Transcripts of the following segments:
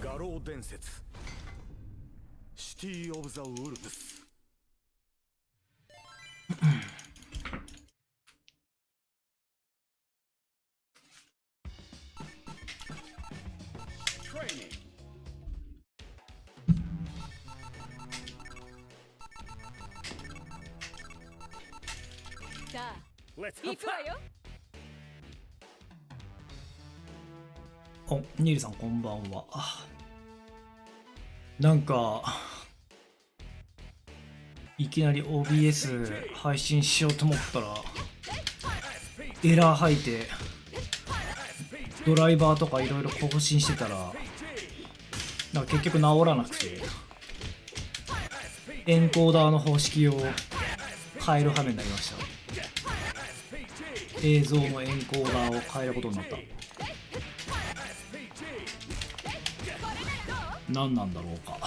画廊伝説シティ・オブ・ザ・ウルブス。さあ行くわよ。お、ニールさんこんばんは。なんかいきなり OBS 配信しようと思ったらエラー吐いてドライバーとかいろいろ更新してたらなんか結局直らなくてエンコーダーの方式を変える羽目になりました。映像のエンコーダーを変えることになった。何なんだろうか。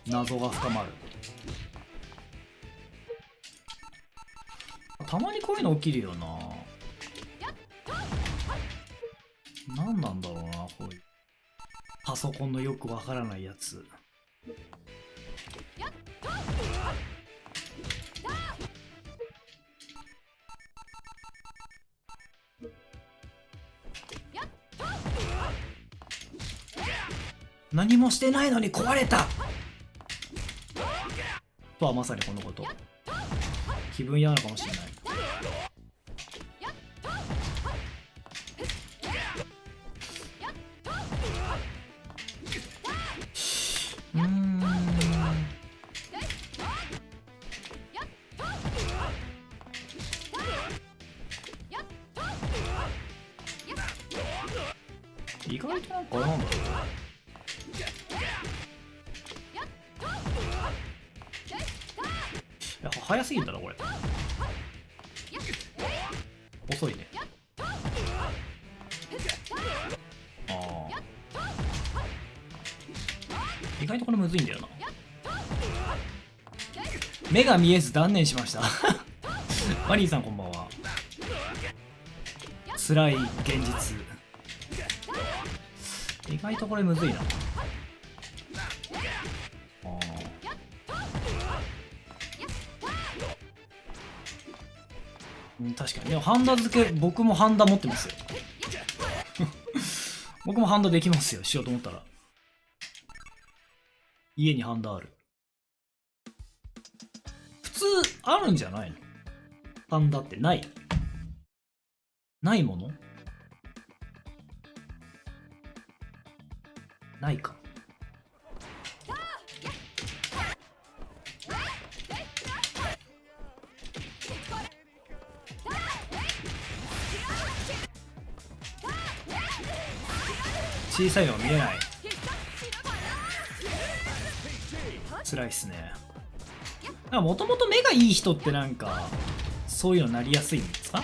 謎が深まる。たまにこういうの起きるよな。何なんだろうな、こういうパソコンのよくわからないやつ。何もしてないのに壊れたとはまさにこのこと。気分嫌なのかもしれない。意外となんかあれなんだろう。いや早すぎたなこれ。遅いね。意外とこれむずいんだよな。目が見えず断念しましたマリーさんこんばんは。辛い現実。意外とこれむずいな。確かに。でもハンダ付け、僕もハンダ持ってますよ僕もハンダできますよ、しようと思ったら。家にハンダある。普通あるんじゃないの？ハンダってないものないか。小さいのは見えない。辛いっすね。もともと目がいい人ってなんかそういうのなりやすいんですか？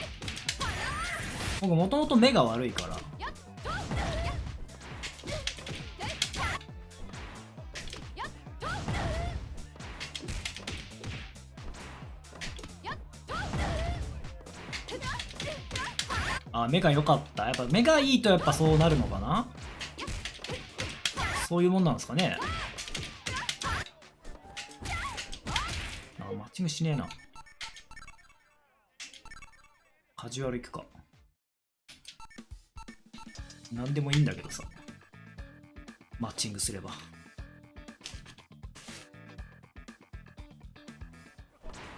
僕もともと目が悪いから。目が良かった。やっぱ目がいいとやっぱそうなるのかな。そういうもんなんですかね。マッチングしねえな。カジュアルいくか。なんでもいいんだけどさ、マッチングすれば。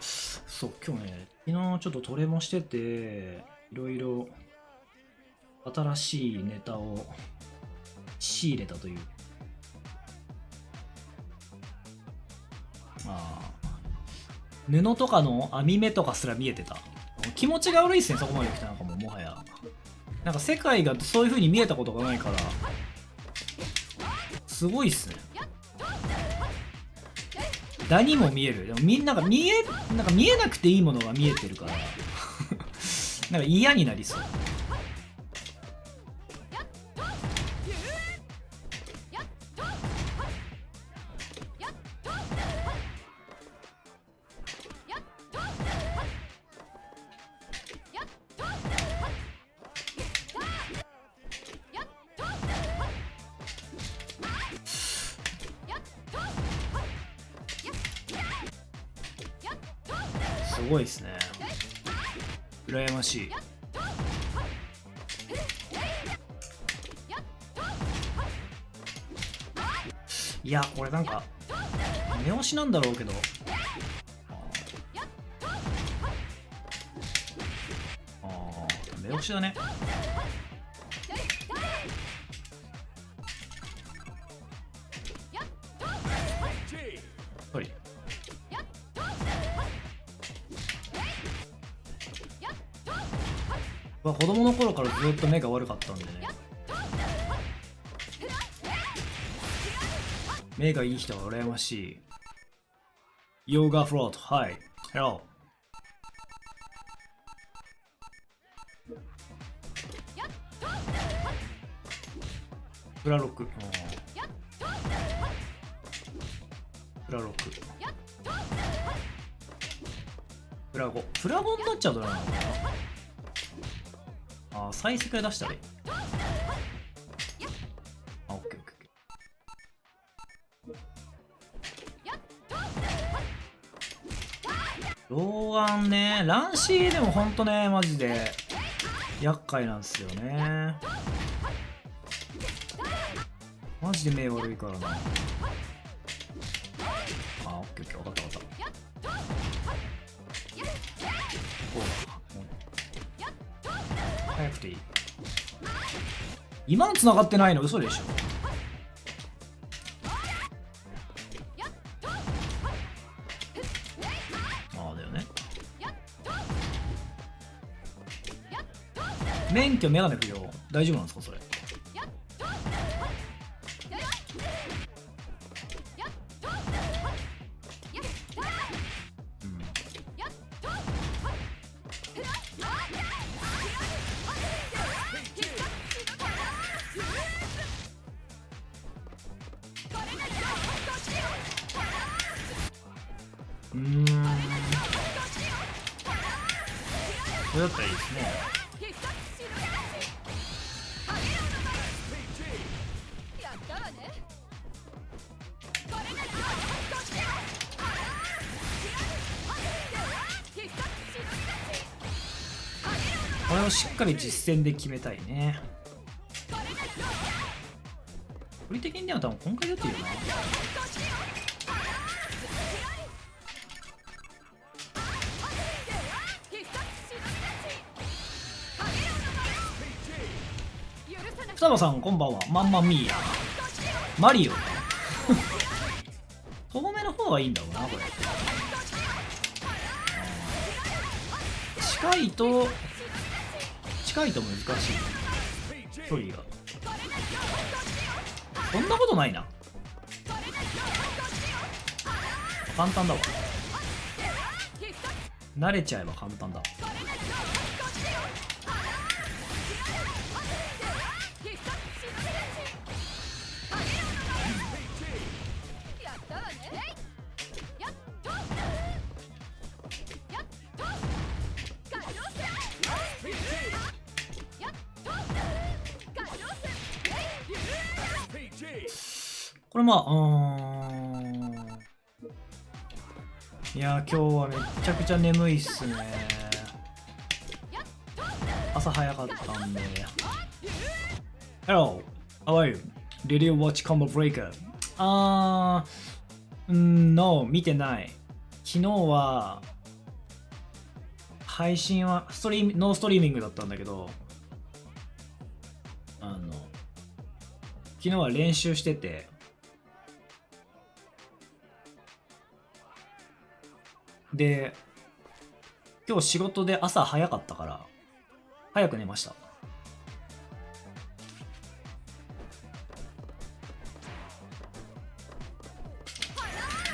そう、今日ね、昨日ちょっとトレもしてて、いろいろ新しいネタを仕入れたという。布とかの編み目とかすら見えてた。気持ちが悪いっすね、そこまで来た。なんかもはやなんか世界がそういう風に見えたことがないからすごいっすね。ダニも見える。でもなんか見えなくていいものが見えてるからなんか嫌になりそう。ごいですね。羨ましい。いや、これなんか目押しなんだろうけど、目押しだね。はい。子供の頃からずっと目が悪かったんでね。目がいい人は羨ましい。ヨガフロート、はい。Hello。プラロック。プラロック。プラ5。プラ5になっちゃうとなのかな。あ、再生回出したらいい。あ、オッケーオッケー。老眼ね、乱視でもほんとね、マジで厄介なんですよね。マジで目悪いからな。あ、オッケーオッケー、分かった分かった。こう、早くていい。今の繋がってないの嘘でしょ。ああだよね。免許メガネ不要。大丈夫なんですかそれ。それだったらいいですね。これをしっかり実践で決めたいね。距離的にでは多分今回だっていいよな。双葉さんこんばんは。マンマミーヤマリオ遠目の方がいいんだろうなこれ。近いと難しい距離が。そんなことないな。簡単だわ。慣れちゃえば簡単だ。これまあいや今日はめっちゃくちゃ眠いっすね。朝早かったんで。Hello, how are you? Did you watch Combo Breaker? No, 見てない。昨日は配信はノーストリーミングだったんだけど、昨日は練習してて、で今日仕事で朝早かったから早く寝ました。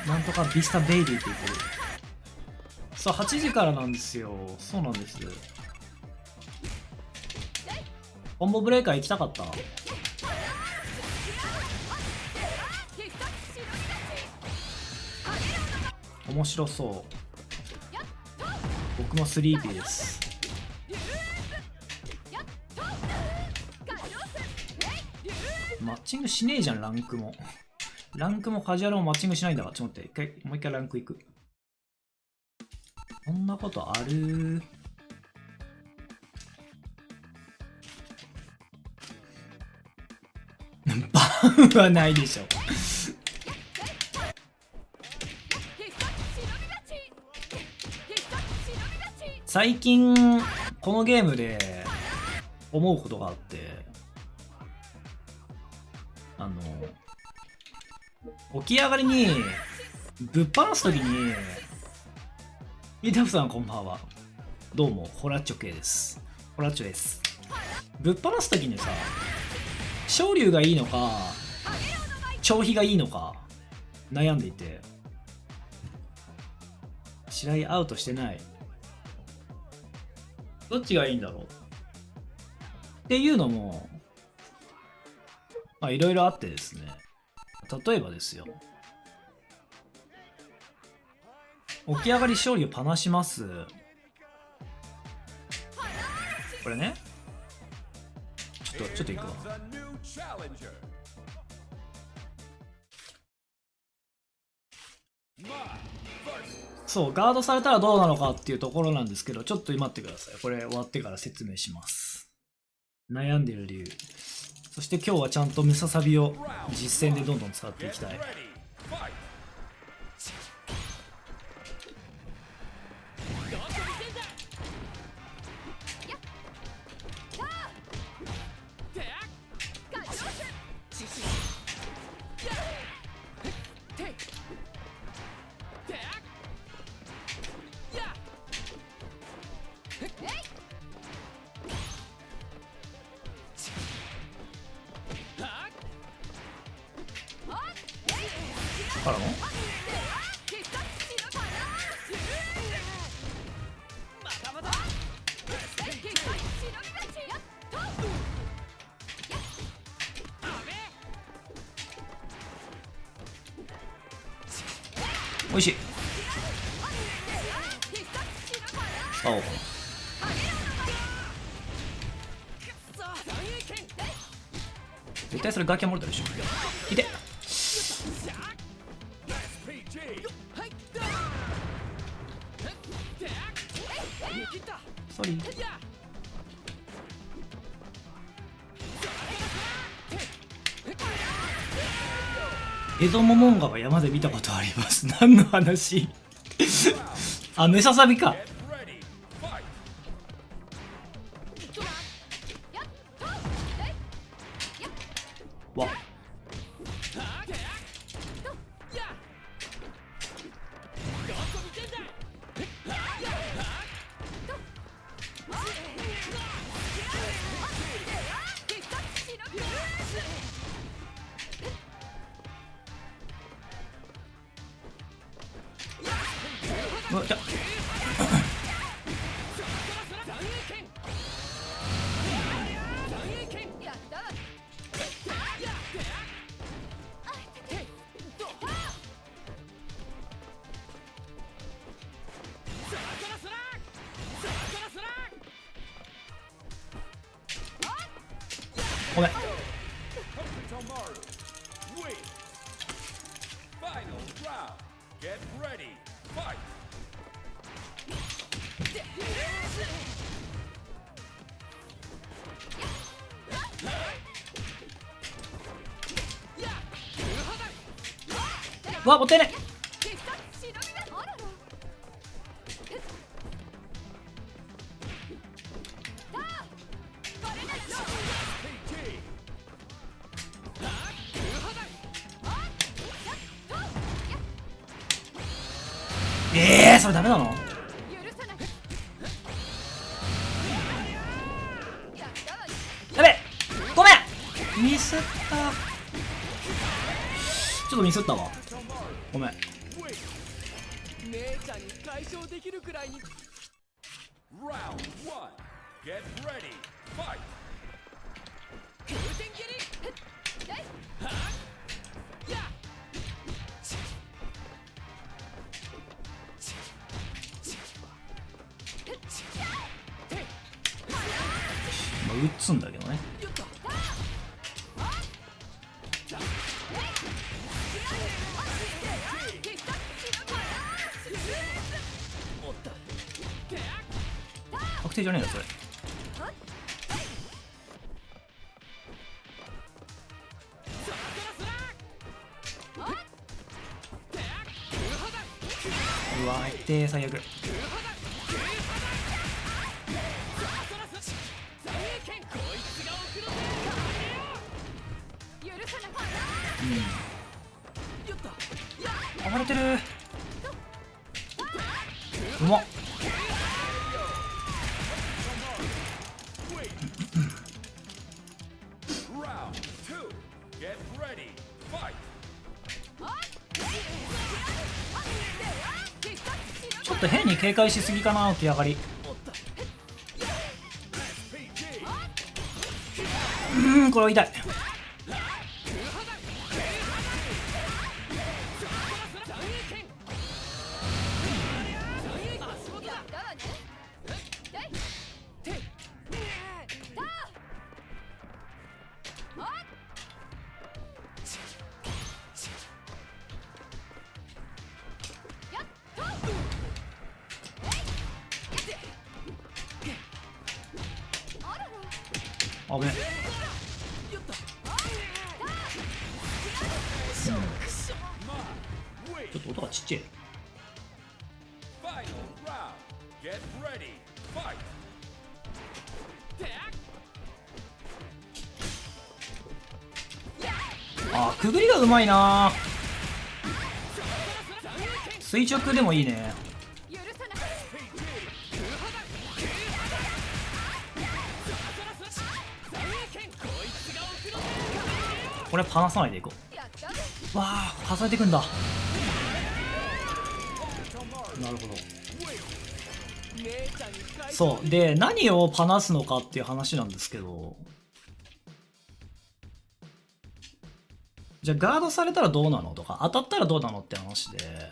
なんとかビスタベイビーって言ってる。そう8時からなんですよ。そうなんです。コンボブレーカー行きたかった。面白そう。僕もスリーピーです。マッチングしねえじゃん。ランクもカジュアルもマッチングしないんだから。ちょっと待って、もう一回ランクいく。そんなことある？バンはないでしょ。最近このゲームで思うことがあって、起き上がりにぶっ放すときに、イータフさんこんばんは、どうもホラッチョ系です。ホラッチョです。ぶっ放すときにさ、昇竜がいいのか長飛がいいのか悩んでいて、白井アウトしてない。どっちがいいんだろうっていうのもまあいろいろあってですね。例えばですよ、起き上がり勝利を放します。これね、ちょっといくわ。そう、ガードされたらどうなのかっていうところなんですけど、ちょっと待ってください。これ終わってから説明します。悩んでる理由。そして今日はちゃんとムササビを実戦でどんどん使っていきたい。からのおいしい。あお絶対それガキャモルタでしょ。いてソリー。エゾモモンガが山で見たことあります。何の話？あ、ムササビか。わじゃごめん。うわ、もったいない。それダメなの？やべ、ごめん、ミスった。ちょっとミスったわ、ごめん。姉ちゃんに解消できるくらいに。打つんだけどね。定じゃねえなそれ。うわー痛え最悪。暴れてる。うまっ。ちょっと変に警戒しすぎかな起き上がり。これは痛い。あぶね。ちょっと音がちっちゃい。あ、くぐりがうまいな。垂直でもいいね。これ離さないでいこう。わあ重ねていくんだ。なるほど。そうで何をパナすのかっていう話なんですけど、じゃあガードされたらどうなのとか当たったらどうなのって話で、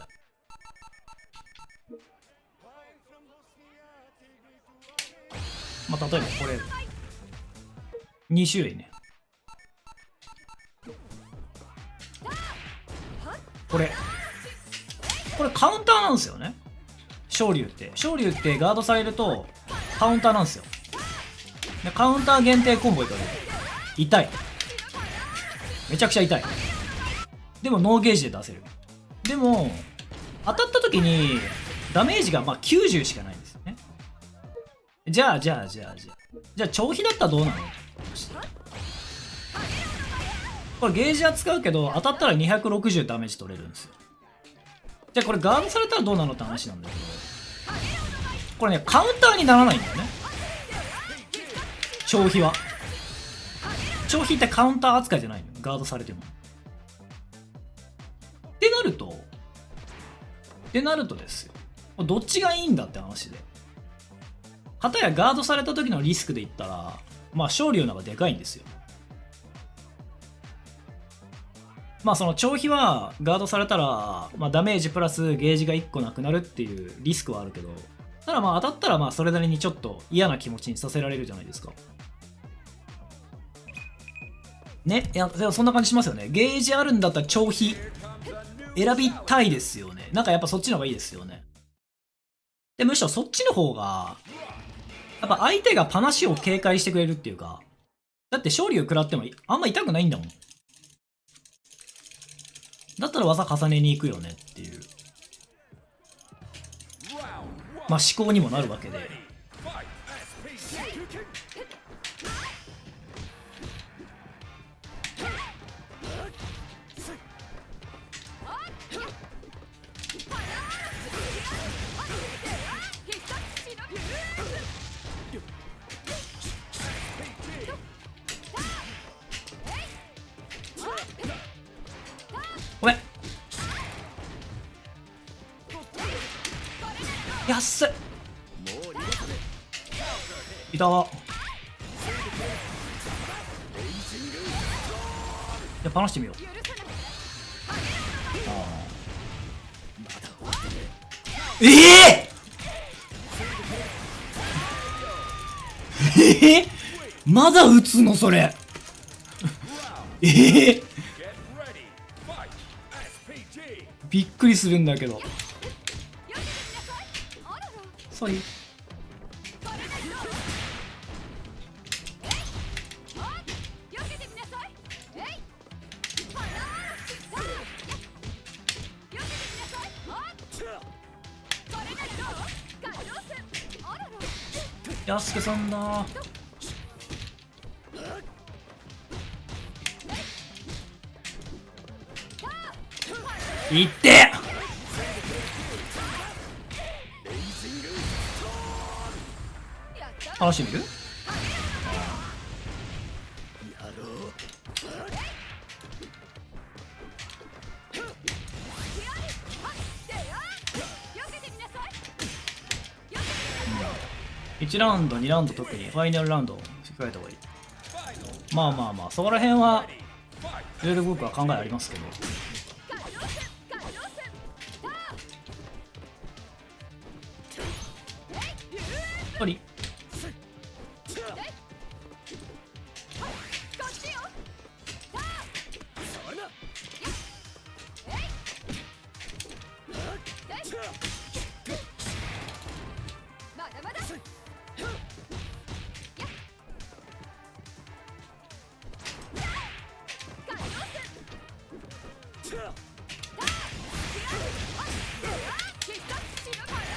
まあ例えばこれ2種類ね。これカウンターなんですよね。昇竜ってガードされるとカウンターなんですよ。でカウンター限定コンボいかれる。痛い、めちゃくちゃ痛い。でもノーゲージで出せる。でも当たった時にダメージがまあ90しかないんですよね。じゃあ長飛だったらどうなの。これゲージは使うけど当たったら260ダメージ取れるんですよ。じゃあこれガードされたらどうなのって話なんだけど、これねカウンターにならないんだよね。長飛ってカウンター扱いじゃないの、ガードされても。ってなるとですよ、どっちがいいんだって話で、片やガードされた時のリスクで言ったらまあ昇竜の方がでかいんですよ。まあその長飛はガードされたら、まあ、ダメージプラスゲージが1個なくなるっていうリスクはあるけど、ただまあ当たったらまあそれなりにちょっと嫌な気持ちにさせられるじゃないですか。ね、いやそんな感じしますよね。ゲージあるんだったら長飛選びたいですよね。なんかやっぱそっちの方がいいですよね。でむしろそっちの方がやっぱ相手がパナシを警戒してくれるっていうか、だって昇竜食らってもあんま痛くないんだもん。だったら技重ねに行くよねっていうまあ思考にもなるわけで、ごめん安っいたわ。じゃあ離してみよう。まだ撃つのそれ。びっくりするんだけど。ソリやすけさんだ。いって話してみる。1ラウンド2ラウンド、特にファイナルラウンドしっかりた方がいい。まあまあまあ、そこら辺はいろいろ僕は考えありますけど。あり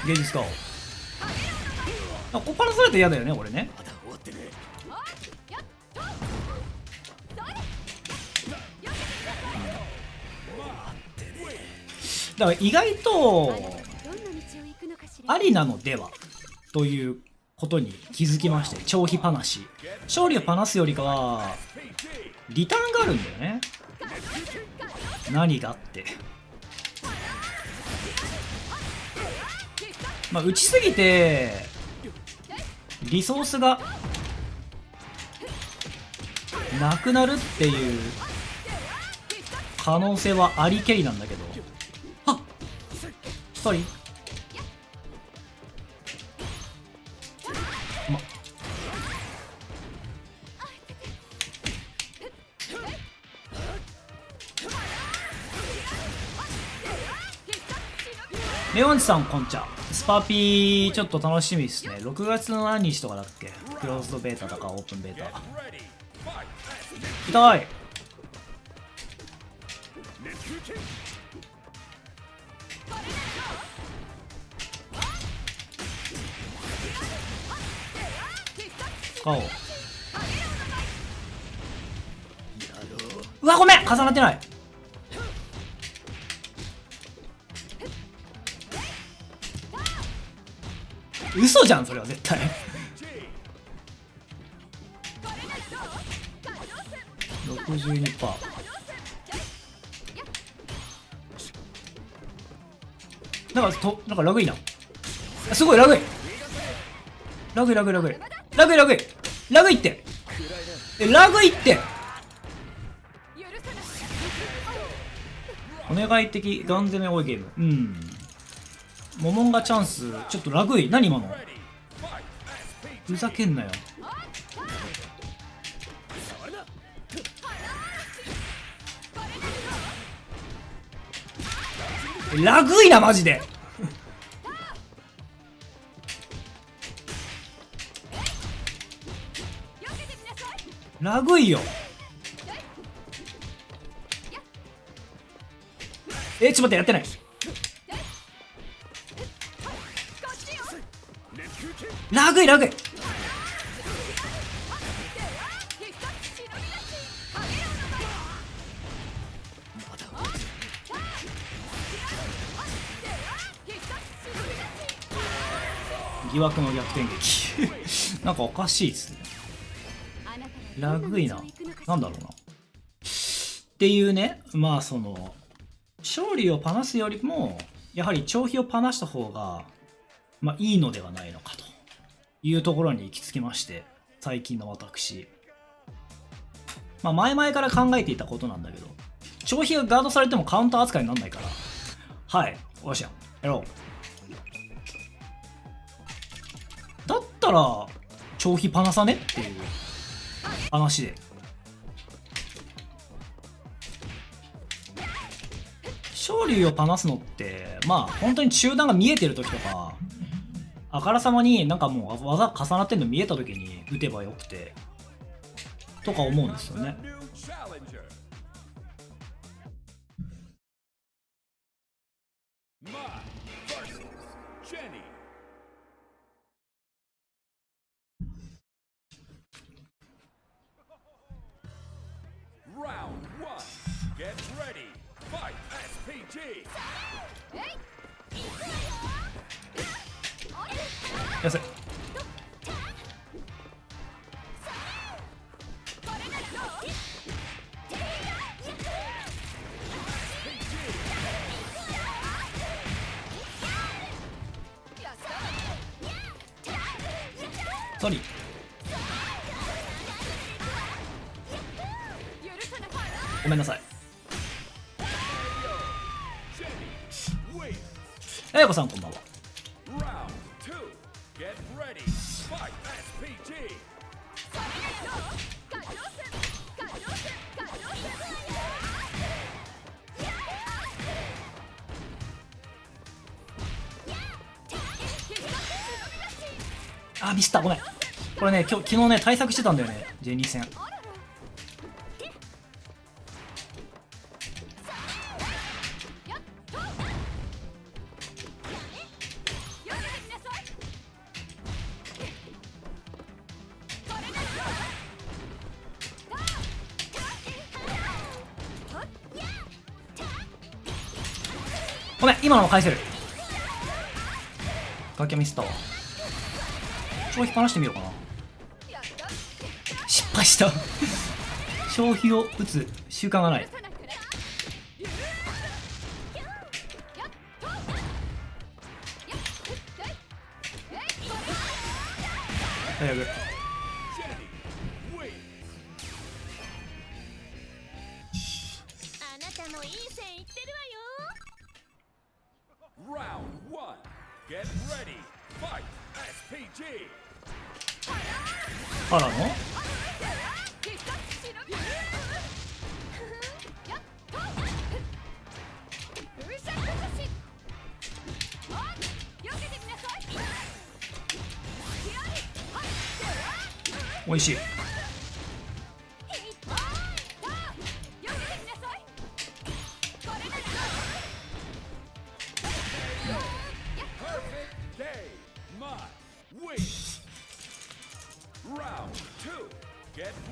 現実か。あ、こっからされて嫌だよね、俺ね。まだ終わってねだから意外とどんな道を行くのかしら。ありなのではということに気づきまして、長飛パナシ、勝利をパナすよりかはリターンがあるんだよね。何があって、まあ打ちすぎてリソースがなくなるっていう可能性はありけりなんだけど、あっソリレオンチさんこんちゃ。スパピーちょっと楽しみですね。6月の何日とかだっけ、クローズドベータとかオープンベータ。痛い。使おう。うわごめん、重なってない。嘘じゃんそれは絶対。62%。なんかラグいな。すごいラグい。ラグいラグいラグいラグいラグいラグいって。ラグいって。お願い的ガン攻め多いゲーム。うん。モモンガチャンス。ちょっとラグい。何今の。ふざけんなよ。ラグいなマジで。ラグいよ。ちょっと待って、やってない。ラグいラグい。疑惑の逆転劇なんかおかしいですね。ラグいな。なんだろうな。っていうね、まあその勝利をパナすよりもやはり長飛をパナした方がまあいいのではないのかというところに行き着きまして、最近の私、まあ前々から考えていたことなんだけど、長飛がガードされてもカウンター扱いにならないから、はい、おしゃやろう。だったら長飛パナさねっていう話で、勝利をパナすのってまあ本当に中段が見えてる時とか、あからさまになんかもう技重なってんの見えた時に打てばよくてとか思うんですよね。Round 1. Get ready. Fight. SPG. 安い。ソリー。ごめんなさい。あやこさんこんばんは。Round 2. Get ready. Fight. SPG. あーミスった、ごめん。これね、昨日ね対策してたんだよね、J2 戦。ごめん、今のも返せる。ガキャミスったわ。消費離してみようかな。失敗した消費を打つ習慣がない。早く。あなたもいい線いってるわよ。 Round 1. Get ready. Fight. SPG. からのおいしい。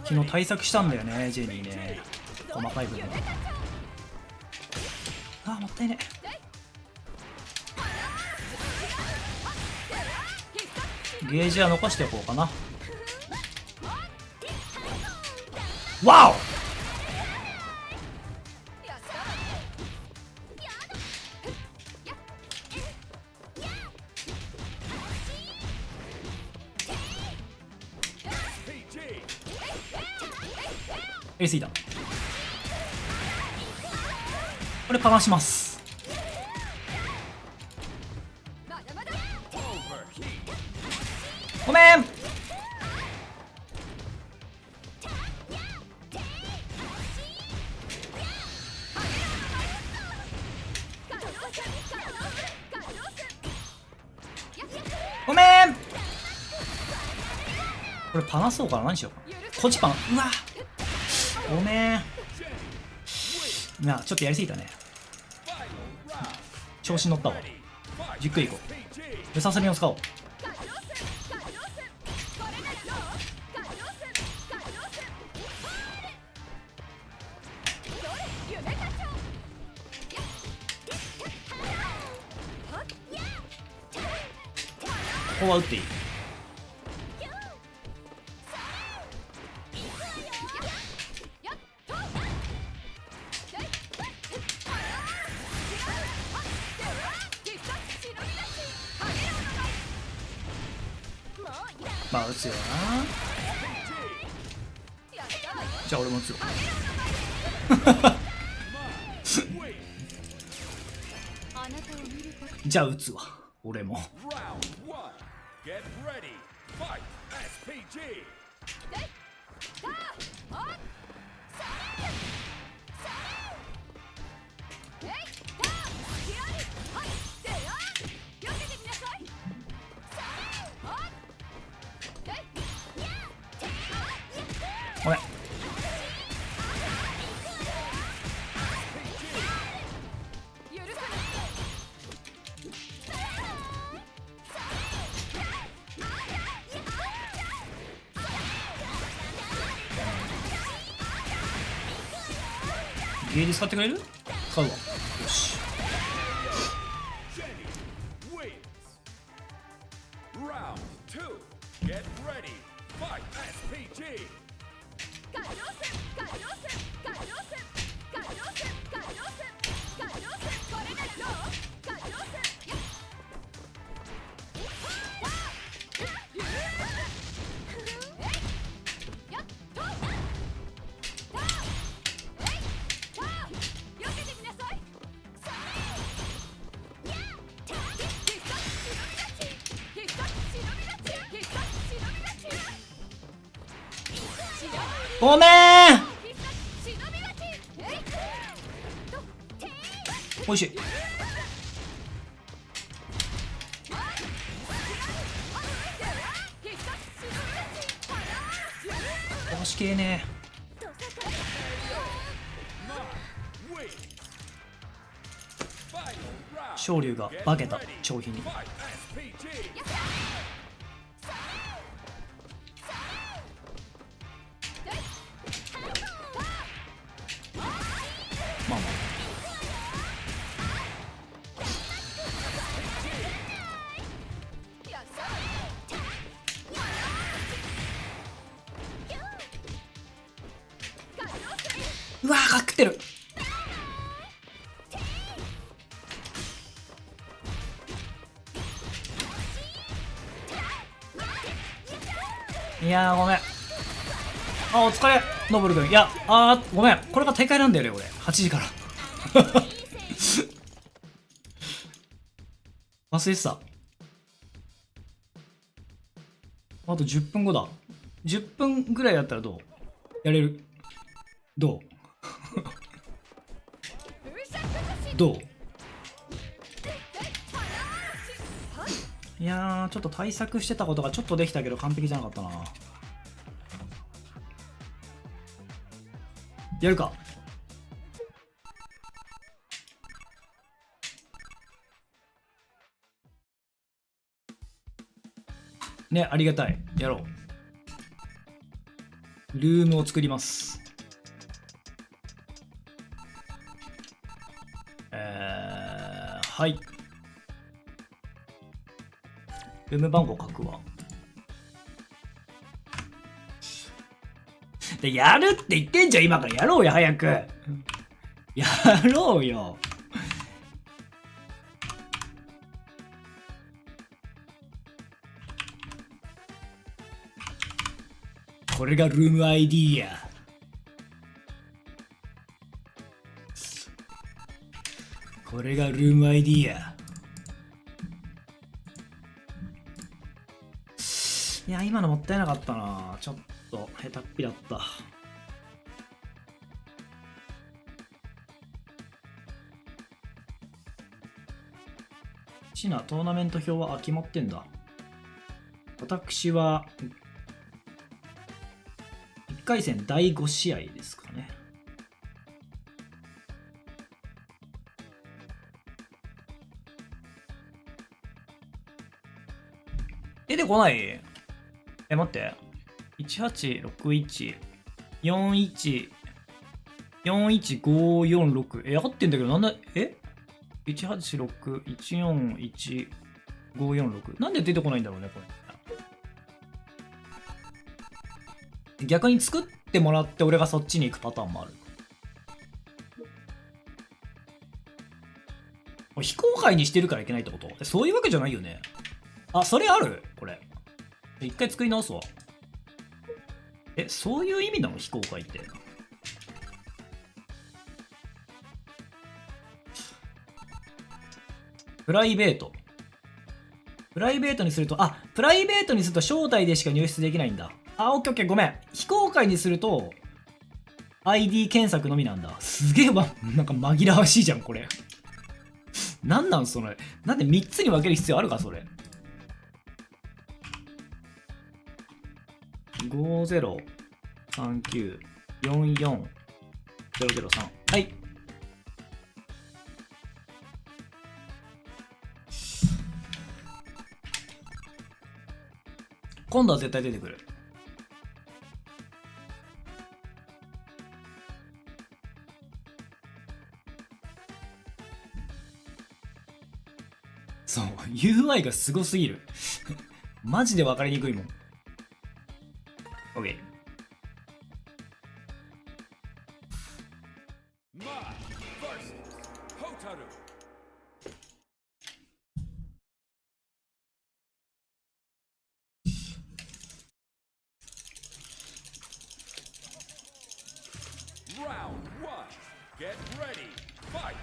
昨日対策したんだよね、ジェニーね。細かい部分。あー、もったいね。ゲージは残しておこうかな。わおAC だ。これかわします。ごめん。ごめん。これパナそうかな。何しようかな。こっちパン。うわごめん。いやちょっとやりすぎたね。調子乗ったわ。じっくりいこう。ムササビを使おう。ここは打っていい。まあ打つよな。じゃあ俺も打つよじゃあ打つわ俺も。ごめん。ゲージ使ってくれる？使うわ。よし。 Jenny wins. Round 2. Get ready. Fight SPG. 海洋戦海洋戦海洋戦海洋戦海洋戦海洋戦これがどう海洋戦やっとよけてみなさい必殺忍び立ち必殺忍び立ちごめん。おいしい。押し系ね。 Wins. Final round. 昇竜が化けた長飛に。 Fight SPG. まあまあ。うわー、食ってる。いやー、ごめん。あ、お疲れノブル君。いや、ごめん、これが大会なんだよね、俺。8時から忘れてた。あと10分後だ。10分ぐらいだったらどう？やれる？どう？どう？いやー、ちょっと対策してたことがちょっとできたけど完璧じゃなかったな。やるか。ね、ありがたい。やろう。ルームを作ります。はい。ルーム番号書くわ。で、やるって言ってんじゃん、今からやろうよ、早く。やろうよ。これがルーム ID や。これがルーム ID や。いや、今のもったいなかったな。ちょっと下手っぴだった。シナ、トーナメント表は決まってんだ。私は1回戦第5試合ですかね。出てこない？待って。1861、41、41546。合ってんだけど、なんだ、186、141、546。なんで出てこないんだろうね、これ。逆に作ってもらって俺がそっちに行くパターンもある。これ非公開にしてるからいけないってこと？そういうわけじゃないよね。あ、それある？これ。一回作り直すわ。そういう意味なの？非公開って。プライベート。プライベートにすると、プライベートにすると招待でしか入室できないんだ。オッケーオッケー、ごめん。非公開にすると、ID 検索のみなんだ。すげえなんか紛らわしいじゃん、これ。なんなんそれ。なんで3つに分ける必要あるか、それ。503944-003。はい。今度は絶対出てくる。そう UI がすごすぎるマジで分かりにくいもん。 OK。 マー vs ホタル。Round 1 Get ready Fight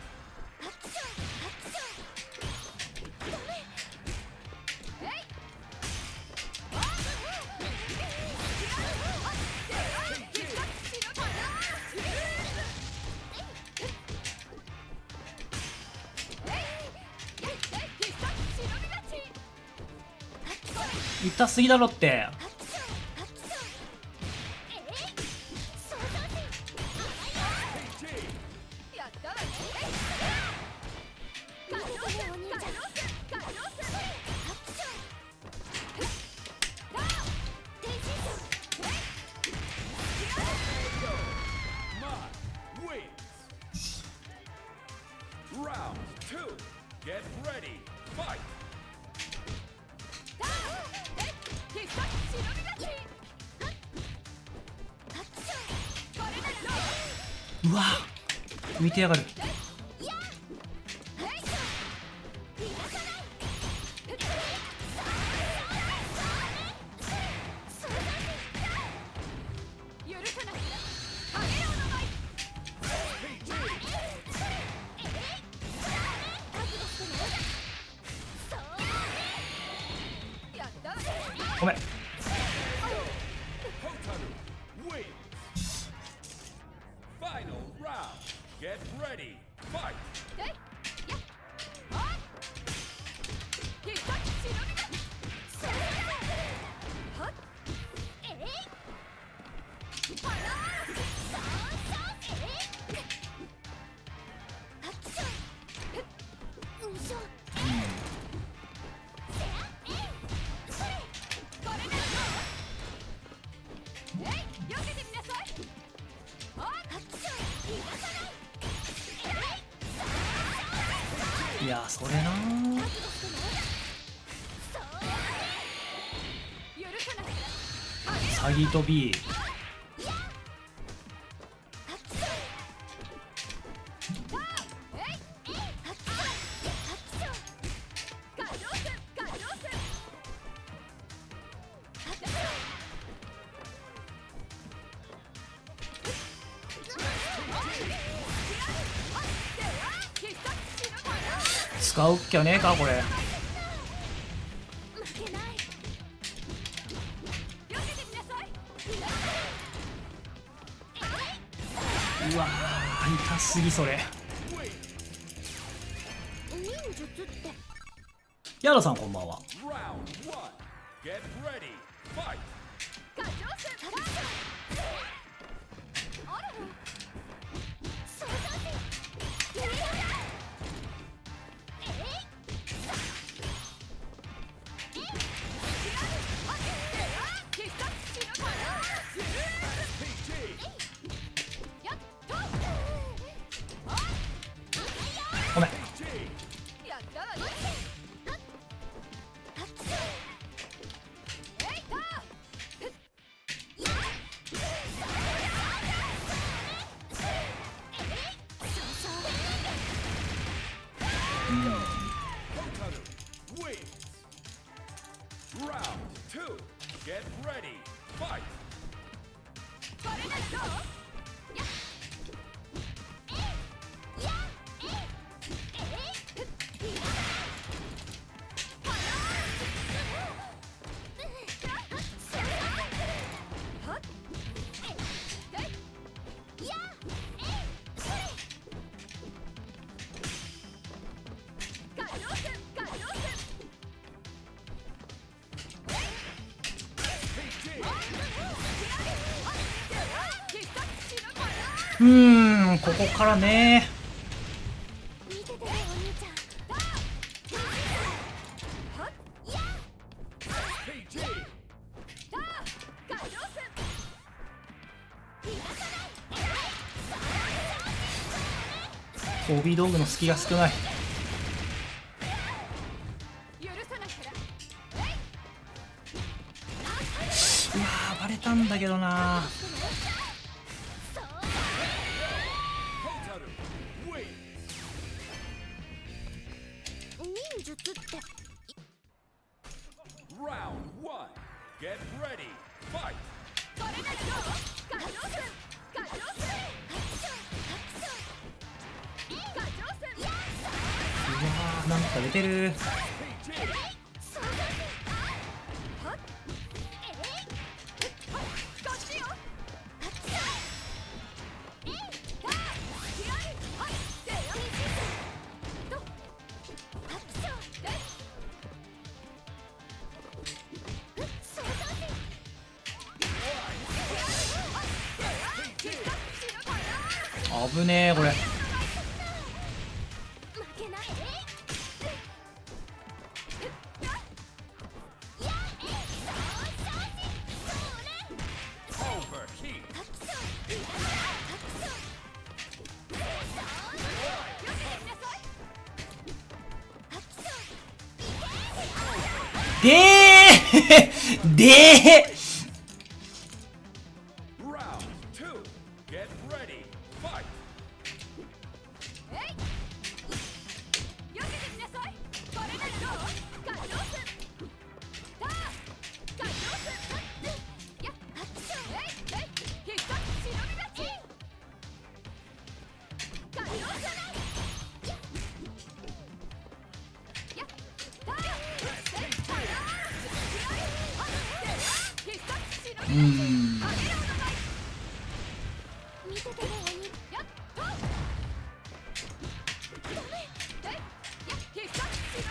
痛すぎだろって。Round 2 Get ready Fight うわ浮いてやがる。ごめん。 Hotaru wins Final round Get ready Fight いやそれなー。サギと B。 使うっきゃねえかこれ。うわー痛すぎそれ。ヤロさんこんばんは。 Round 1 Get ready Fight ごめん。Hotaru wins Round 2 Get ready Fight ここからね。飛び道具の隙が少ない。たんだけどな。忍術って Round 1 Get ready Fight これが今日ガチョウ戦ガチョウ戦ガチョウ戦うわー、なんか出てる。危ねえこれ。負けないでーでー Round 2 Get ready Fight よけてみなさい。これがどうガチョウ戦ガチョウ戦や必殺忍び勝ちガチョウ戦や必殺忍びうーん、見ててねやっと必殺忍び勝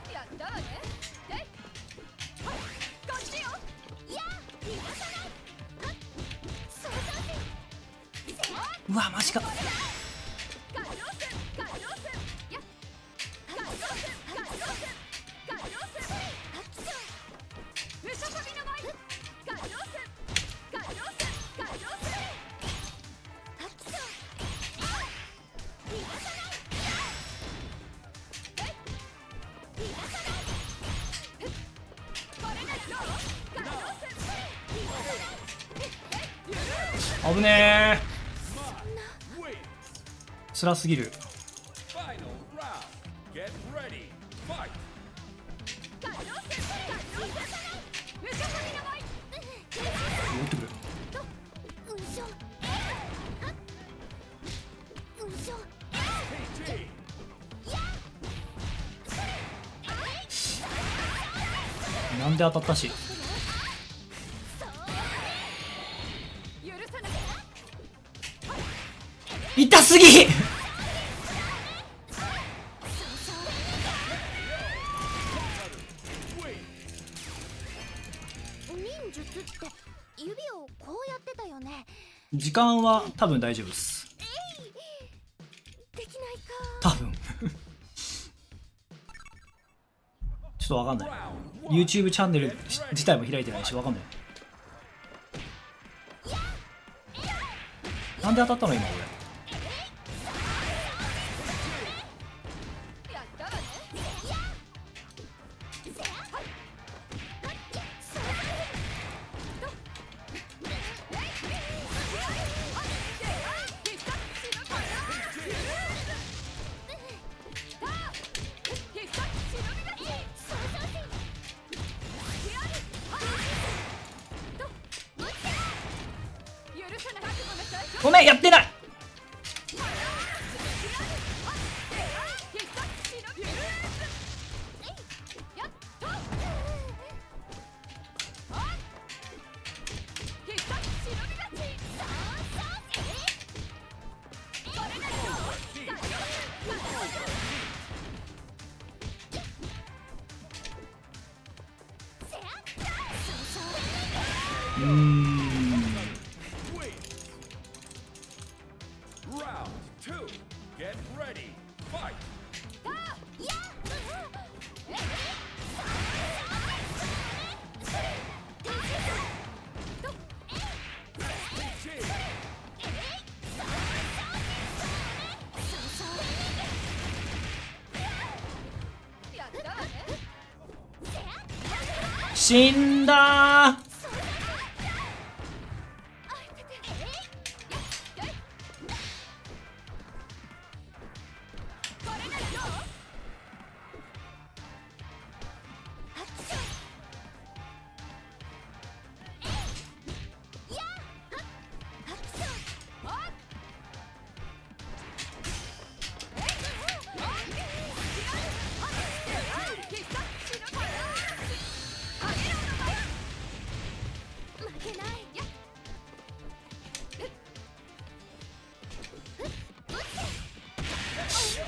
ちやったわねこっちよ逃がさないうわマジか。ガチョウ戦ガチョウ戦やガチョウ戦ガチョウ戦ガチョウ戦ムシャサビの舞ガチョウ戦ガチョウ戦ガチョウ戦逃がさない逃がさないこれがどうガチョウ戦逃がさない危ねえ。辛すぎる。 Final round Get ready Fight ガチョウ戦ガチョウ戦ムシャサビの舞持ってくる。なんで当たったし。許さない痛すぎ。忍術って指をこうやってたよね。時間は多分大丈夫です。できない多分ちょっとわかんない。 YouTube チャンネル自体も開いてないしわかんない。なんで当たったの今俺。かやったわねごめんやってない。うーん、 Round 2 Get ready Fight こ死んだー。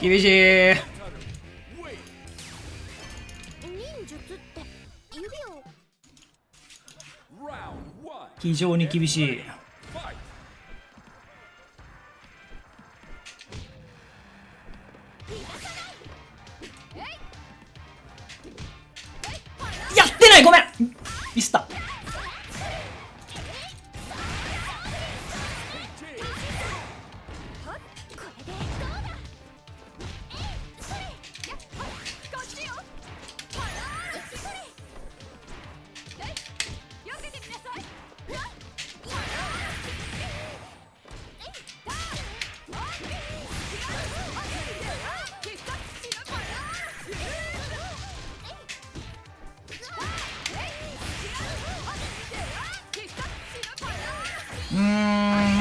厳しい。忍術って指を非常に厳しい。やってない、ごめんミスった。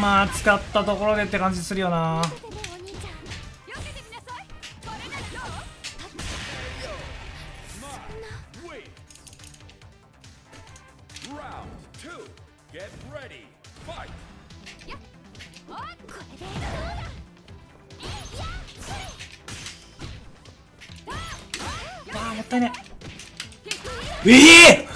まあ使ったところでって感じするよな。ああもったいねえ。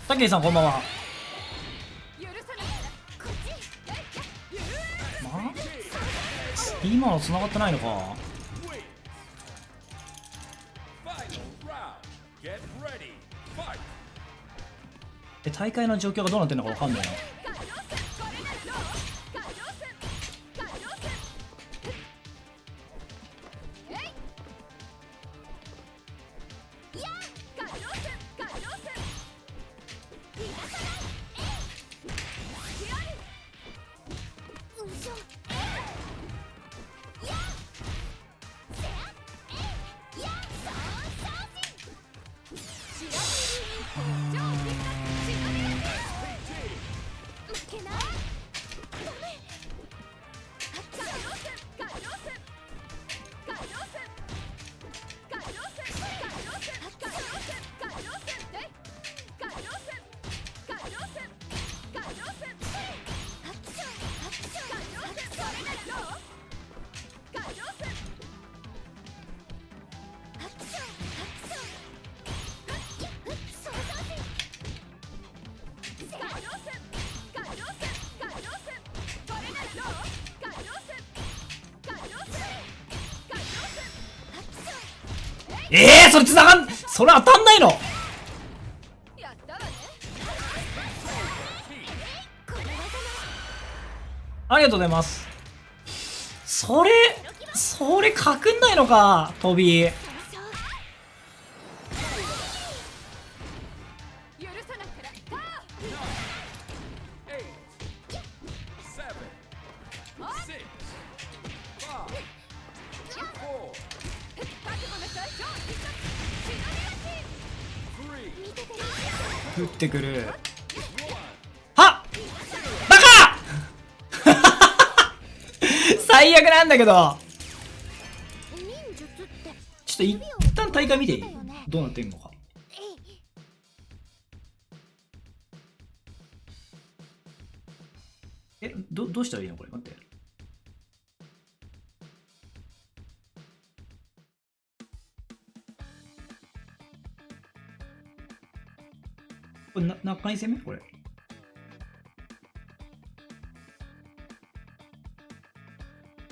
たけりさんこんばんは。まあ今の繋がってないのか。大会の状況がどうなってるのかわかんないな。それ繋がん、それ当たんないの。ありがとうございます。それかくんないのか、飛び。降ってくる。はっバカ最悪なんだけど。ちょっと一旦大会見ていい？どうなってんのか。どうしたらいいのこれ。待って。これ何回戦目これ。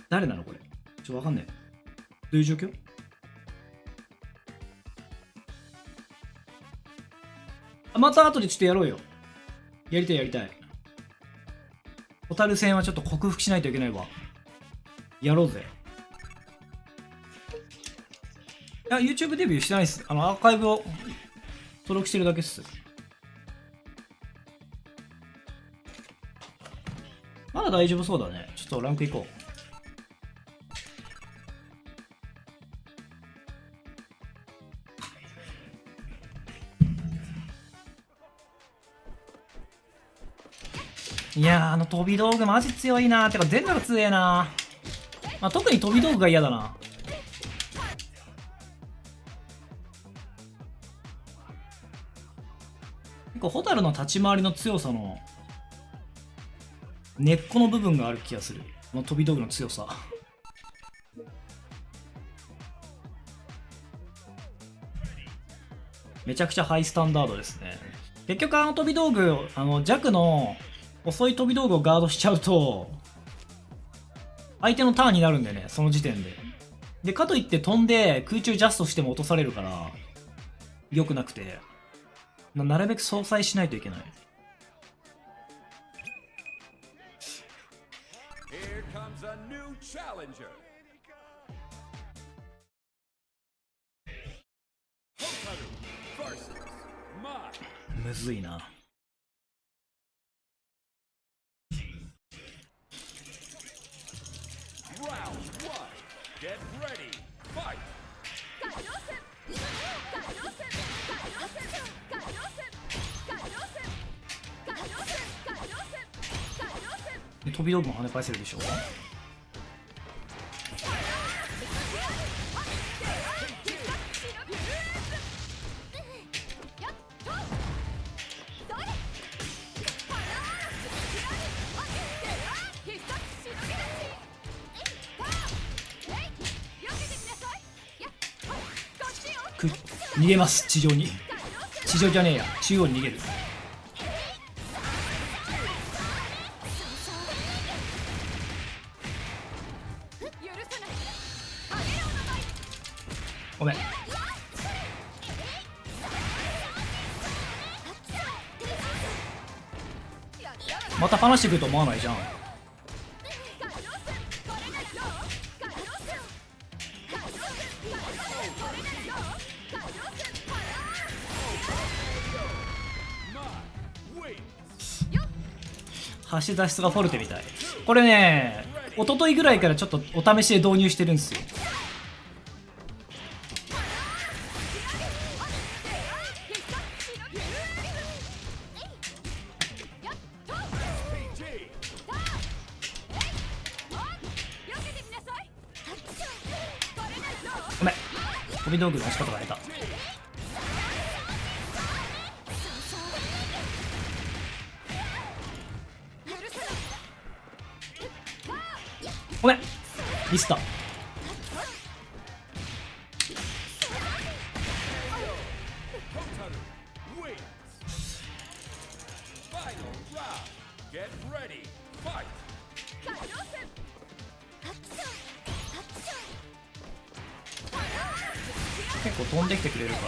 誰なのこれ。わかんない。どういう状況？また後でちょっとやろうよ。やりたいやりたい。ホタル戦はちょっと克服しないといけないわ。やろうぜ。いや、YouTube デビューしてないっす。アーカイブを登録してるだけっす。まだ大丈夫そうだね。ちょっとランクいこう。いやー、飛び道具マジ強いなー。てか、全部が強えなー。まあ、特に飛び道具が嫌だな。結構、ホタルの立ち回りの強さの根っこの部分がある気がする。この飛び道具の強さ。めちゃくちゃハイスタンダードですね。結局、飛び道具、弱の遅い飛び道具をガードしちゃうと、相手のターンになるんだよね、その時点で。で、かといって飛んで空中ジャストしても落とされるから、良くなくて、なるべく相殺しないといけない。Here comes a new challenger. Hotaru versus Mai. むずいな。Round 1. Get ready. Fight. で飛び道具も跳ね返せるでしょ。逃げます。地上に。地上じゃねえや、中央に逃げる。ごめん。また話してくると思わないじゃん。橋脱出がフォルテみたい。これね、一昨日ぐらいからちょっとお試しで導入してるんですよ。ごめん、飛び道具の押し方が下手。ごめん、ミスった。結構飛んできてくれるから。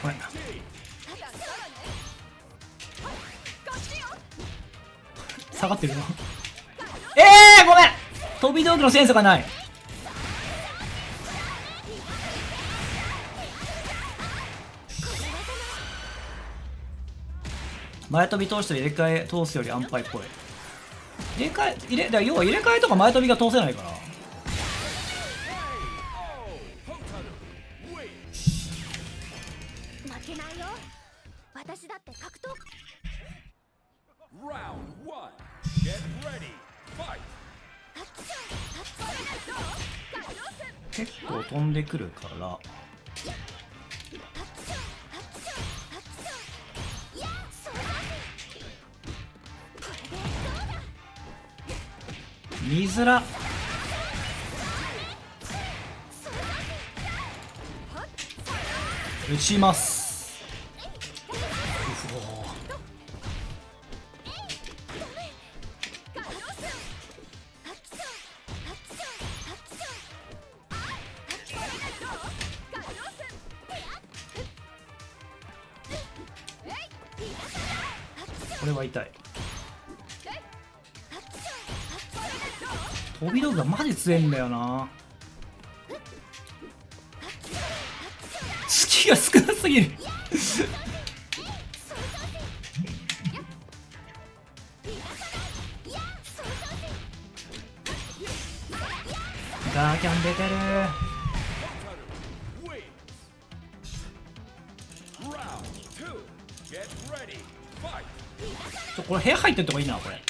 ごめん、下がってるのごめん、飛び道具のセンスがない。前飛び通して入れ替え通すより安牌っぽい。だから要は入れ替えとか前飛びが通せないから。負けないよ。私だって格闘。結構飛んでくるから。見づら。打ちます。うおー、これは痛い。飛び道具がマジ強いんだよな。隙が少なすぎる。ガーキャン出てる。これ部屋入ってるとこいいなこれ。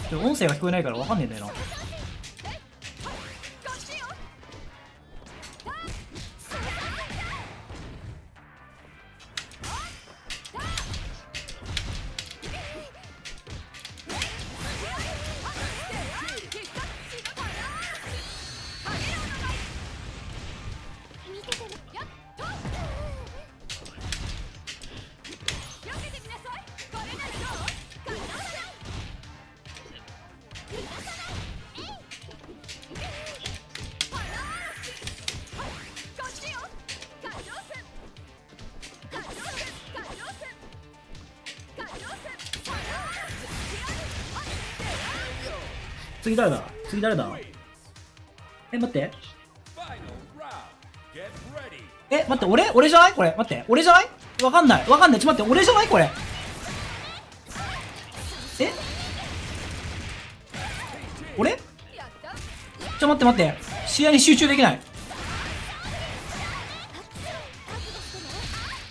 でも音声が聞こえないから分かんねえんだよな。次誰だ？次誰だ？待って。待って、俺じゃない？これ。待って、俺じゃない？わかんない。ちょっと待って、俺じゃない？これ。俺？待って。試合に集中できない。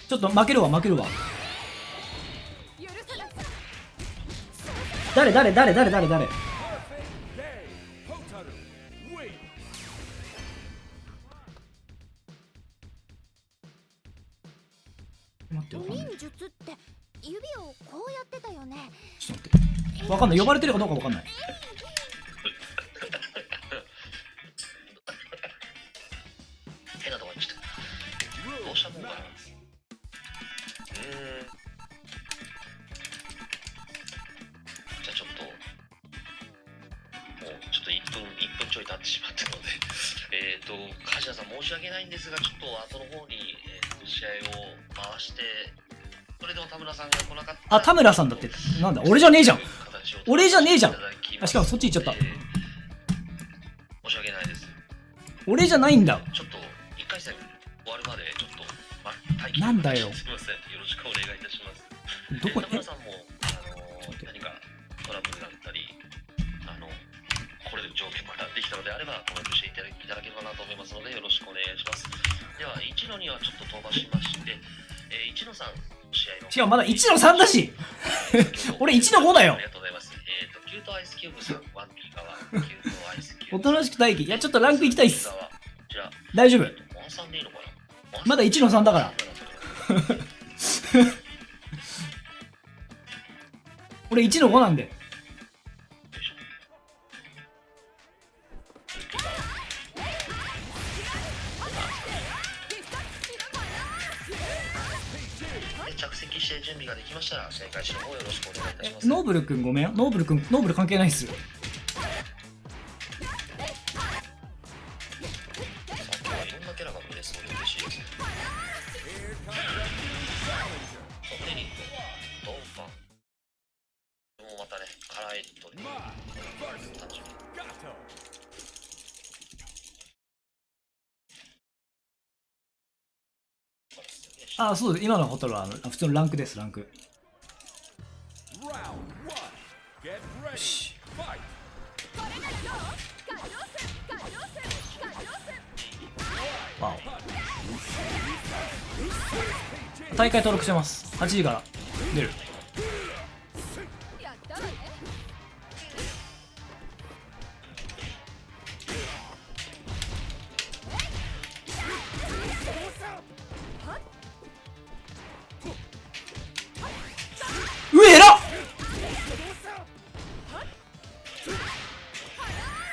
ちょっと負けるわ。誰？忍術って指をこうやってたよね。ちょっと待って。わかんない。呼ばれてるかどうかわかんない。変なとこに来た。どうしたもんかな。じゃあちょっともうちょっと1分ちょい経ってしまったので梶谷さん申し訳ないんですが、ちょっと後の方に、試合を回して、それでも田村さんが来なかった。あ、田村さんだって。なんだ、俺じゃねえじゃん。しかもそっち行っちゃった。申し訳ないです。俺じゃないんだ。ちょっと1回戦終わるまでちょっと待機。なんだよ。すみません。よろしくお願いいたします。どこ？田村さんも何かトラブルだったりこれで条件またできたのであればコメントしていただければなと思いますので、よろしくお願いします。では1の2はちょっと飛ばしまして、1の3試合の。違う、まだ1の3だし。俺1の5だよ。ありがとうございます。キュートアイスキューブさん、1P 側、キュートアイスキューブ。おとなしく待機。いや、ちょっとランク行きたいっす。じ大丈夫。3でいいのかな。まだ1の3だから。俺1の5なんで。着席して準備ができましたら正解しの方よろしくお願いいたします。ノーブルくんごめん。ノーブル関係ないっすよ。今日はいろんなキャラが見れそうで嬉しいですね。メリット、ドンファン。もうまたね、カラエットで単純に。あ、そうです。今のホトルは普通のランクです、ランク。よし。わお。大会登録してます。8時から出る。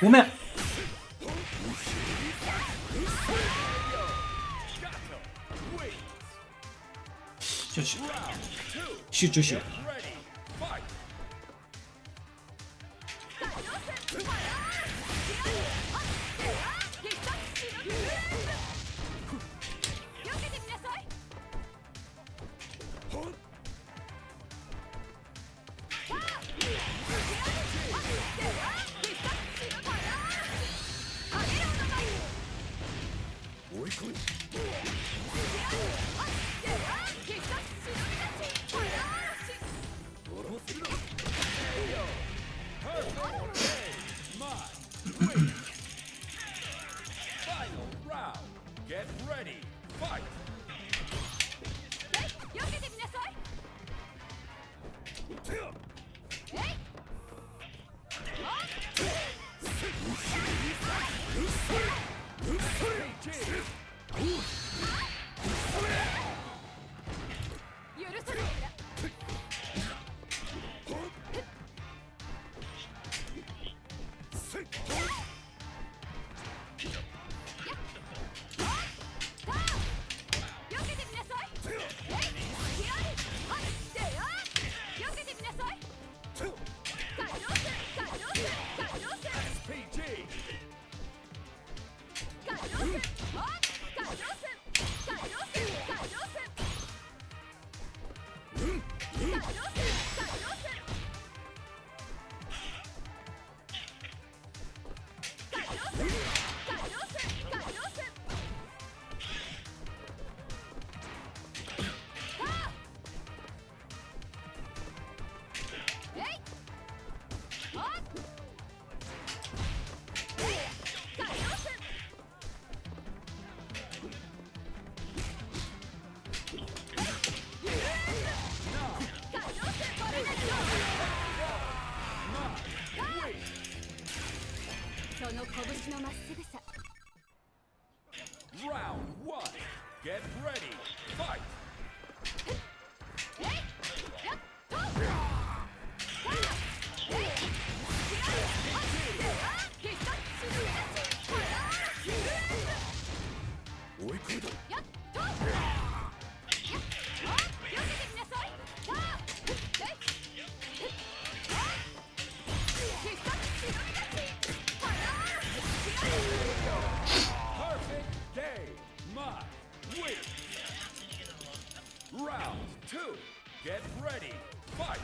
ごめん。よし、集中しよう。追い込み Get ready, fight! 避けてみなさい。許さないから。避けてみなさい。避けてみなさい。その拳のまっすぐさ。 Round 1, get ready, fight! 追い込みだ。やっと。避けてみなさい。Perfect game, my win! Round 2, get ready, fight!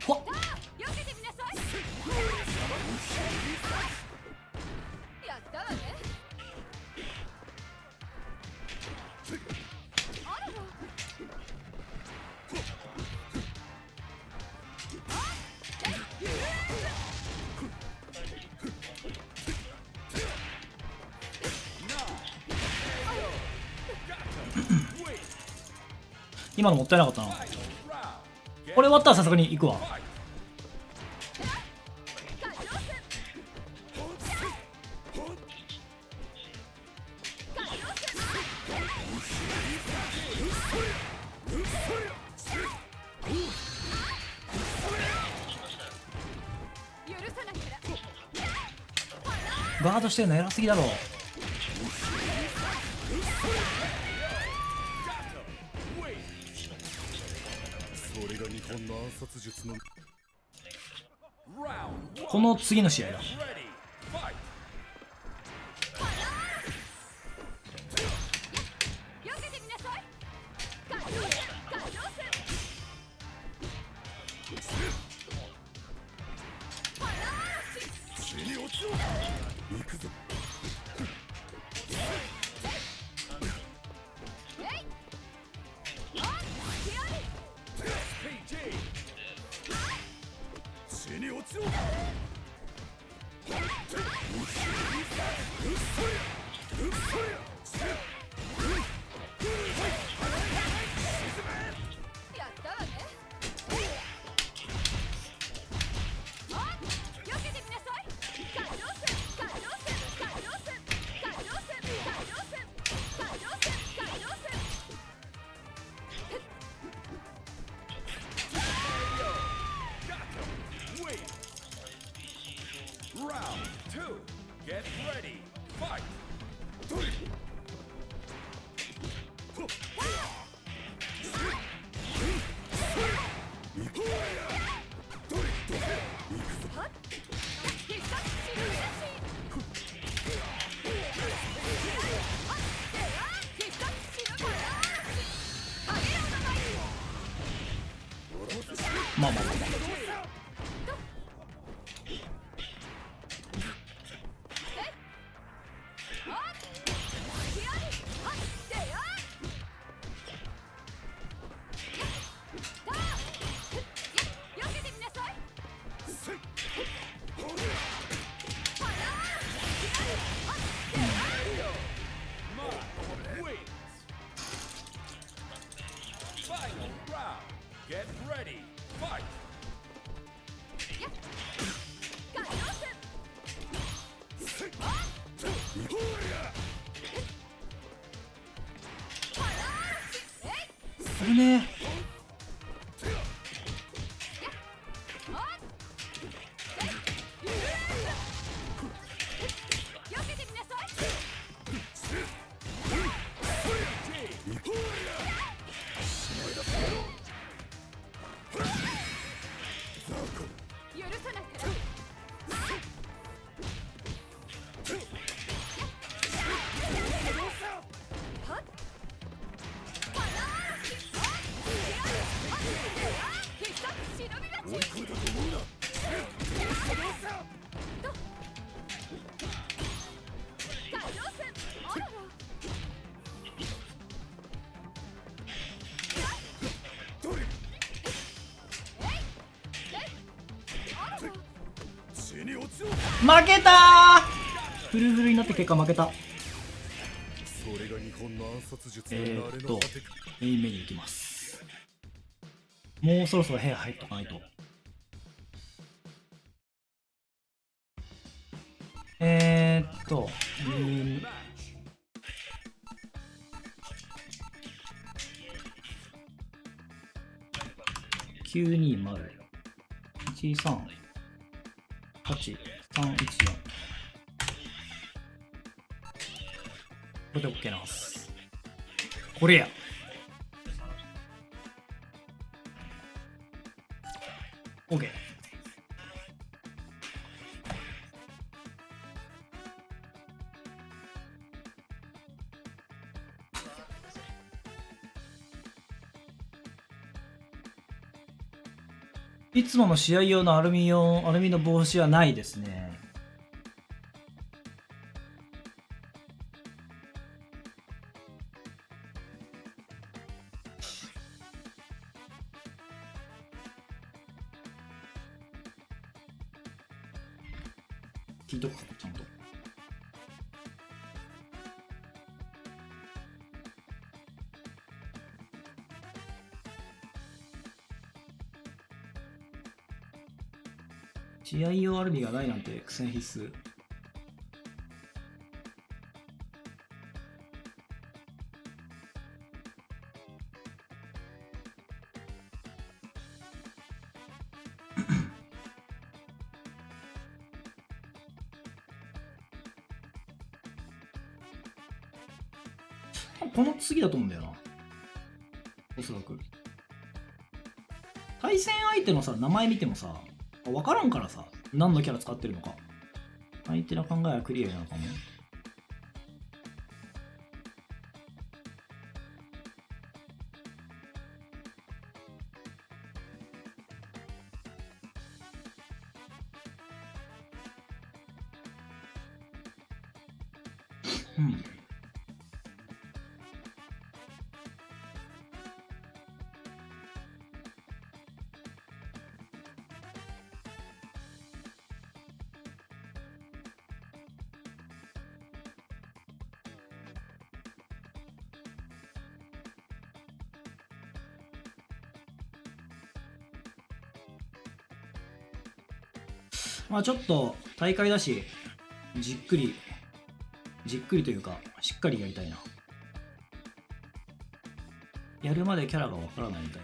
ほっ。避けてみなさい。やったわね。あらら。今のもったいなかったな。これ終わったらさすがに行くわ。許さないから。ガードしてるの偉すぎだろ。それが日本の暗殺術の。この次の試合だ。 Ready, fight! 避けてみなさい。行くぞ。死に落ちろ。やったわね。あ、避けてみなさい。海洋線、海洋線、海洋線、海洋線、海洋線、海洋線、海洋線。Win. Round 2. Get ready. Fight. 必殺シルビアシあ、では必殺シルビアあげろの前に。まあまあまあまあ。Wins. Final round. Get ready. Fight. それね。許さないから。必殺忍び勝ち。追い込んだと思うな。海洋線、あらら。死に落ちろ。負けたー。フルフルになって結果負けた。それが日本の暗殺術の慣れの果てか。メインメニューいきます。もうそろそろ部屋入っとかないと。Match. 920 138 314。これで OK なんす。これや。OK。いつもの試合用のアルミの帽子はないですね。聞いとくか、ちゃんと。試合用アルミがないなんて苦戦必須。この次だと思うんだよな、おそらく。対戦相手のさ名前見てもさ分からんからさ、何のキャラ使ってるのか。相手の考えはクリアなのかも。うんまあちょっと大会だしじっくりというかしっかりやりたいな。やるまでキャラがわからないみたい。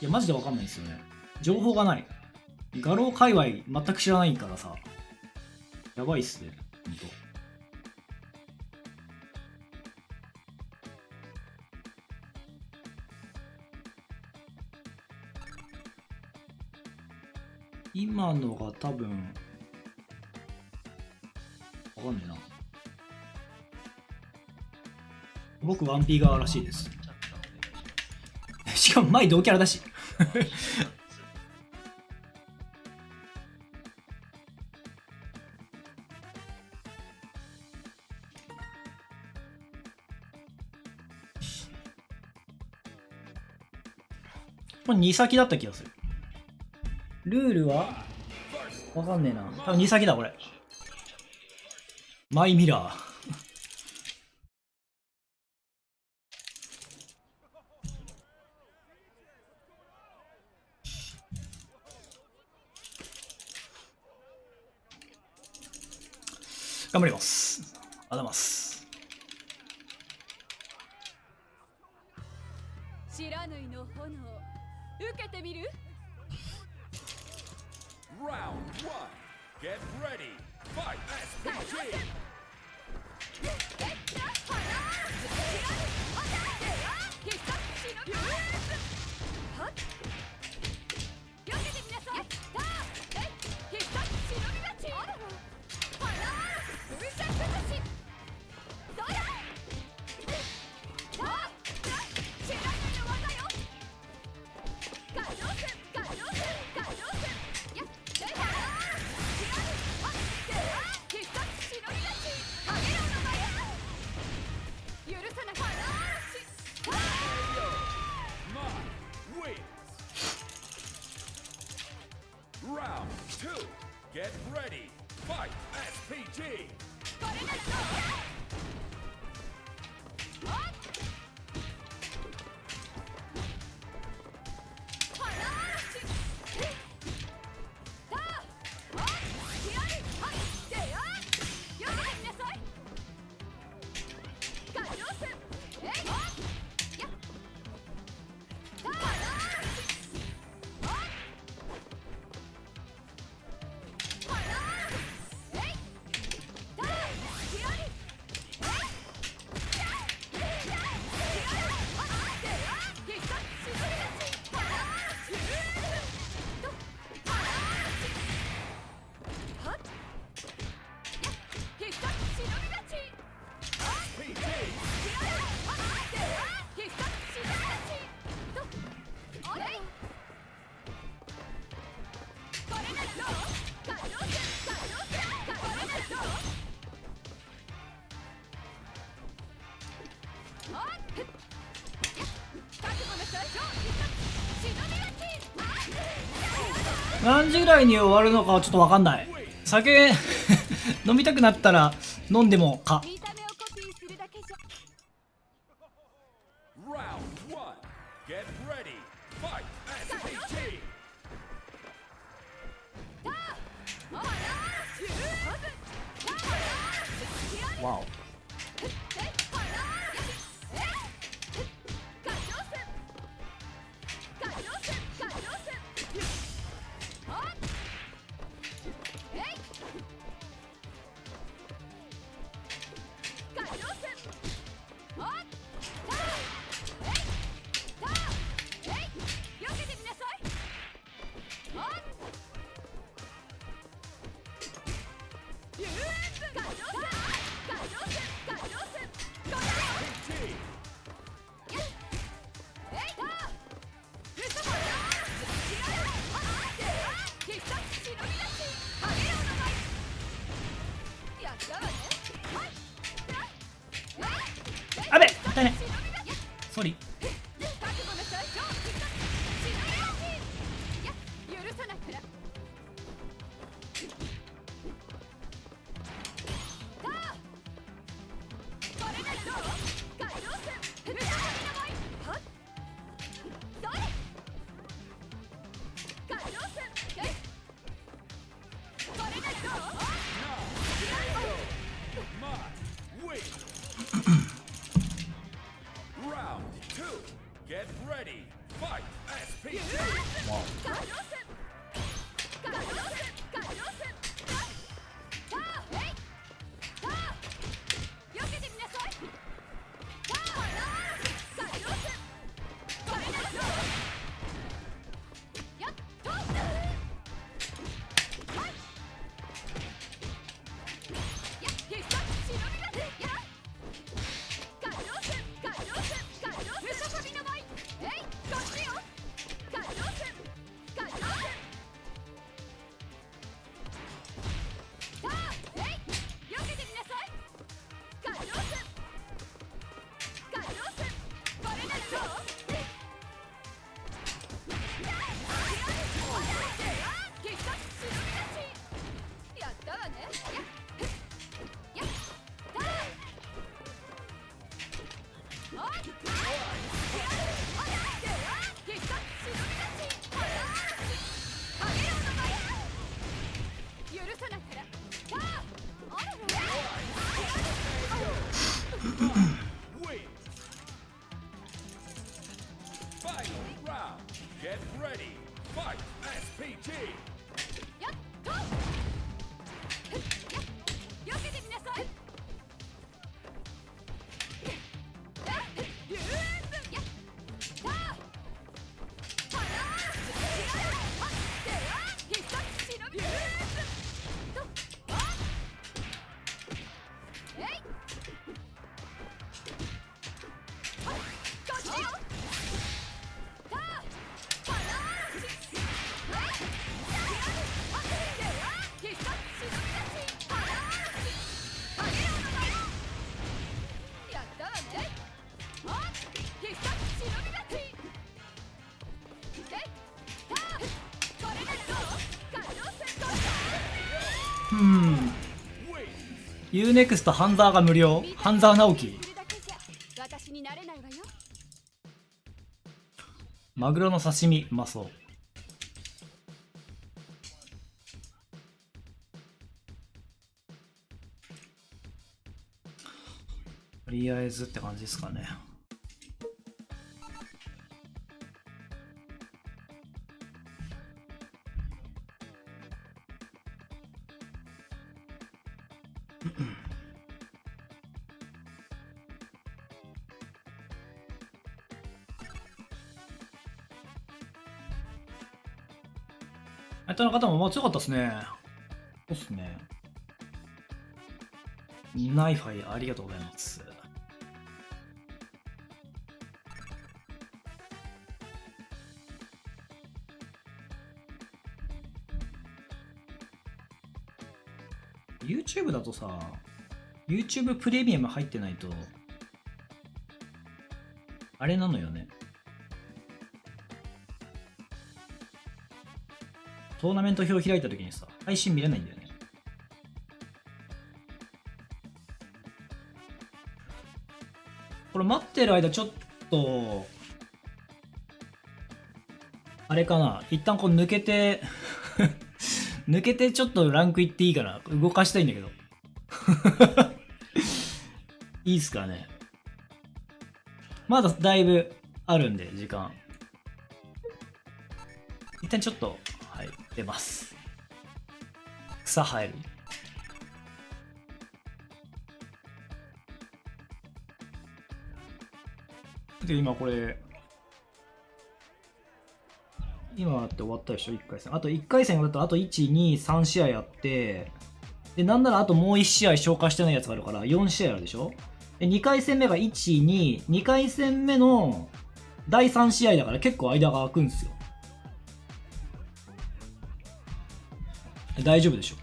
いやマジでわかんないんですよね。情報がない。画廊界隈全く知らないからさ、やばいっすねほんと。今のが多分わかんねえな。僕ワンピー側らしいです。しかも前同キャラだしこれ2先だった気がする。ルールはわかんねえな。多分2先だこれ。マイミラー頑張ります。あざます。知らぬいの炎受けてみる。 Round 1. Get ready. Fight. SPG. 何時ぐらいに終わるのかはちょっとわかんない。酒飲みたくなったら飲んでもか。見た目をコピーするだけじゃ。 Round 1. Get ready. Fight. SPG. わお。やったわね。はい。Fight! SPT! まあガリョセガリョセガリョセさあえいさあ避けてみなさいさあガリョセこれならどうやっとはいやっ必殺忍びがやガリョセガリョセガリョセムシャサビの舞えいこっちよガリョセガリョセさあえい避けてみなさいガリョセガリョセこれならどう必殺忍び出しやったわねやっさあおい必殺忍び出しあげろおの前許さないからさああらら Win! Final round! Get ready! Fight! SPT! やっと避けてみなさいリューズやっさあはら必殺忍びリューズとあえいはいこっちよさあはら必殺忍び出しはらあげろおの前やったわねあ必殺忍び出しえいさあこれならどうガリョセゴうん UNEXT ハンザーが無料。ハンザー直樹。するだけじゃ私になれないわよマグロの刺身うまそう。とりあえずって感じですかね。相手の方もまあ強かったですね。そうっすね。ナイファイありがとうございます。YouTube だとさ、YouTube プレミアム入ってないと、あれなのよね。トーナメント表開いたときにさ、配信見れないんだよね。これ待ってる間ちょっと、あれかな、一旦こう抜けて、抜けてちょっとランクいっていいかな。動かしたいんだけど。いいっすかね。まだだいぶあるんで、時間。一旦ちょっと、はい、出ます。草生える。で、今これ、今だって終わったでしょ、1回戦。あと1回戦だとあと1、2、3試合あって、で、なんならあともう1試合消化してないやつがあるから4試合あるでしょ。で、2回戦目が1、2、2回戦目の第3試合だから結構間が空くんですよ。大丈夫でしょ。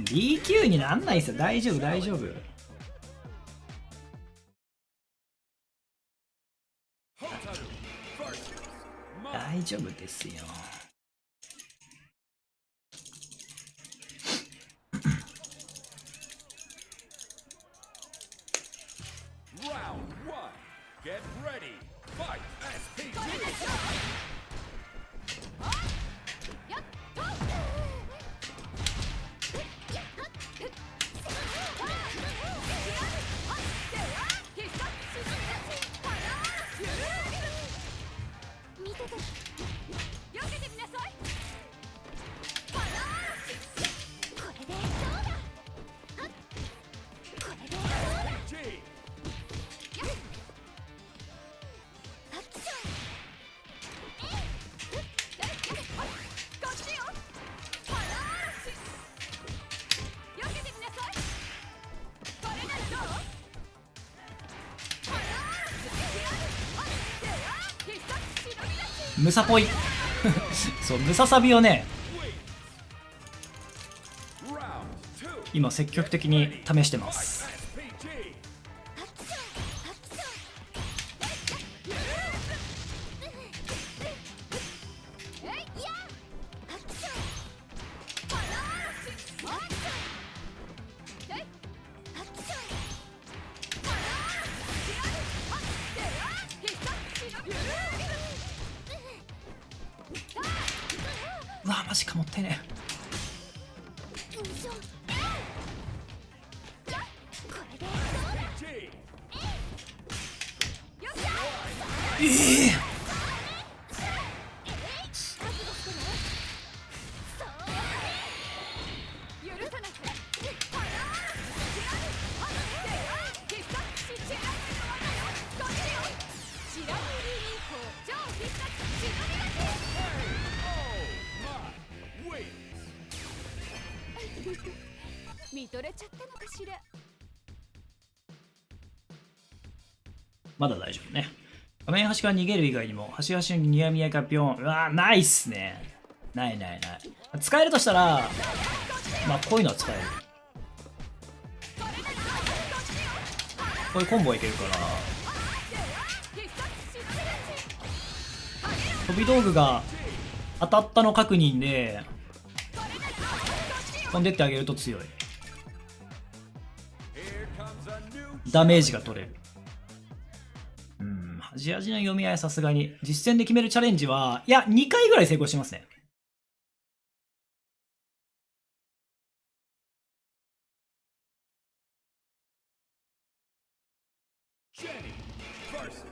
DQ になんないですよ。大丈夫、大丈夫。大丈夫ですよ。Round 1. Get ready. Fight. SPT. やっと必殺忍び出しムサポイそうムササビをね Round 2. 今積極的に試してます。 SPG. うわマジかもったいね G. 見とれちゃったのかしら。まだ大丈夫ね。画面端から逃げる以外にも端々にニヤミヤがピョン。うわないっすね。ないないない。使えるとしたらまあこういうのは使える。こういうコンボはいけるから飛び道具が当たったの確認で飛んでってあげると強い。 Here comes a new ダメージが取れる。端々の読み合いはさすがに実戦で決めるチャレンジはいや2回ぐらい成功してますね。Jenny versus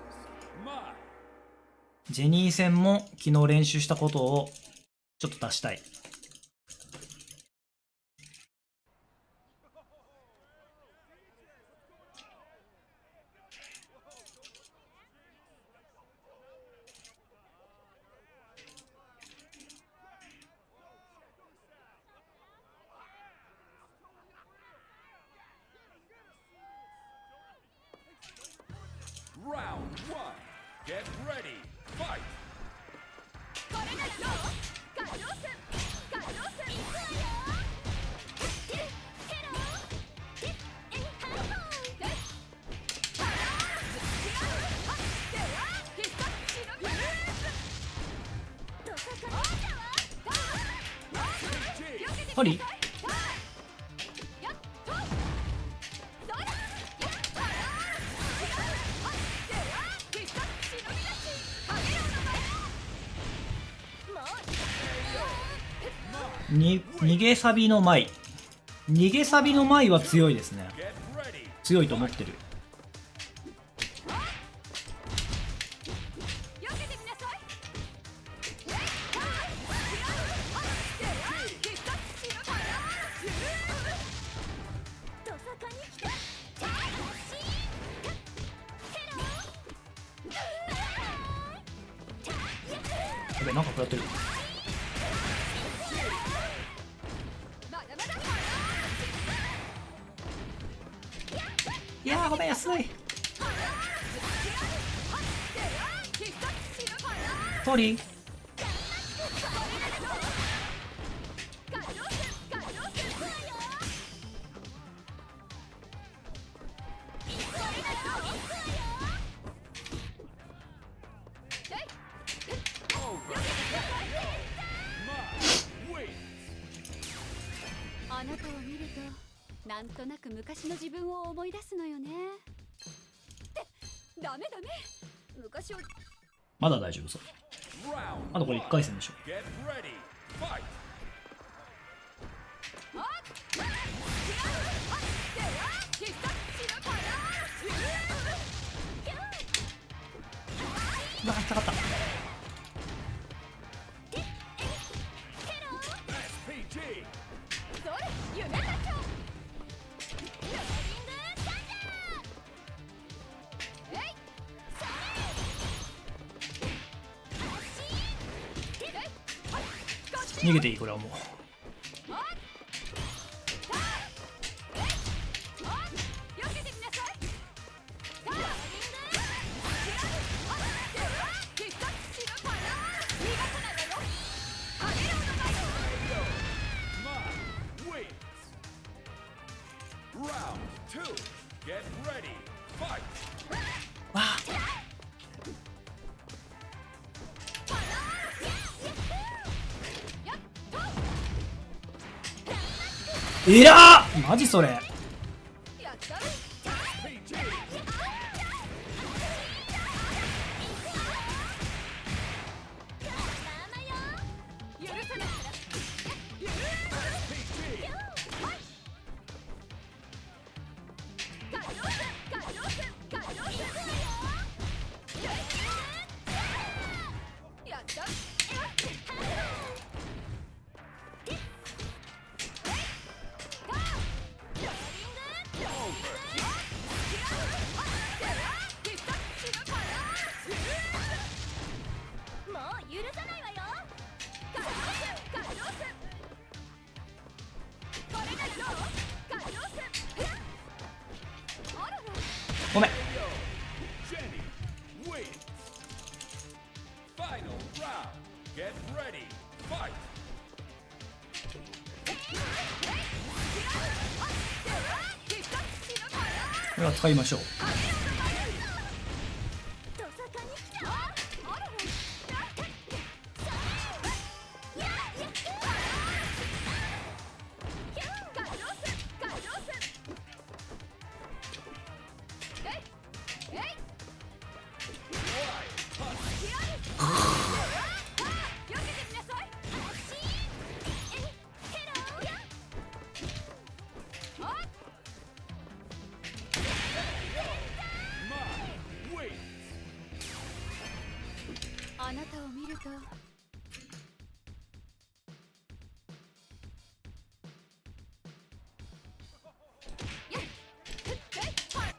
Mai. ジェニー戦も昨日練習したことをちょっと足したい。Round 1. Get ready. Fight. パリ逃げサビの舞。逃げサビの舞は強いですね。 Get ready. 強いと思ってる。やべなんか食らってる。いやーごめん安い。通りあなたを見るとなんとなく昔の自分を思い出すのよね。ってダメダメ、昔を。まだ大丈夫そう。 Round あとこれ1回戦でしょ。 Get ready. Fight. うわ痛かった。 SPG. それ夢だった。逃げていいこれはもう。two. Get ready. Fight. わあえらーマジそれ。やったる PG. 許さないから PG. やった もう許さないわよ。これでどう？あらら。ごめん。 Jenny wins. Final round. Get ready. Fight. これは使いましょう。Mine wins. あなたを見ると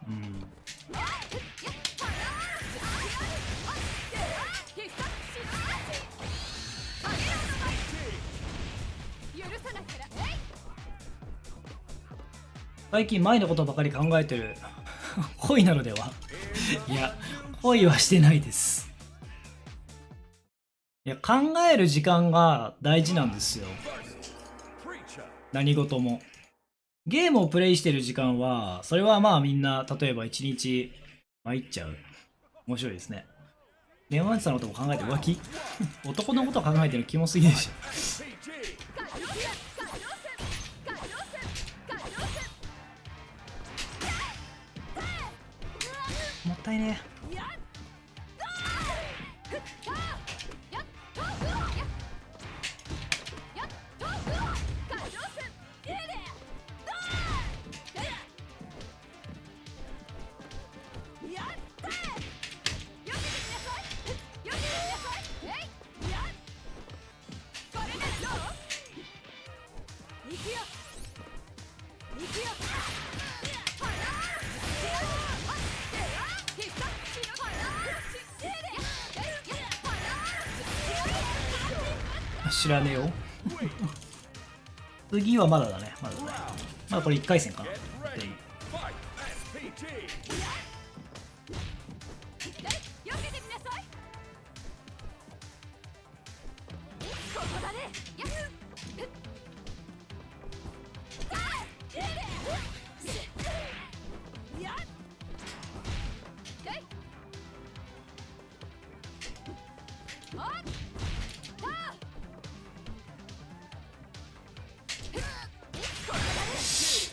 うん許さないから最近前のことばかり考えてる恋なのではいや恋はしてないです。いや考える時間が大事なんですよ。 Preacher. 何事もゲームをプレイしてる時間はそれはまあみんな例えば一日参っちゃう。面白いですね。山内さんのことも考えて浮気男のことを考えてるキモすぎるし PG. もったいね知らねえよ次はまだだねまだだねまだこれ1回戦かな Get ready. Fight. SPG. 避けてみなさいここだねやっ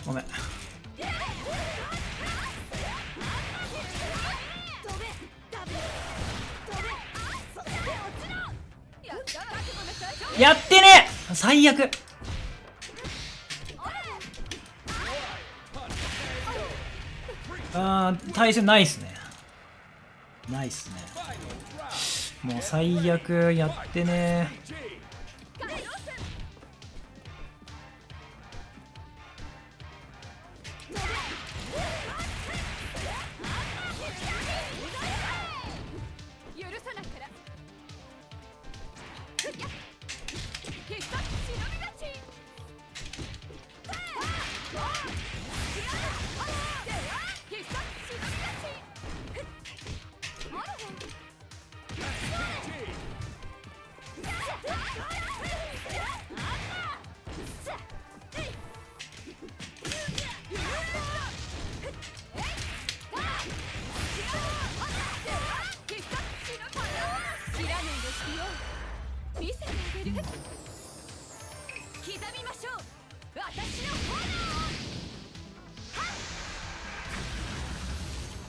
ごめんやってねえ最悪対戦ないっすねないっすね Final round. もう最悪やってね PG. 許さないから必殺忍び立ち必殺忍び立ちあらら PG. 刻みましょう私の炎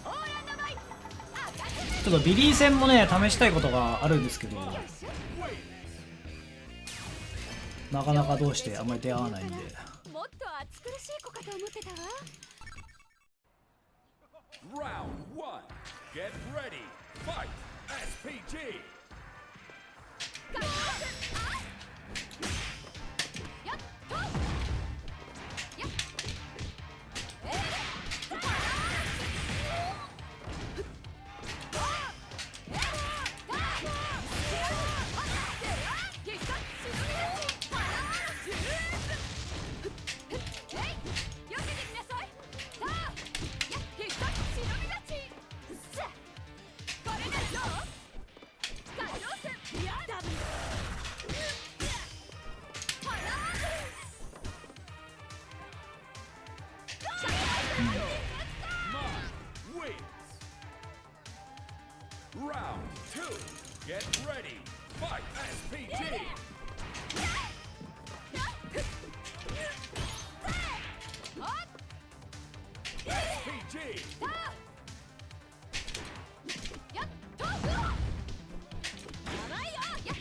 オーランドバイ赤くちょっとビリー戦もね試したいことがあるんですけど、なかなかどうしてあんまり出会わないんで。もっと暑苦しい子かと思ってたわ Round 1. Get ready. Fight. SPG. やっとやっWins. Round 2. Get ready. Fight. SPG. SPG. やっと甘いよやっ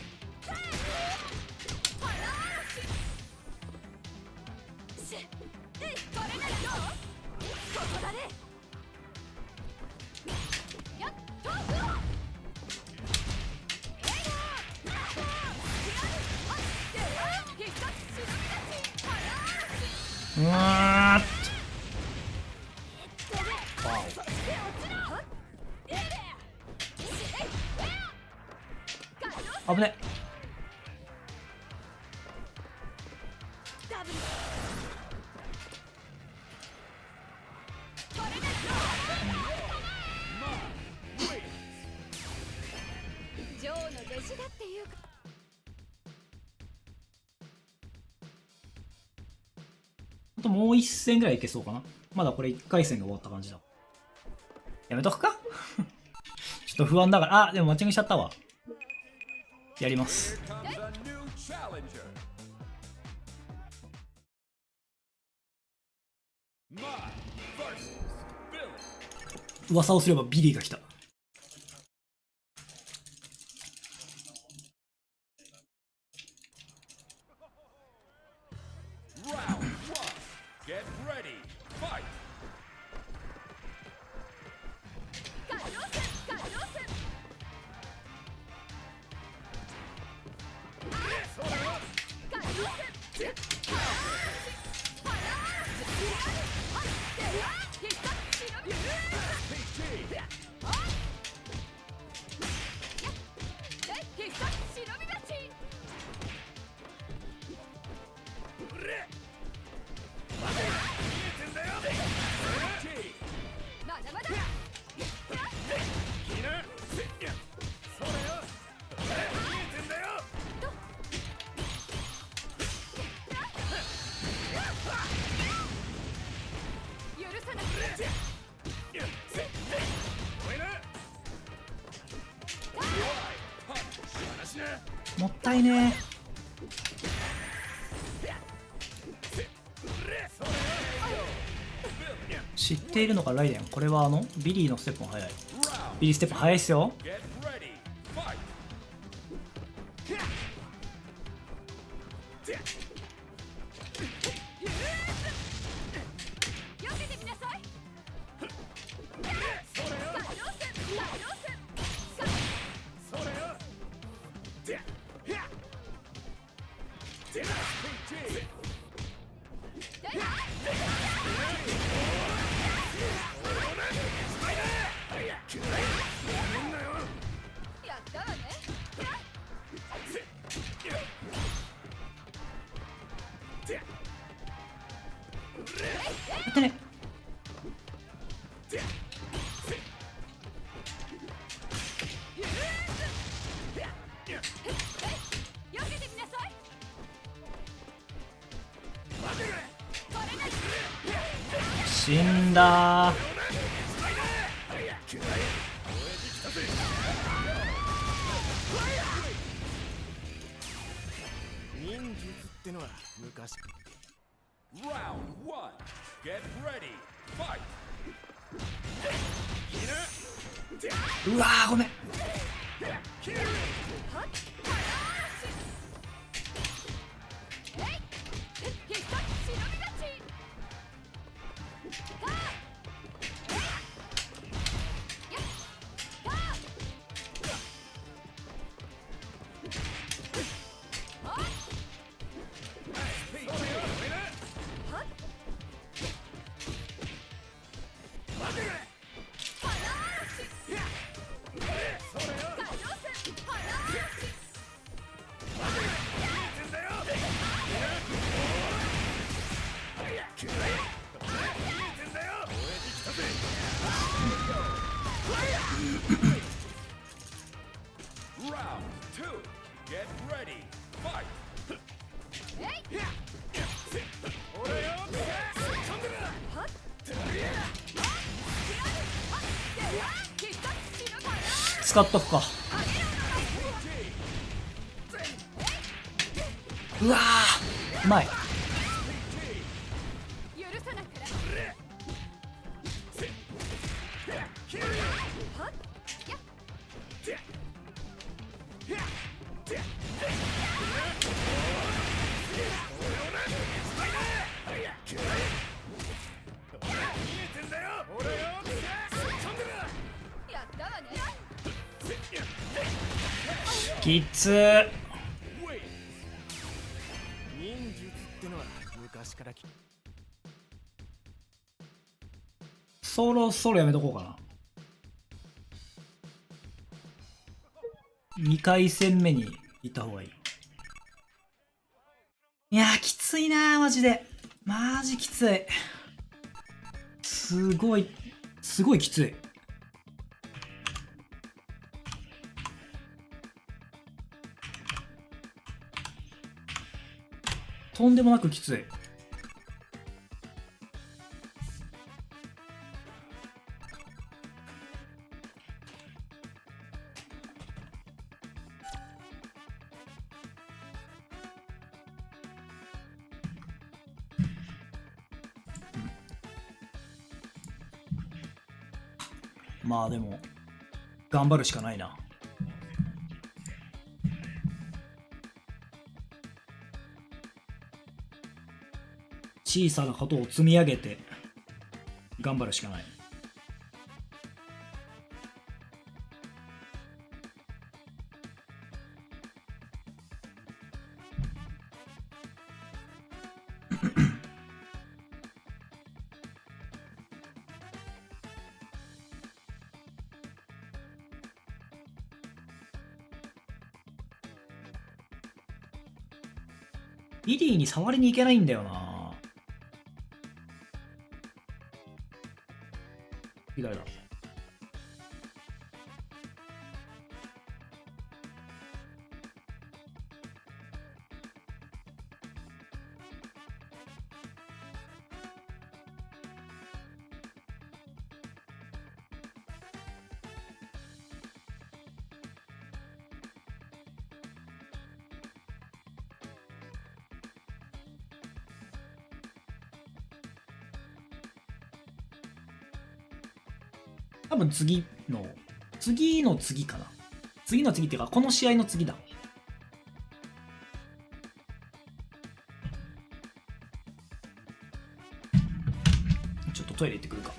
これならどうここだねやっとうわーっと危ね。ジョーの弟子だっていうかあともう一戦ぐらいいけそうかな。まだこれ1回戦が終わった感じだ。やめとくかちょっと不安だから。あ、でもマッチングしちゃったわ。やります。 Here comes a new challenger. Mud versus Billy. 噂をすればビリーが来た。Round 1. Get ready. Fight. カリオスカリオスカリオス SPG. まだまだ許さないもったいね知っているのかライデン。これはビリーのステップも速い。ビリーステップ速いっすよ。 Get ready. Fight. 避けてみなさいやったわねやってね。避けてみなさい死んだー。忍術ってのは昔。 Round one. Get ready. Fight. うわーごめん。必殺忍び立ち。はっやっはっはっ PG. はっRound two. Get ready. Fight. 使っとくか。うわーうまい。許さないからはっやっやったわね。きつー。忍術ってのは昔からそろそろやめとこうかな。2回戦目に行った方がいい。いやーきついなーマジで。マジきつい。すごいきつい。とんでもなくきつい。まあでも頑張るしかないな。小さなことを積み上げて頑張るしかない。リリーに触りに行けないんだよな。左だ。多分次の次かな。次の次っていうかこの試合の次だ。ちょっとトイレ行ってくるか。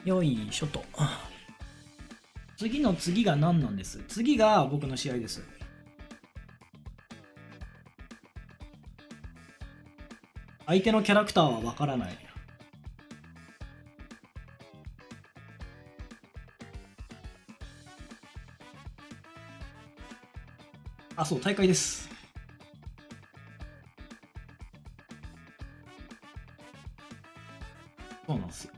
よいしょと。次の次が何なんです？次が僕の試合です。相手のキャラクターはわからない。あ、そう、大会です。そうなんですよ。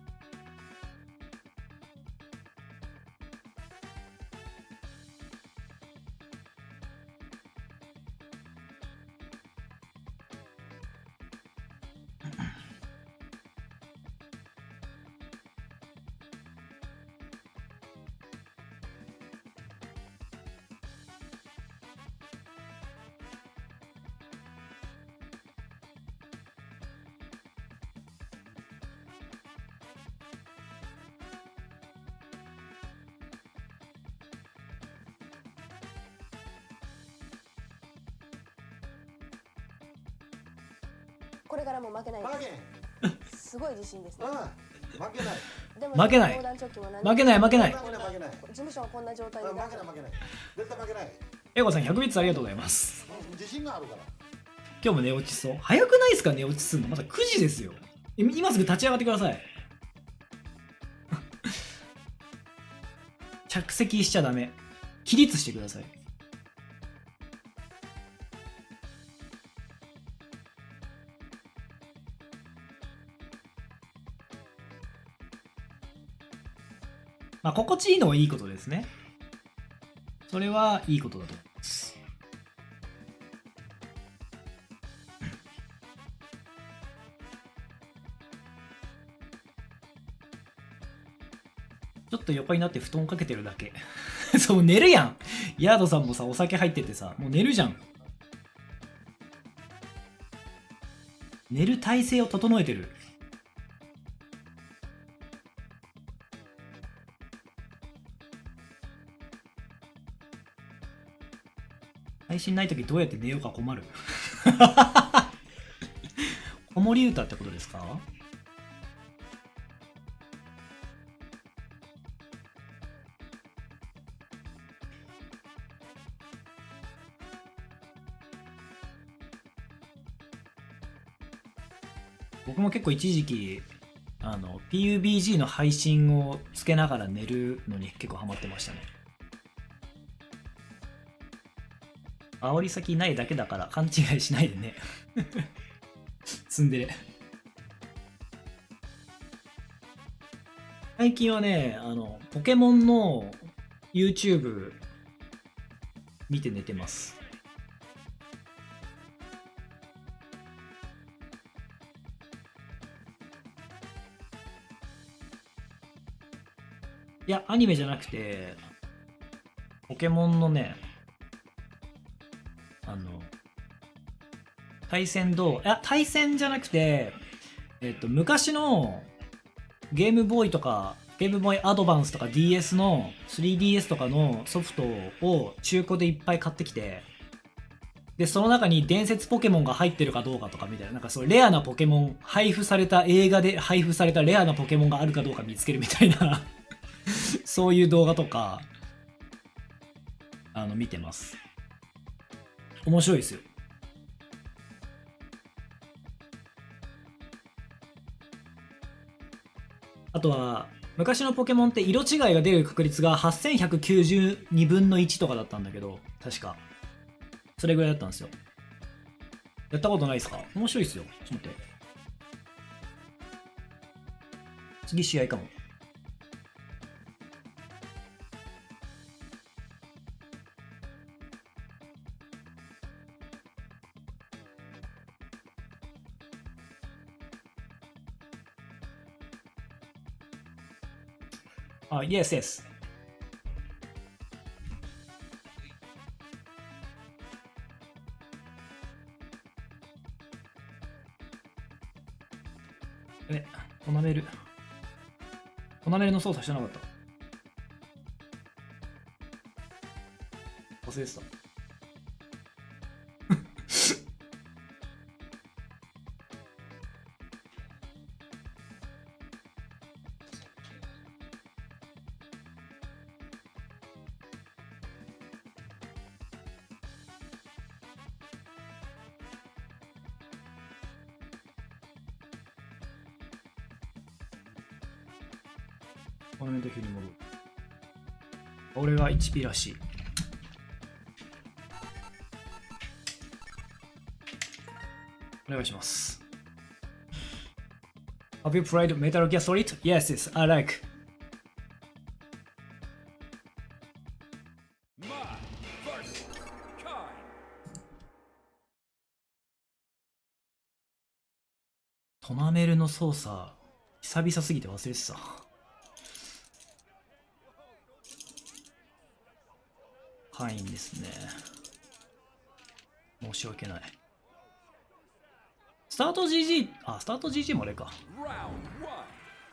これからも負けない負ですすごい自信ですね。負けない。でも負けない防弾チョッキも何負けない負けない。負けない負けない。事務所はこんな状態で負けない負けない。絶対負けない。エゴさん100ビッツありがとうございます。自信があるから。今日も寝落ちそう。早くないですか？寝落ちするのまだ9時ですよ。今すぐ立ち上がってください。着席しちゃダメ。起立してください。まあ、心地いいのはいいことですね。それはいいことだと思います。ちょっと横になって布団かけてるだけ。そう、寝るやん。ヤードさんもさ、お酒入っててさ、もう寝るじゃん。寝る体勢を整えてる。配信ないときどうやって寝ようか困る。子守歌ってことですか？僕も結構一時期PUBG の配信をつけながら寝るのに結構ハマってましたね。煽り先ないだけだから勘違いしないでね。ツンデレ。最近はね、ポケモンの YouTube 見て寝てます。いや、アニメじゃなくて、ポケモンのね、対戦対戦じゃなくて、昔のゲームボーイとか、ゲームボーイアドバンスとか DS の 3DS とかのソフトを中古でいっぱい買ってきて、で、その中に伝説ポケモンが入ってるかどうかとかみたいな、なんかそうレアなポケモン、映画で配布されたレアなポケモンがあるかどうか見つけるみたいな、そういう動画とか、見てます。面白いですよ。あとは、昔のポケモンって色違いが出る確率が8192分の1とかだったんだけど、確か。それぐらいだったんですよ。やったことないですか？面白いですよ。ちょっと待って。次試合かも。Yes, yes. トナメルの操作してなかった。忘れてた。トーナメント級に戻る。俺が 1P らしい。お願いします。Have you played Metal Gear Solid? Yes, yes, I like. My first kind. トナメルの操作、久々すぎて忘れてた。会員ですね。申し訳ない。スタート GG、スタート GG もあれか。Round 1.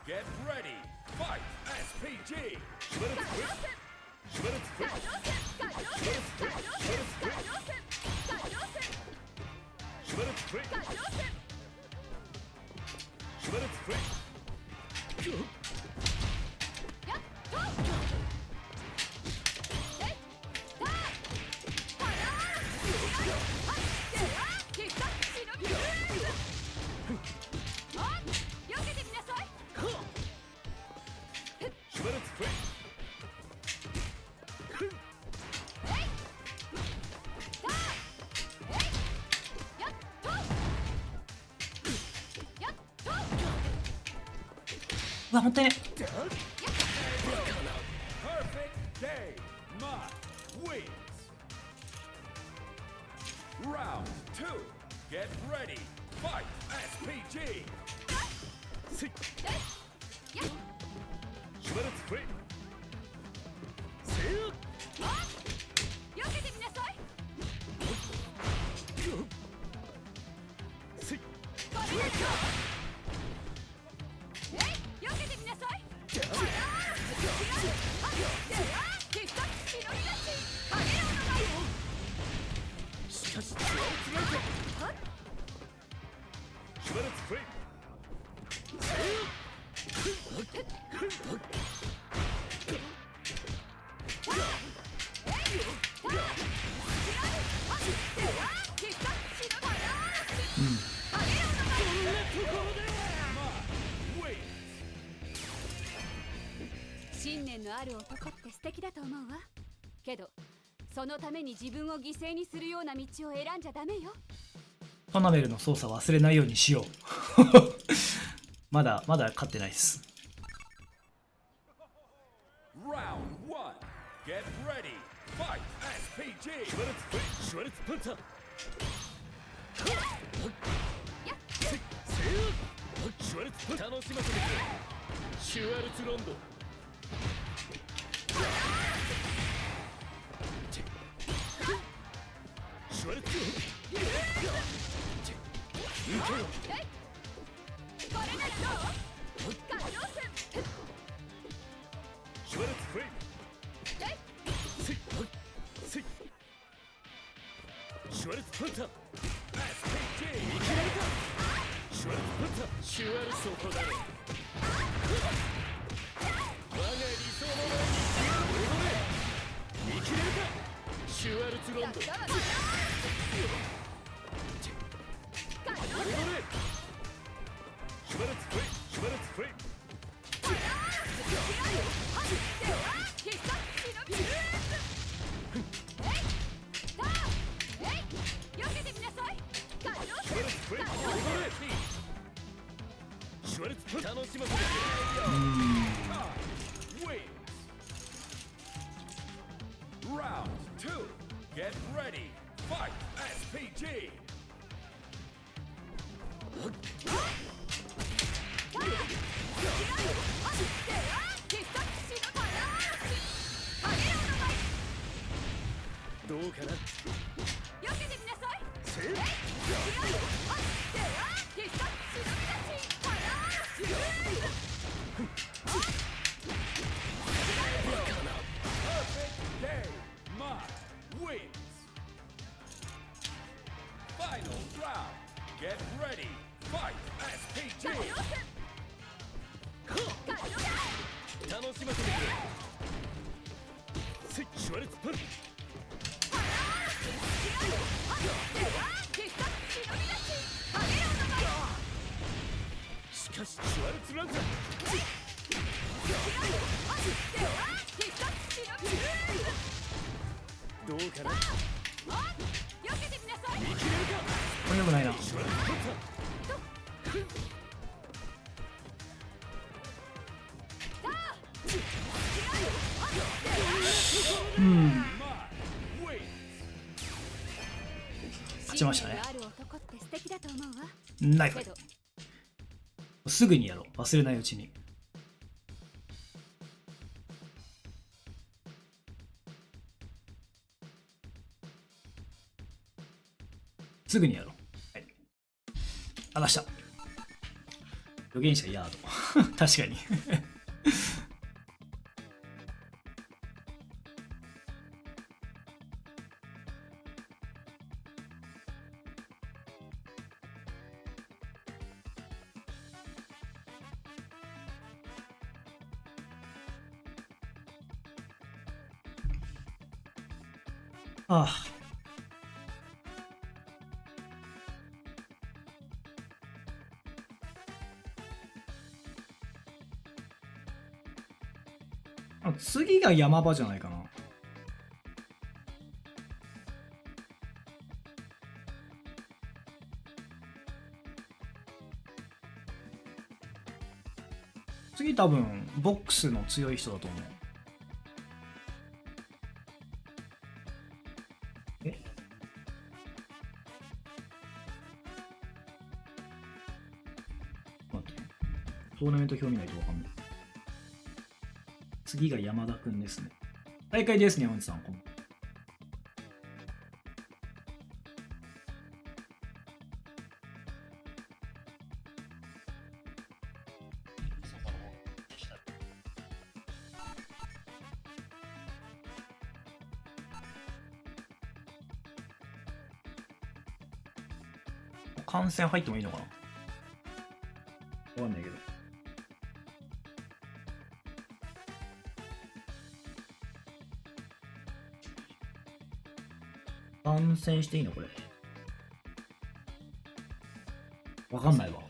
Get ready. Fight. SPG. Split it quick. Split it quick. Split it quick. Split it quick. うわ、もったいね。 Perfect day. My wins. Round 2. Get ready. Fight. SPG. Split it quick. 信念のある男って素敵だと思うわ。けどそのために自分を犠牲にするような道を選んじゃダメよ。トナメルの操作忘れないようにしよう。まだ勝ってないです。 Round 1. Get ready. Fight. SPG. Split it quick. Shred it punta. シュワルツ楽しませてくれ。シュワルツロンド。シュワルツ。いけよ。これならどう？カロス。シュワルツフレイ。シュワルツパンタ。SPG。いけるか。シュワルツパンタ。シュワルツをとだれ。我が理想の前に血を踊れ。生きれるか。シュワルツロンド。踊れ。シュワルツフレイ。シュワルツフレイ。シュワルツ楽しませてくれ。Round 2. Get ready. Fight. SPG. どうかな。避けてみなさい。Final round. Get ready. Fight. SPG. 楽しませてくれ。シュワルツパン。しかしシュワルツランザ。必殺しのぎどうかな。避けてみなさい。見切れるか。これよくないな。シュワルツパンタ勝ちましたね。芯のある男って素敵だと思うわ。ナイフけどすぐにやろう、忘れないうちに。すぐにやろう。はい。あ、出した。預言者ヤード。確かに。ああ。次が山場じゃないかな。次多分ボックスの強い人だと思う。え、待って、トーナメント表見ないとわかんない。次が山田くんですね。大会ですね、山内さん。こんばんは。観戦入ってもいいのかな、わかんないけど。観戦していいのこれ。わかんないわ。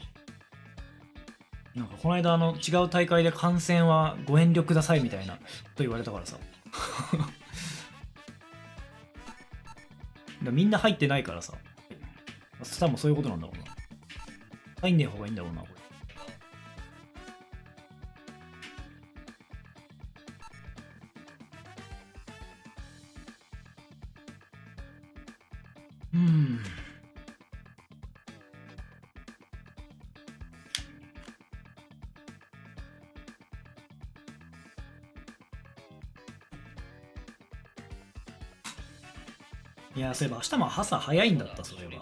なんかこの間違う大会で観戦はご遠慮くださいみたいなと言われたからさ。みんな入ってないからさ。多分そういうことなんだろうな。入んねえ方がいいんだろうな、これ。いや、そういえば明日も朝早いんだった、それは。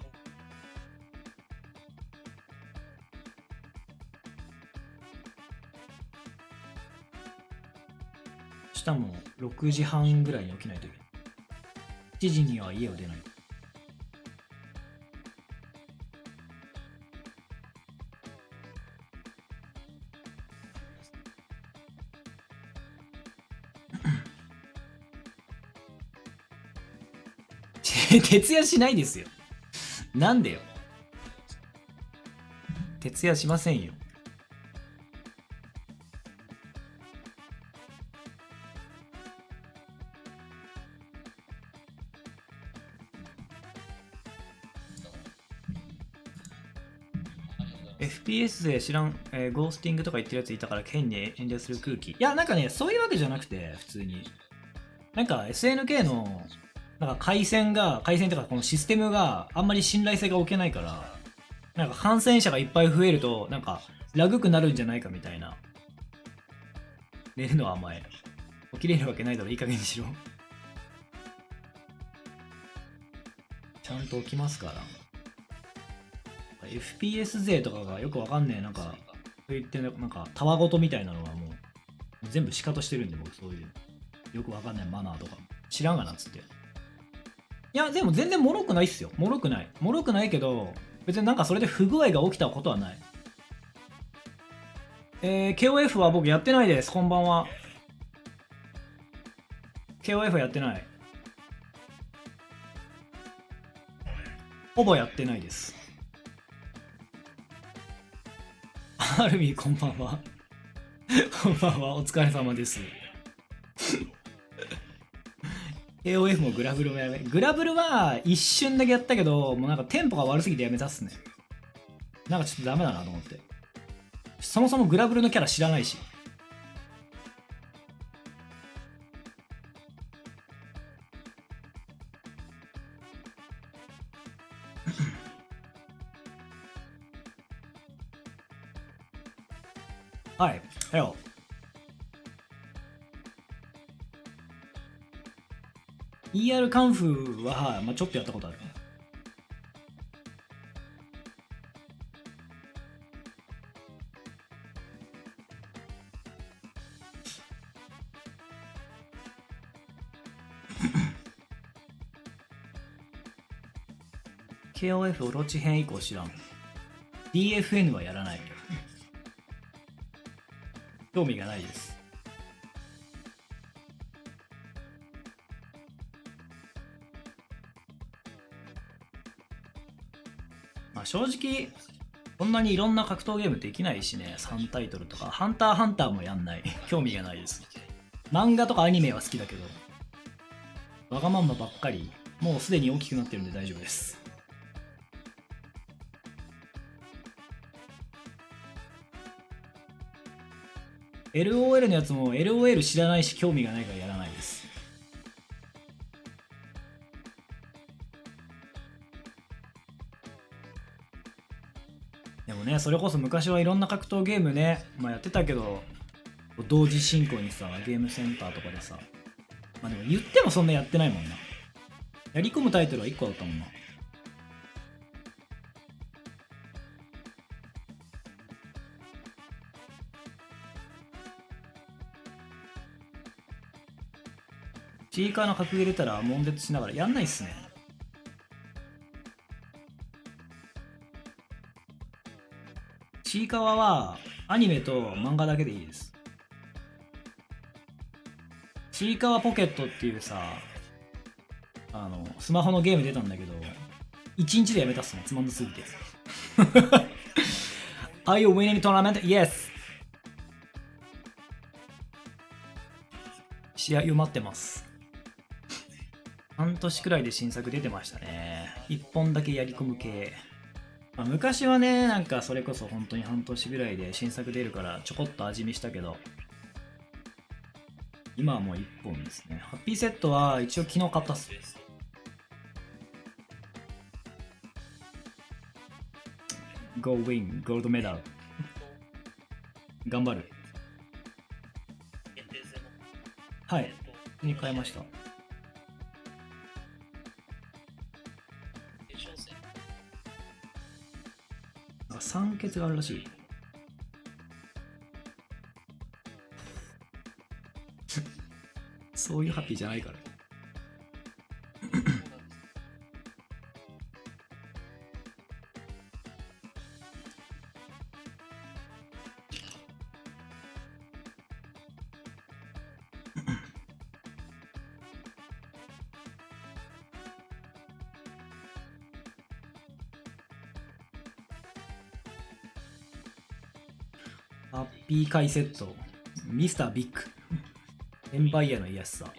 明日も6時半ぐらいに起きないといけない。7時には家を出ない。徹夜しないですよ。なんでよ。徹夜しませんよ。FPS で知らん、ゴースティングとか言ってるやついたから変に遠慮する空気。いや、なんかね、そういうわけじゃなくて、普通に。なんか SNK のなんか回線とかこのシステムがあんまり信頼性が置けないから、なんか感染者がいっぱい増えるとなんかラグくなるんじゃないかみたいな。寝るのは甘え。起きれるわけないだろ、いい加減にしろ。ちゃんと起きますから。FPS 勢とかがよくわかんねえ、なんかそう言ってなんかたわごとみたいなのはもう全部シカトしてるんで、僕そういうよくわかんないマナーとか知らんがなっつって。いや、でも全然脆くないっすよ。脆くない。脆くないけど、別になんかそれで不具合が起きたことはない。KOF は僕やってないです。こんばんは。KOF はやってない。ほぼやってないです。アルミーこんばんは。こんばんは。お疲れ様です。KOF もグラブルもやめ。グラブルは一瞬だけやったけど、もうなんかテンポが悪すぎてやめたっすね。なんかちょっとダメだなと思って。そもそもグラブルのキャラ知らないし。はい。Hello。ER カンフーは、まあ、ちょっとやったことある。KOF オロチ編以降知らん。DFN はやらない。興味がないです。まあ正直、こんなにいろんな格闘ゲームできないしね、3タイトルとか、ハンターハンターもやんない。興味がないです。漫画とかアニメは好きだけど、わがままばっかり、もうすでに大きくなってるんで大丈夫です。LOL のやつも LOL 知らないし興味がないからやらないです。でもね、それこそ昔はいろんな格闘ゲームね、まあ、やってたけど、同時進行にさ、ゲームセンターとかでさ、まあでも言ってもそんなやってないもんな。やり込むタイトルは1個だったもんな。チーカーの格ゲー出たら悶絶しながらやんないっすね。チーカワはアニメと漫画だけでいいです。チーカワポケットっていうさ、スマホのゲーム出たんだけど、1日でやめたっすね、つまんなすぎて。Are you winning tournament? Yes! 試合を待ってます。半年くらいで新作出てましたね。1本だけやり込む系。まあ、昔はね、なんかそれこそ本当に半年ぐらいで新作出るからちょこっと味見したけど、今はもう1本ですね。ハッピーセットは一応昨日買ったっす。Go win, ゴールドメダル。頑張る。限定戦のはい。に変えました。決勝戦。酸欠があるらしい。そういうハッピーじゃないから。ハッピー回セット、ミスタービッグ、エンパイアの癒やしさ。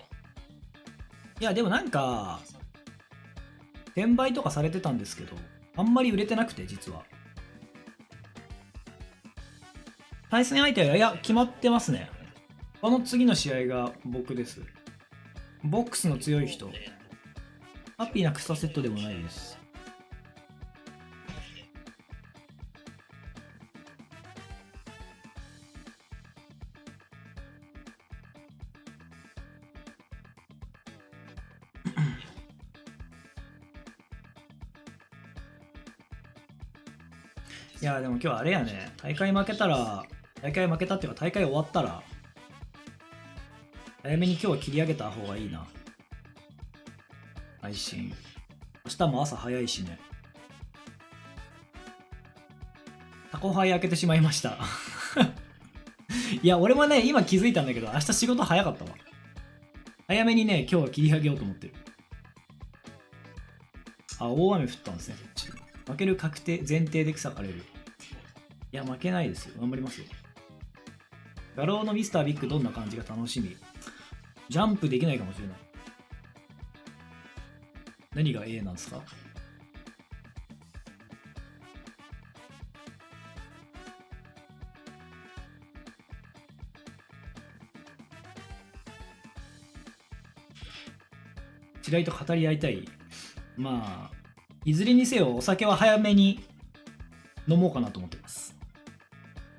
いや、でもなんか、転売とかされてたんですけど、あんまり売れてなくて、実は。対戦相手は、いや、決まってますね。この次の試合が僕です。ボックスの強い人。ハッピーな草セットでもないです。いや、でも今日あれやね、大会負けたっていうか大会終わったら、早めに今日は切り上げた方がいいな。配信。明日も朝早いしね。タコハイ開けてしまいました。いや、俺もね、今気づいたんだけど、明日仕事早かったわ。早めにね、今日は切り上げようと思ってる。あ、大雨降ったんですね。負ける確定、前提で草刈れる。いや、負けないですよ。頑張りますよ。画廊のミスタービッグどんな感じが楽しみ。ジャンプできないかもしれない。何が A なんですか？白井と語り合いたい。まあいずれにせよお酒は早めに飲もうかなと思ってます。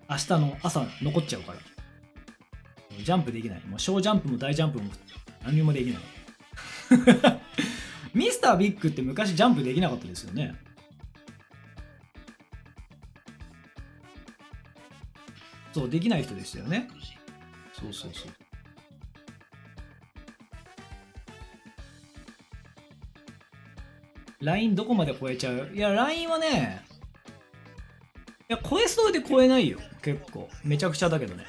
明日の朝残っちゃうから。ジャンプできない。もう小ジャンプも大ジャンプも何にもできない。ミスタービッグって昔ジャンプできなかったですよね。そう、できない人でしたよね。そうそうそう。LINE どこまで超えちゃう？いや、LINE はね、いや、超えそうで超えないよ。結構。めちゃくちゃだけどね。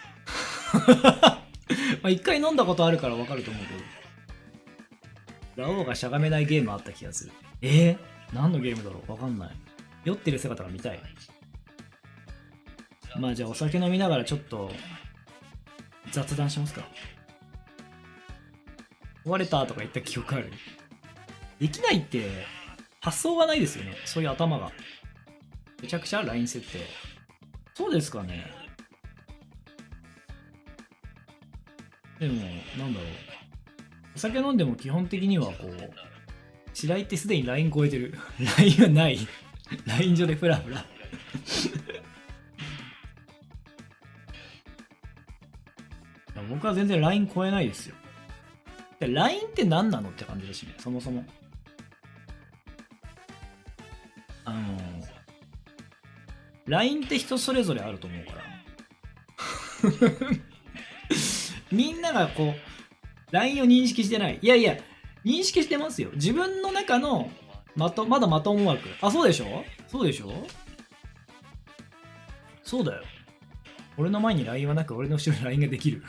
まあ一回飲んだことあるから分かると思うけど。ラオウがしゃがめないゲームあった気がする。何のゲームだろう？分かんない。酔ってる姿が見たい。まあじゃあお酒飲みながらちょっと雑談しますか。壊れたとか言った記憶ある？できないって発想がないですよね。そういう頭が。めちゃくちゃ LINE 設定。そうですかね。でも、なんだろう。お酒飲んでも基本的にはこう、白井ってすでに LINE 超えてる。LINE はない。LINE 上でフラフラ。僕は全然 LINE 超えないですよ。LINE って何なのって感じだしね、そもそも。LINE って人それぞれあると思うから。みんながこう、LINE を認識してない。いやいや、認識してますよ。自分の中のまだまとも枠。あ、そうでしょ？そうでしょ？そうだよ。俺の前に LINE はなく、俺の後ろに LINE ができる。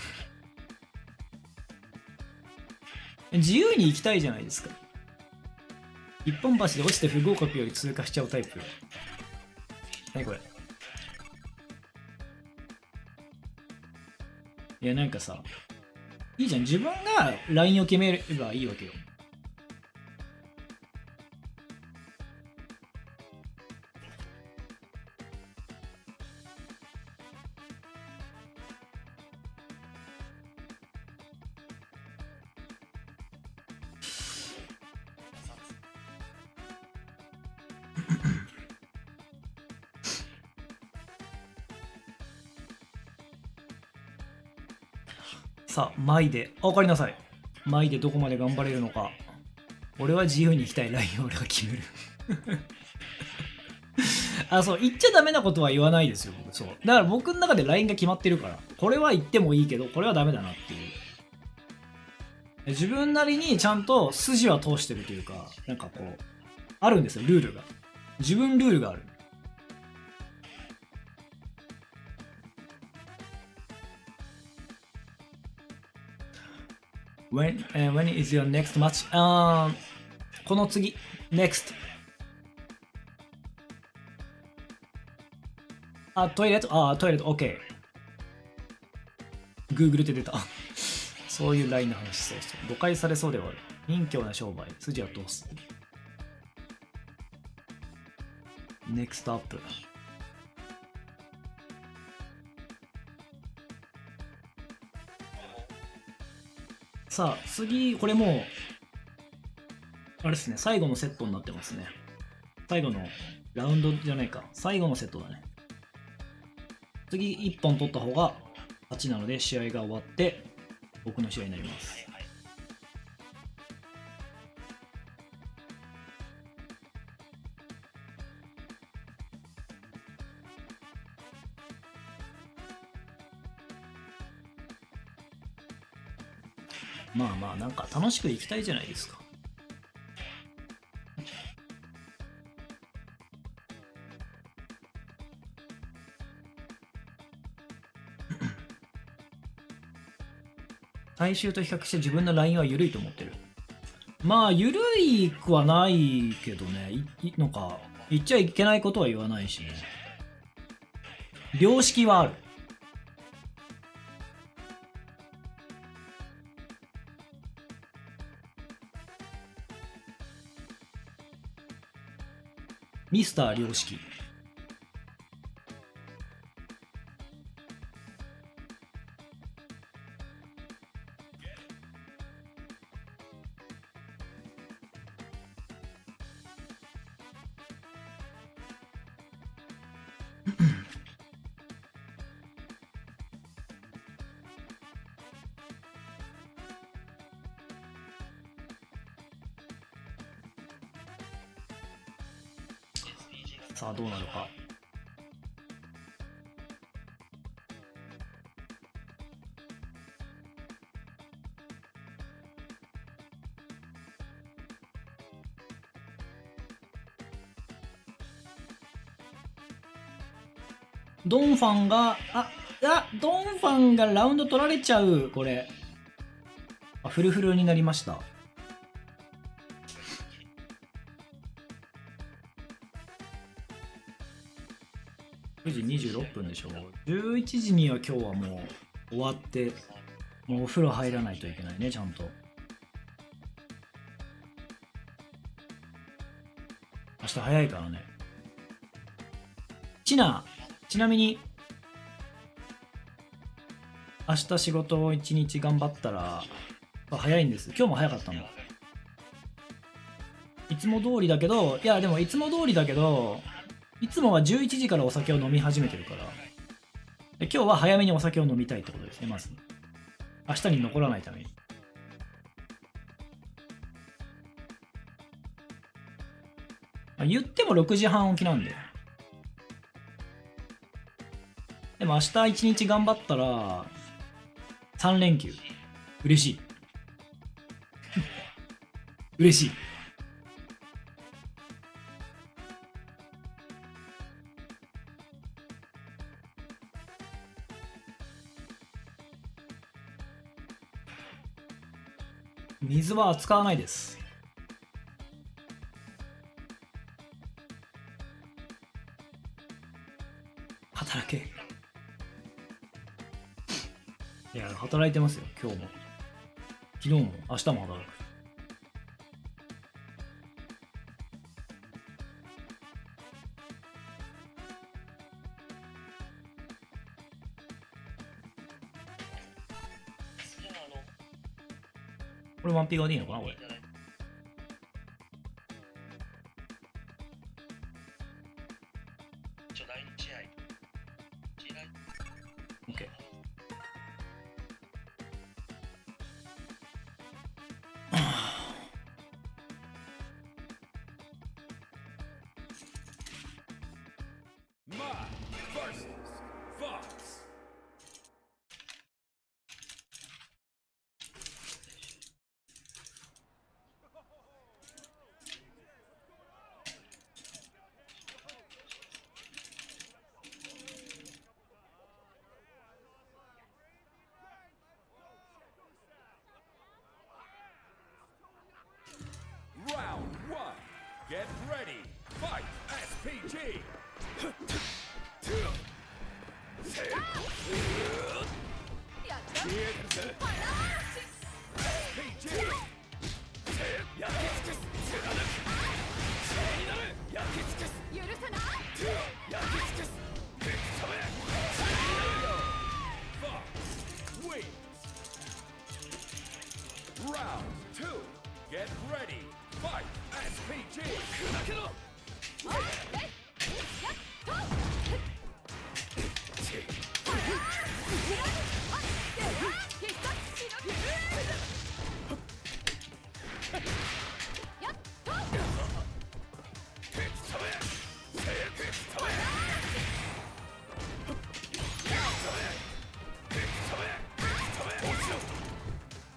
自由に行きたいじゃないですか。一本橋で落ちて不合格より通過しちゃうタイプ。何これ。いやなんかさ、いいじゃん。自分が LINE を決めればいいわけよ。さあ、マイで、おかえりなさい。マイでどこまで頑張れるのか。俺は自由に行きたいラインを俺が決める。あ、そう、言っちゃダメなことは言わないですよ、僕。そう。だから僕の中でラインが決まってるから、これは言ってもいいけど、これはダメだなっていう。自分なりにちゃんと筋は通してるというか、なんかこう、あるんですよ、ルールが。自分ルールがある。When is your next match? この次、next。トイレットトイレット、OK。Google って出た。そういうラインの話、そうそう。誤解されそうではある。隠居な商売、筋は通す。next up。さあ、次、これもう、あれですね、最後のセットになってますね。最後のラウンドじゃないか。最後のセットだね。次、1本取った方が勝ちなので、試合が終わって、僕の試合になります。まあまあ、なんか楽しくいきたいじゃないですか。大衆と比較して自分のラインは緩いと思ってる。まあ、緩いくはないけどね。なんか、言っちゃいけないことは言わないしね。良識はある。ミスター良識。さあどうなるか。ドンファンがドンファンがラウンド取られちゃう。これフルフルになりました。9時26分でしょ。11時には今日はもう終わって、もうお風呂入らないといけないね、ちゃんと。明日早いからね。ちなみに、明日仕事を1日頑張ったら、早いんです。今日も早かったの。いつも通りだけど、いやでもいつも通りだけど、いつもは11時からお酒を飲み始めてるから、で今日は早めにお酒を飲みたいってことですね、まず。明日に残らないために。言っても6時半起きなんで。でも明日1日頑張ったら、3連休。嬉しい。嬉しい。水は扱わないです。働け。いや、働いてますよ、今日も。昨日も、明日も働く。これワンピがでいいのかなこれ。OK。Get ready, fight, SPG! Round 2, get ready, fight, SPG!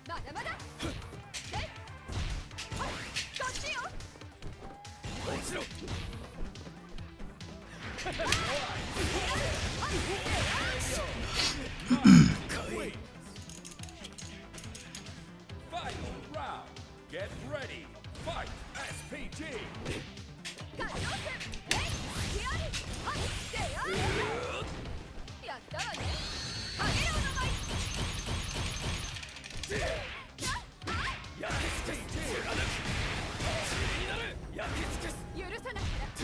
まだまだ。こっちよ。Final round, get ready, fight, SPG! やったわね。あげようの舞。許さないから。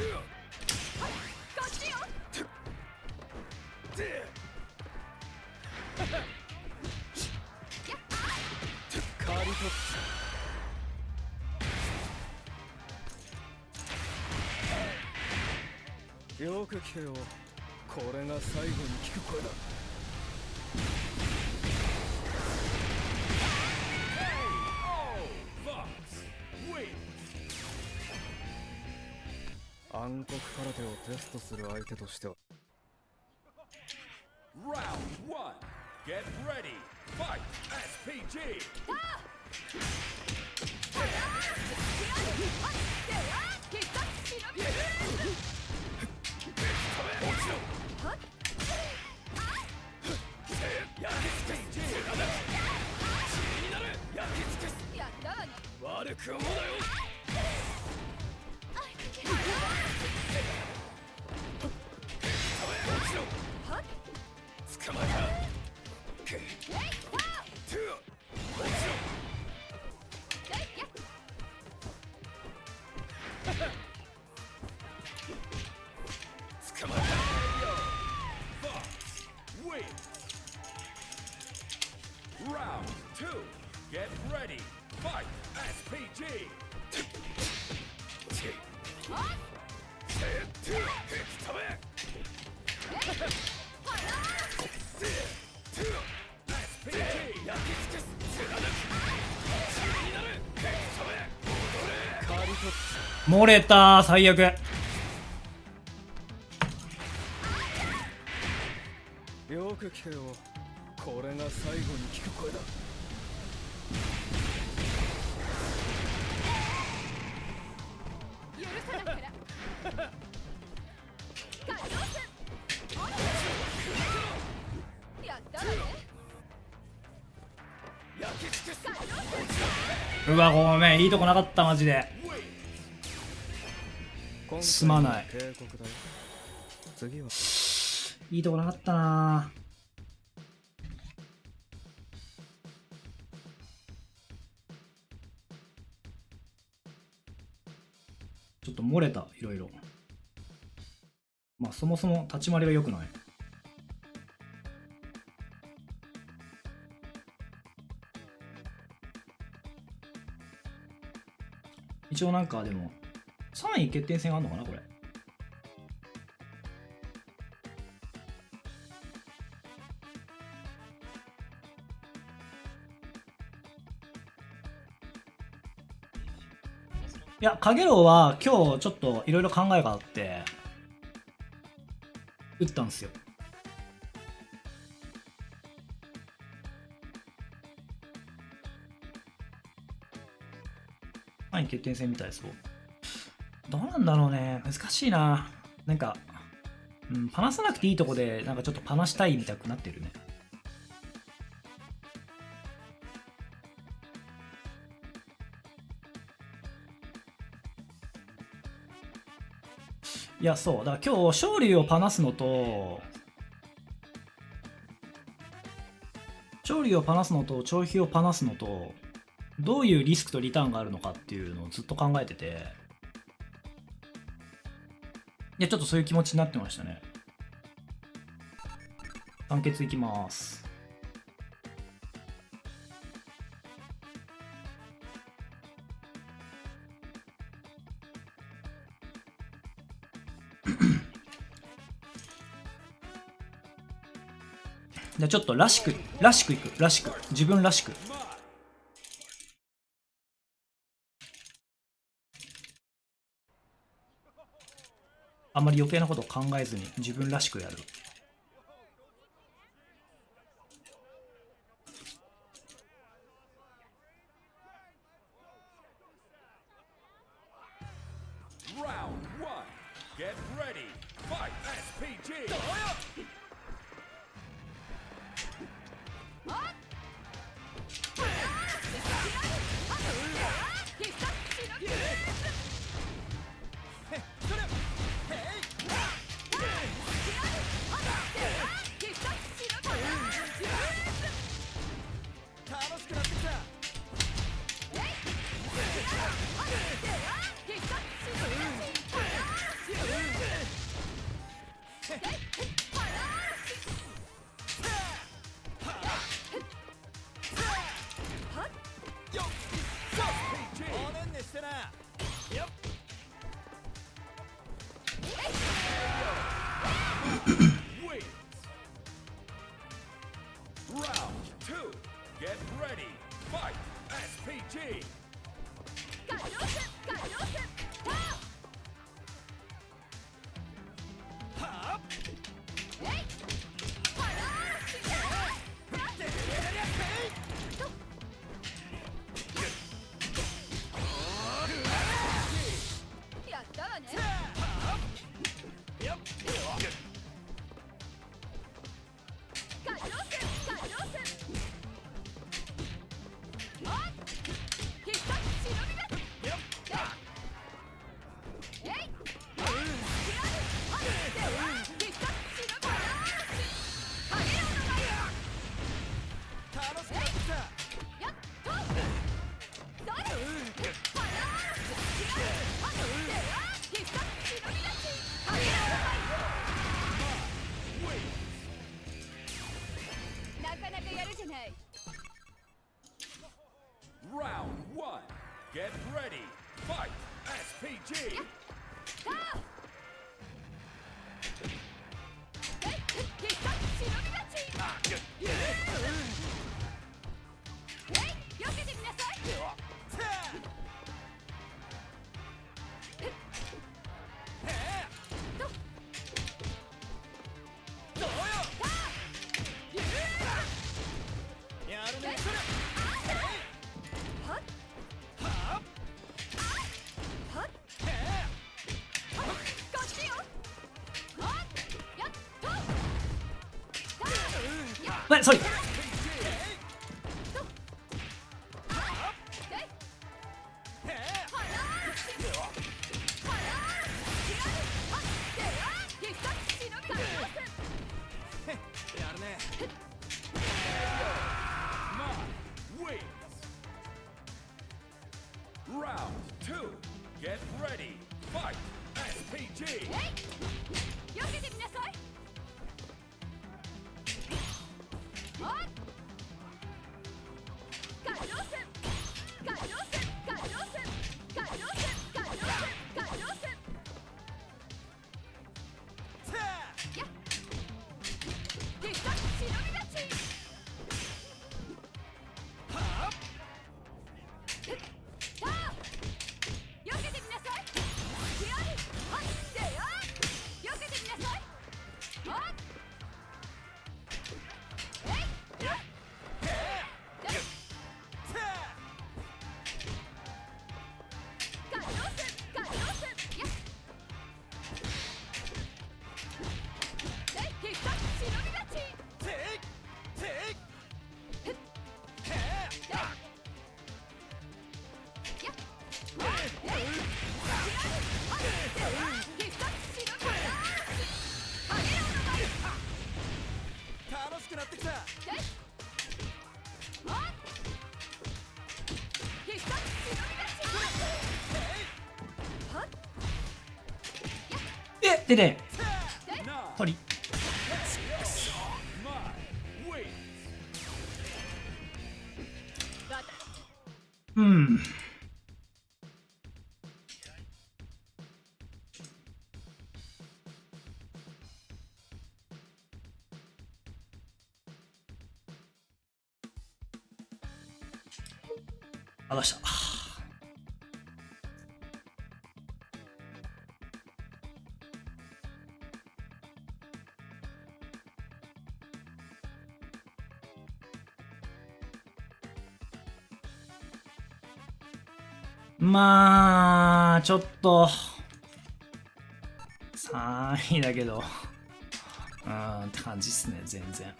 よく聞けよ。これが最後に聞く声だ。暗黒空手をテストする相手としては。Round 1 Get ready Fight SPG 悪く思うなよ。捕まえた。捕まえた。Win Round 2 Get ready Fight SPG 漏れた、最悪。よく聞けよ。これが最後に聞く声だ。許さないからやったわね。うわ、ごめん、いいとこなかった、マジで。すまない。警告だよ。次は。いいとこなかったな。ちょっと漏れた、いろいろ。まあそもそも立ち回りが良くない。一応なんかでも3位決定戦あんのかなこれ。いや、影郎は今日ちょっといろいろ考えがあって打ったんですよ。3位決定戦みたいです。どうなんだろうね、難しいな。なんか、パナさなくていいとこでなんかちょっとパナしたいみたくなってるね。いや、そうだから今日勝利をパナすのと調費をパナすのとどういうリスクとリターンがあるのかっていうのをずっと考えてて、いやちょっとそういう気持ちになってましたね。判決いきます。じゃあちょっとらしくいく、自分らしく。あんまり余計なことを考えずに自分らしくやる。Round 1 Get ready Fight SPG おねんねしてな。wins. Round 2. Get ready. Fight. SPG. ガリ押せガリ押せはっえいパラーシやったわねやっガリ押せガリ押せあっ必殺忍びだやっえいやるあっでは必殺忍びだ影よの前楽しくなってきたやっとそれパラーシあっでは必殺忍びだ影よの前なかなかやるじゃない Round 1. Get ready. Fight. SPG. さあ必殺忍びだち避けてみなさいどうよやるねはっはっはっこっちよはっやっとさあやっはい、ソリ。でパラーシパラーシはっでは必殺忍びだやるねまあ wins. Round 2. Get ready. Fight. SPG. 避けてみなさいはっガリ押せガリ押せガリ押せガリ押せガリ押せガリ押せやっ必殺忍びだちさあ避けてみなさいやるはっでや避けてみなさいはっえいやっガリ押せガリ押せやっ必殺忍びだち楽しくなってきたえ、でね、なソリ。まあ wins. うん。あがした。まあ、ちょっと、3位だけど、って感じっすね、全然。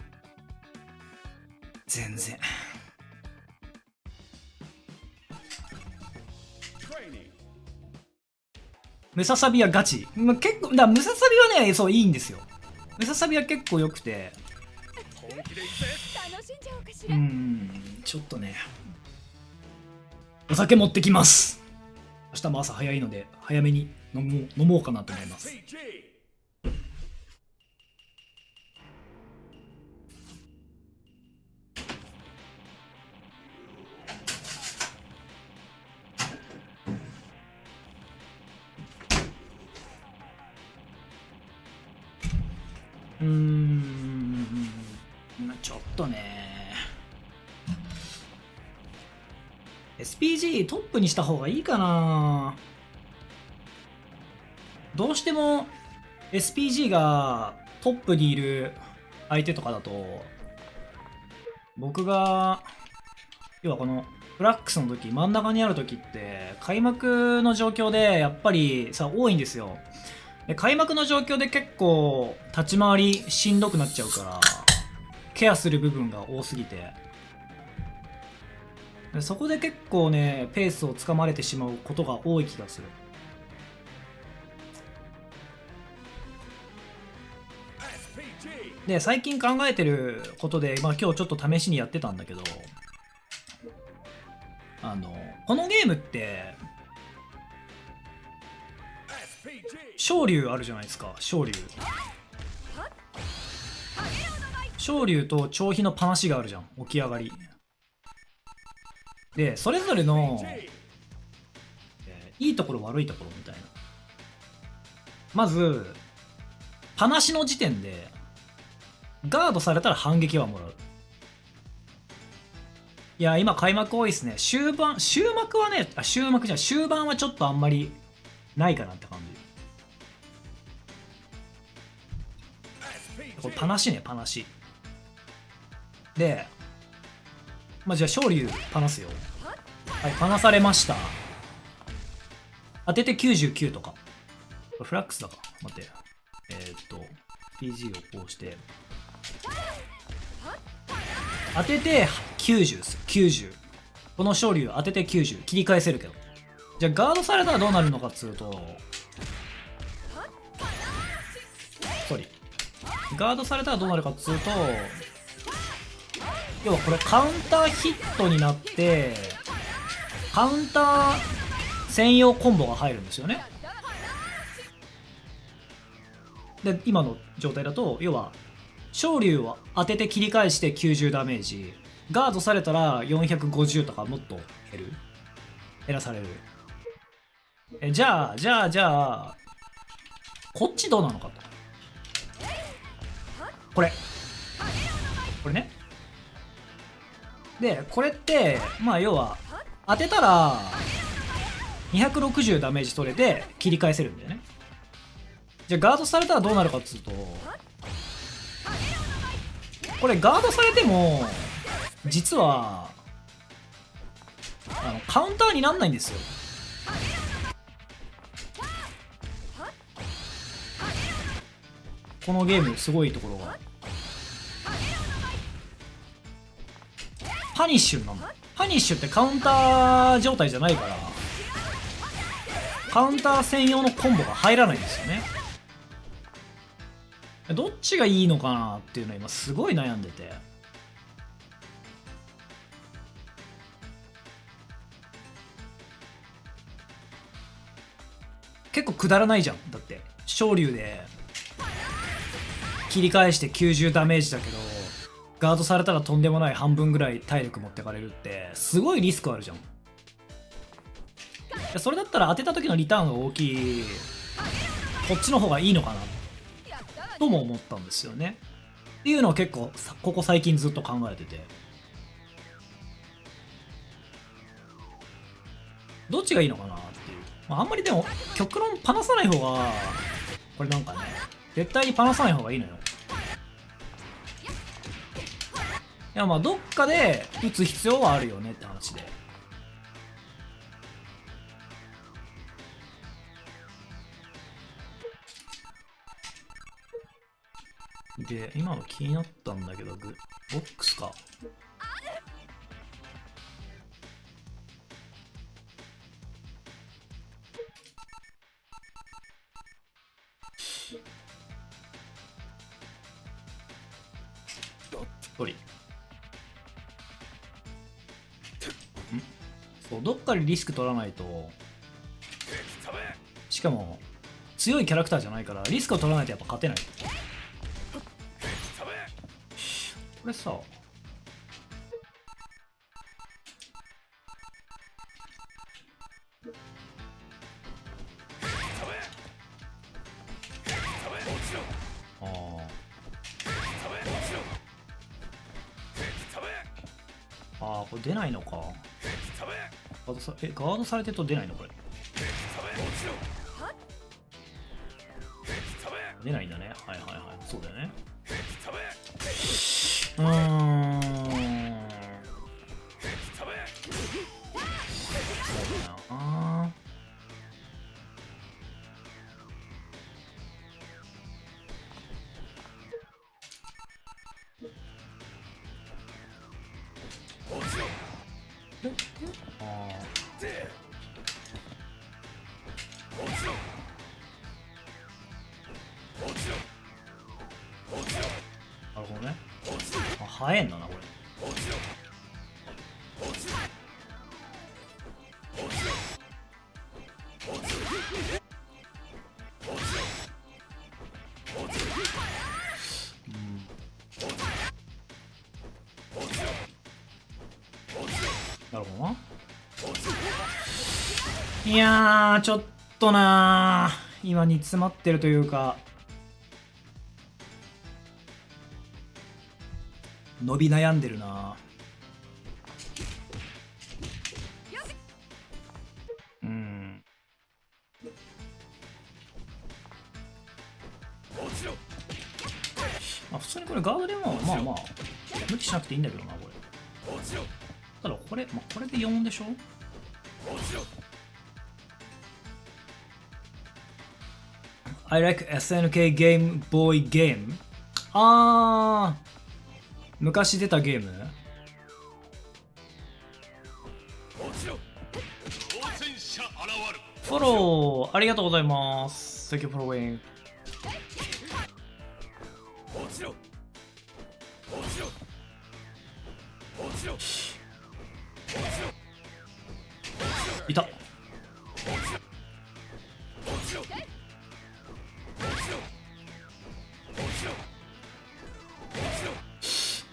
全然。Training. ムササビはガチ。まあ、結構、ムササビはね、そう、いいんですよ。ムササビは結構良くて、本気でいくぜ楽しんじゃおうかしうら。ちょっとね、お酒持ってきます。明日も朝早いので、早めに飲もうかなと思います。 SPG. うちょっとね SPG トップにした方がいいかな。どうしても SPG がトップにいる相手とかだと、僕が要はこのフラックスの時、真ん中にある時って開幕の状況でやっぱりさ多いんですよ。で開幕の状況で結構立ち回りしんどくなっちゃうから、ケアする部分が多すぎて、でそこで結構ねペースをつかまれてしまうことが多い気がする。で最近考えてることで、まあ、今日ちょっと試しにやってたんだけど、このゲームって昇竜あるじゃないですか。昇竜と長飛のパナシがあるじゃん、起き上がりで。それぞれの、いいところ悪いところみたいな。まずパナシの時点でガードされたら反撃はもらう。いや今開幕多いですね。終盤はね、終盤はちょっとあんまりないかなって感じ。これパナシね、パナシで、まあ、じゃあ昇竜パナすよ。はい、パナされました。当てて99とか。これフラックスだか。待って。PG をこうして。当てて90です。90。この昇竜当てて90。切り返せるけど。じゃあガードされたらどうなるのかっつうと、ガードされたらどうなるかっつうと、要はこれカウンターヒットになってカウンター専用コンボが入るんですよね。で今の状態だと、要は昇竜を当てて切り返して90ダメージ、ガードされたら450とかもっと減らされる。じゃあこっちどうなのかと。これね。でこれってまあ要は当てたら260ダメージ取れて切り返せるんだよね。じゃあガードされたらどうなるかっつうと、これガードされても実はカウンターになんないんですよ。このゲームすごいところがパニッシュなんだ。パニッシュってカウンター状態じゃないから、カウンター専用のコンボが入らないんですよね。どっちがいいのかなっていうのを今すごい悩んでて。結構くだらないじゃん。だって昇竜で切り返して90ダメージだけど、ガードされたらとんでもない半分ぐらい体力持ってかれるってすごいリスクあるじゃん。それだったら当てた時のリターンが大きいこっちの方がいいのかなとも思ったんですよね。っていうのを結構ここ最近ずっと考えてて、どっちがいいのかなっていう、まあ、あんまりでも極論パナさない方が、これなんかね絶対にパナさない方がいいのよ。いやまあどっかで打つ必要はあるよねって話で。で今の気になったんだけど、ボックスか。そうどっかでリスク取らないと、しかも強いキャラクターじゃないからリスクを取らないとやっぱ勝てない。これさこれ出ないのか。ガードされてると出ないのこれ。出ないんだね。はいはいはい。そうだよね。そうだな。なるほどね。早いんだなこれ。なるほどな。いやーちょっとなー、今煮詰まってるというか、伸び悩んでるな。まあ普通にこれガードでもまあまあ無理しなくていいんだけどなこれ。ただこれ、まあ、これで4でしょ。I like SNK Game Boy Game。 あー、昔出たゲーム。フォローありがとうございます。 Thank you for following。 いた。こ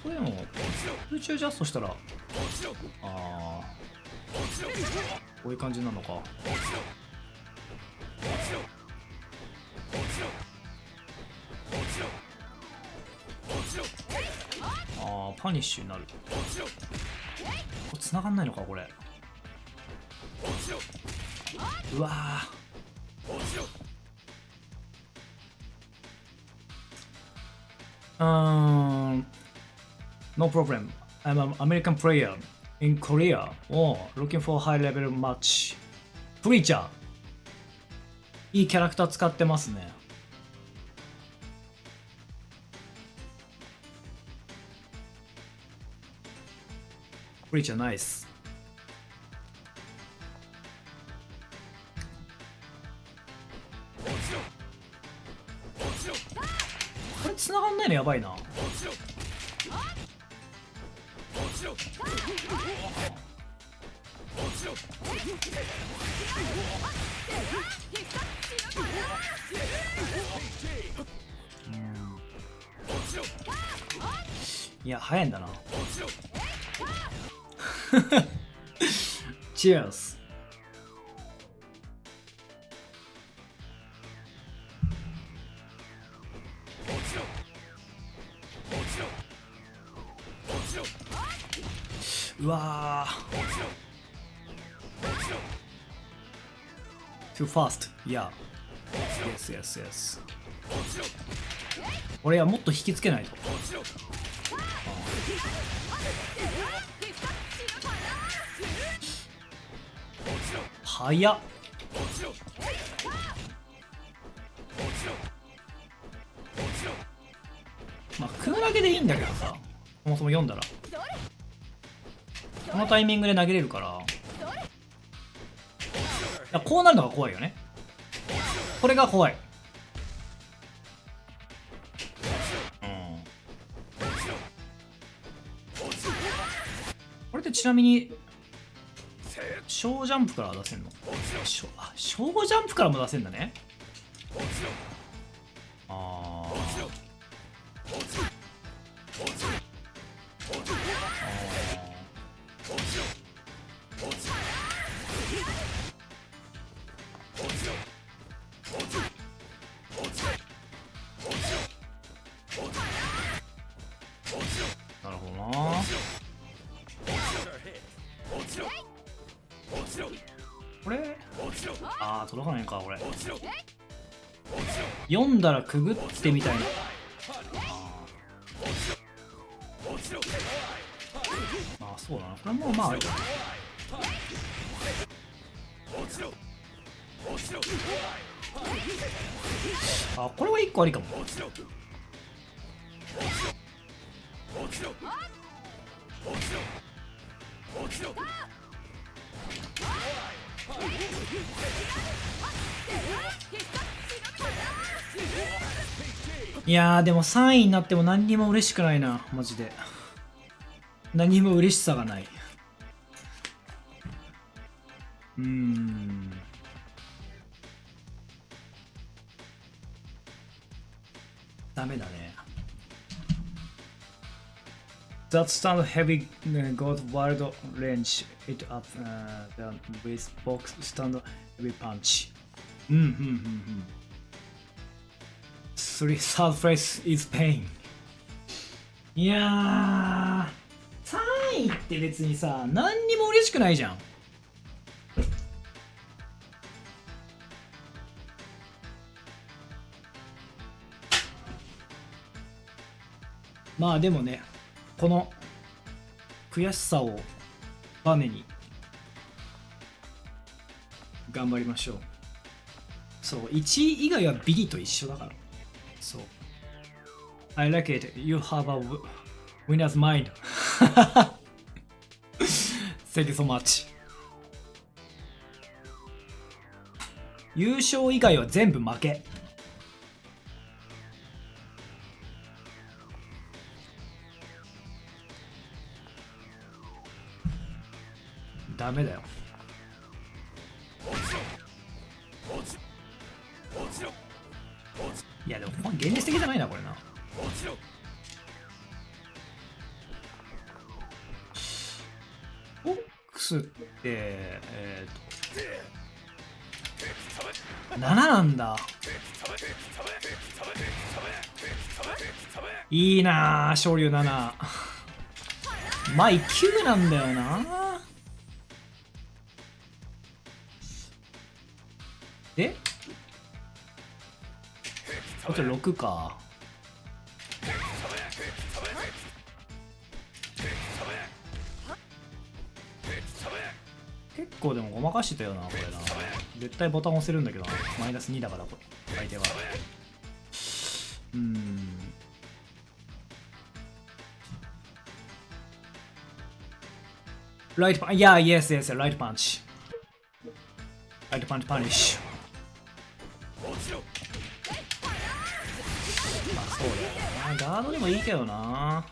れでも空中ジャストしたら、ああこういう感じなのか。ああパニッシュになる。これ繋がんないのかこれ。うわー、no problem. I'm an American player in Korea. Oh, looking for high level match. プリーチャー、いいキャラクター使ってますね。プリーチャーナイス。これ繋がんないのやばいな。いや早いんだな。チェアス。うわー Too fast. Yeah. Yes, yes, yes. 俺はもっと引きつけないと。早っ。まあ空投げでいいんだけどさ、そもそも読んだらこのタイミングで投げれるから、こうなるのが怖いよね。これが怖い。これってちなみに小ジャンプから出せんの？小ジャンプからも出せんだね。なるほどな。あー届かないんかこれ。読んだらくぐってみたいな。あーそうだな、これもまあありだね。あ、これは1個ありかも。いやーでも3位になっても何にも嬉しくないな、マジで。何にも嬉しさがない。ダメだね。That stand heavy got wild range it up with box stand heavy punch. Third place is pain. いやー、3位って別にさ、何にも嬉しくないじゃん。まあでもね、この悔しさをバネに頑張りましょう。そう、1位以外はビリと一緒だから。そう。I like it. You have a winner's mind. Thank you so much. 優勝以外は全部負け。ダメだよ。いやでも現実的じゃないなこれな。ボックスって7なんだ。いいなあ、昇竜7。前9なんだよな。え、こっち6か。結構でもごまかしてたよなこれな。絶対ボタン押せるんだけどな。マイナス2だから相手は。ライトパン、いや、イエスイエス、ライトパンチ。ライトパンチパニッシュ。まあそうだよな。ガードでもいいけどな。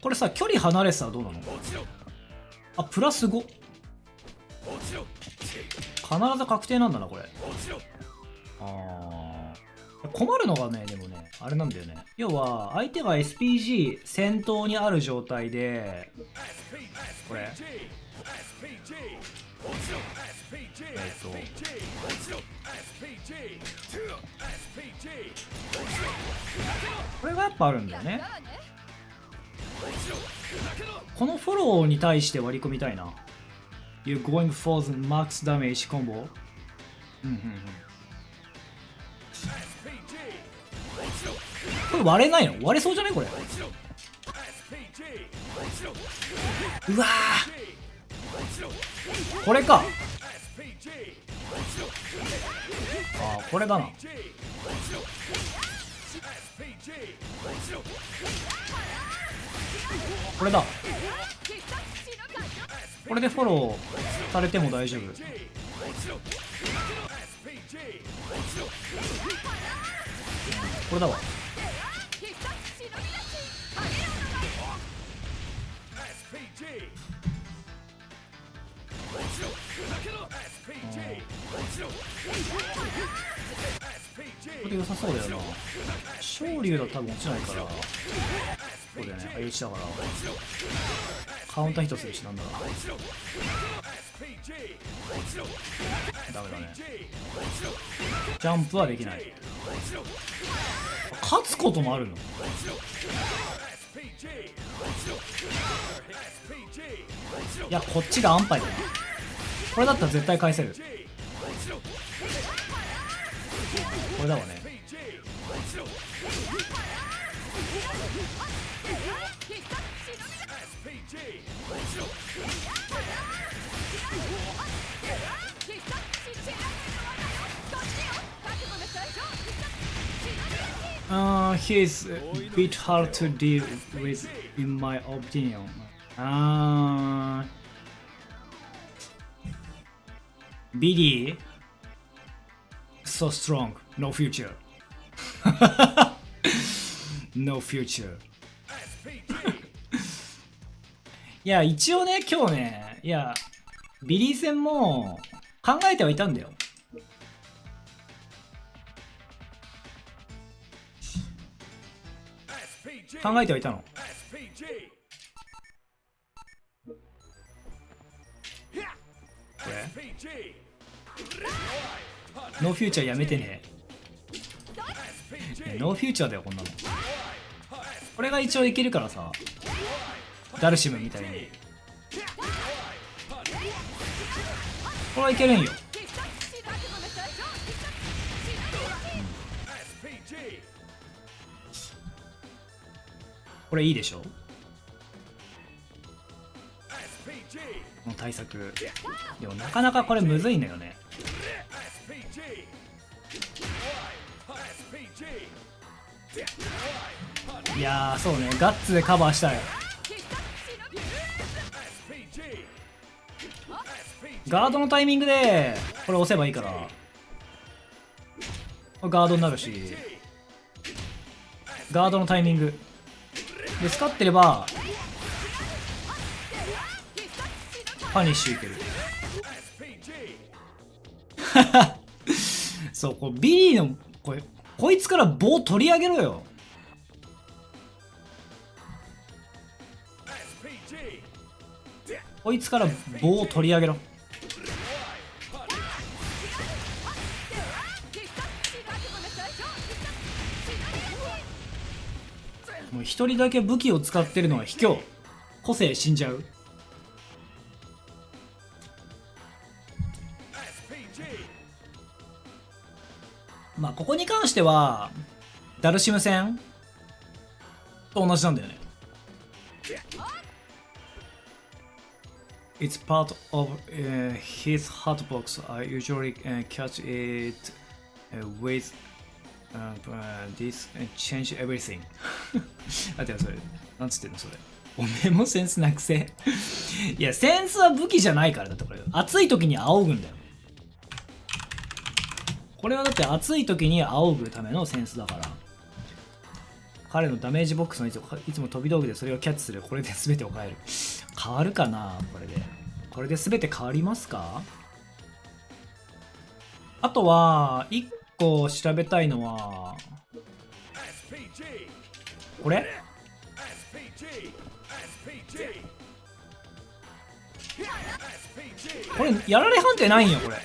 これさ、距離離れてたらどうなの？あ、プラス5。必ず確定なんだなこれ。困るのがね、でもね、あれなんだよね。要は相手が SPG 先頭にある状態で、これこれがやっぱあるんだよね。このフォローに対して割り込みたいな。You're going for the max damage combo。これ割れないの？割れそうじゃないこれ。うわー、これか。あー、これだな。これだ。これでフォローされても大丈夫。これだわ。これで良さそうだよな。昇竜だと多分落ちないから。ここでね、相打ちだからカウンターヒットするし、なんだろう。ダメだね。ジャンプはできない。勝つこともあるの？いやこっちが安牌だな。これだったら絶対返せる。これだわね。He's a bit hard to deal with in my opinion. Billy, so strong, no future. No future. いや一応ね今日ね、いやビリー戦も考えてはいたんだよ。考えてはいたの。これノーフューチャーやめてね。ノーフューチャーだよこんなの。これが一応いけるからさ、ダルシムみたいにこれはいけるんよ。これいいでしょ。この対策でもなかなかこれむずいんだよね。いやーそうね、ガッツでカバーしたい。ガードのタイミングでこれ押せばいいから、これガードになるし、ガードのタイミングで使ってればパニッシュいける。そうこうビリーのこいつから棒取り上げろよ。こいつから棒を取り上げろ。もう一人だけ武器を使ってるのは卑怯。個性死んじゃう。まあここに関してはダルシム戦と同じなんだよね。It's part of his hotbox. I usually catch it with this change everything. あてよそれなんつってんのそれ。おめえもセンスなくせ。いやセンスは武器じゃないからだって。これ暑い時に仰ぐんだよ。これはだって暑い時に仰ぐためのセンスだから。彼のダメージボックスのいつも飛び道具でそれをキャッチする。これで全てを変える。変わるかなこれで。これで全て変わりますか。あとは1個調べたいのはこれ。これやられ判定ないんよこれ。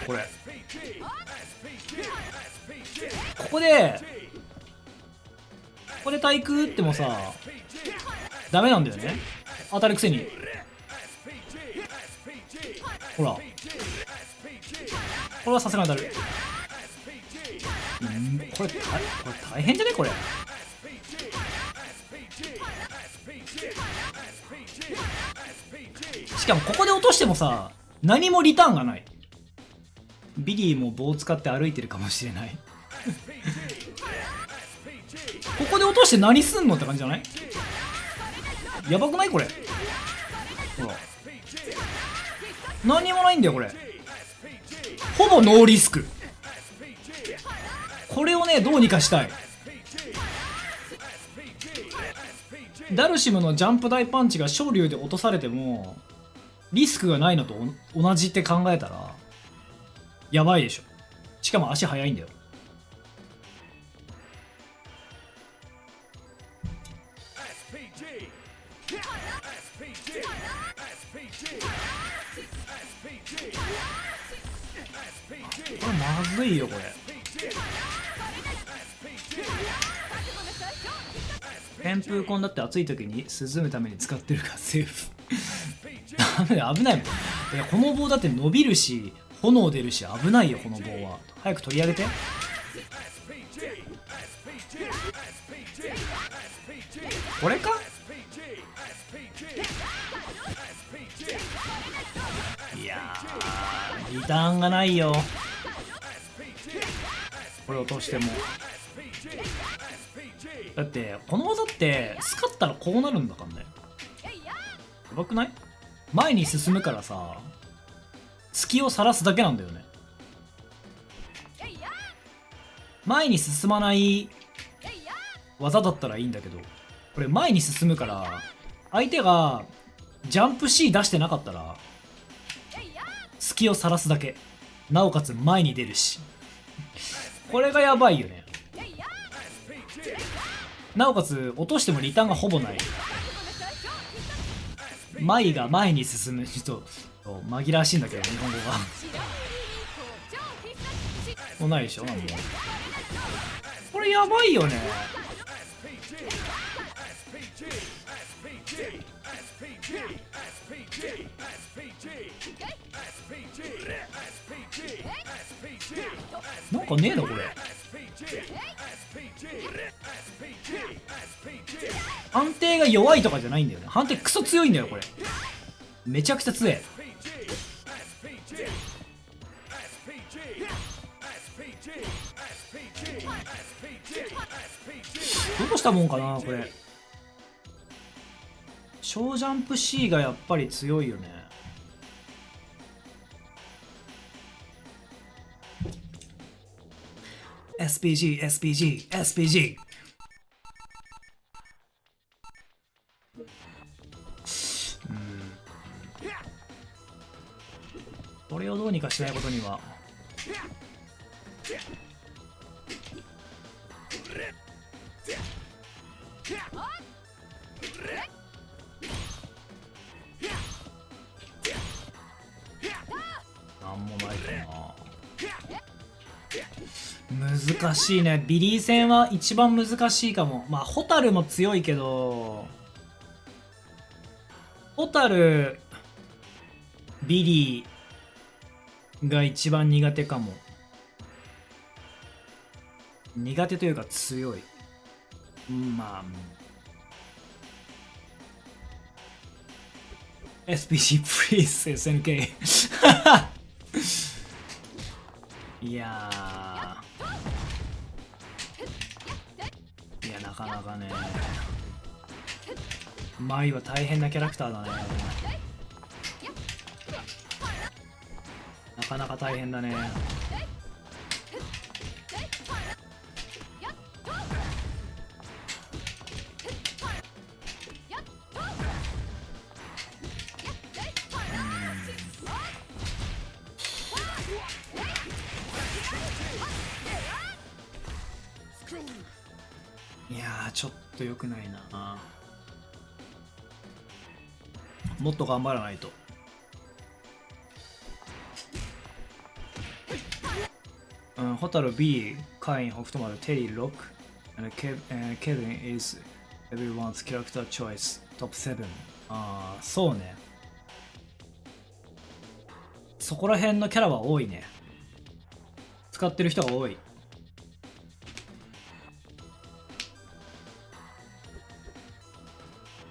これここで対空打ってもさダメなんだよね。当たるくせに。ほらこれはさすがに当たる。これ大変じゃねこれ。しかもここで落としてもさ何もリターンがない。ビリーも棒を使って歩いてるかもしれない。ここで落として何すんのって感じじゃない？やばくないこれ。ほら何もないんだよこれ。ほぼノーリスク。これをねどうにかしたい。ダルシムのジャンプ大パンチが昇竜で落とされてもリスクがないのと同じって考えたらやばいでしょ。しかも足速いんだよ。これまずいよこれ。旋風痕だって暑い時に涼むために使ってるからセーフダメだよ危ないもん。いやこの棒だって伸びるし炎出るし危ないよこの棒は。早く取り上げて。これか。いやーリターンがないよこれ落としても。だってこの技ってスカったらこうなるんだからね。やばくない？前に進むからさ隙を晒すだけなんだよね。前に進まない技だったらいいんだけどこれ前に進むから相手がジャンプ C 出してなかったら隙を晒すだけなおかつ前に出るしこれがやばいよね。なおかつ落としてもリターンがほぼない。前が前に進むちょっと紛らわしいんだけど日本語がもうないでしょ。なんもこれやばいよね。なんかねえのこれ。判定が弱いとかじゃないんだよね。判定クソ強いんだよこれ。めちゃくちゃ強い。どうしたもんかなこれ。小ジャンプ C がやっぱり強いよね。SPG SPG SPG これをどうにかしないことには。なんもないかな。難しいね。ビリー戦は一番難しいかも。まあホタルも強いけどホタルビリーが一番苦手かも。苦手というか強い。まあSPG please SNK いやなかなかねマイは大変なキャラクターだね。なかなか大変だね。いやーちょっと良くないな。もっと頑張らないと。ホタル B、カイン、北斗丸、テリー、ロック、ケビン is everyone's character choice top 7。ああ、そうね。そこら辺のキャラは多いね。使ってる人が多い。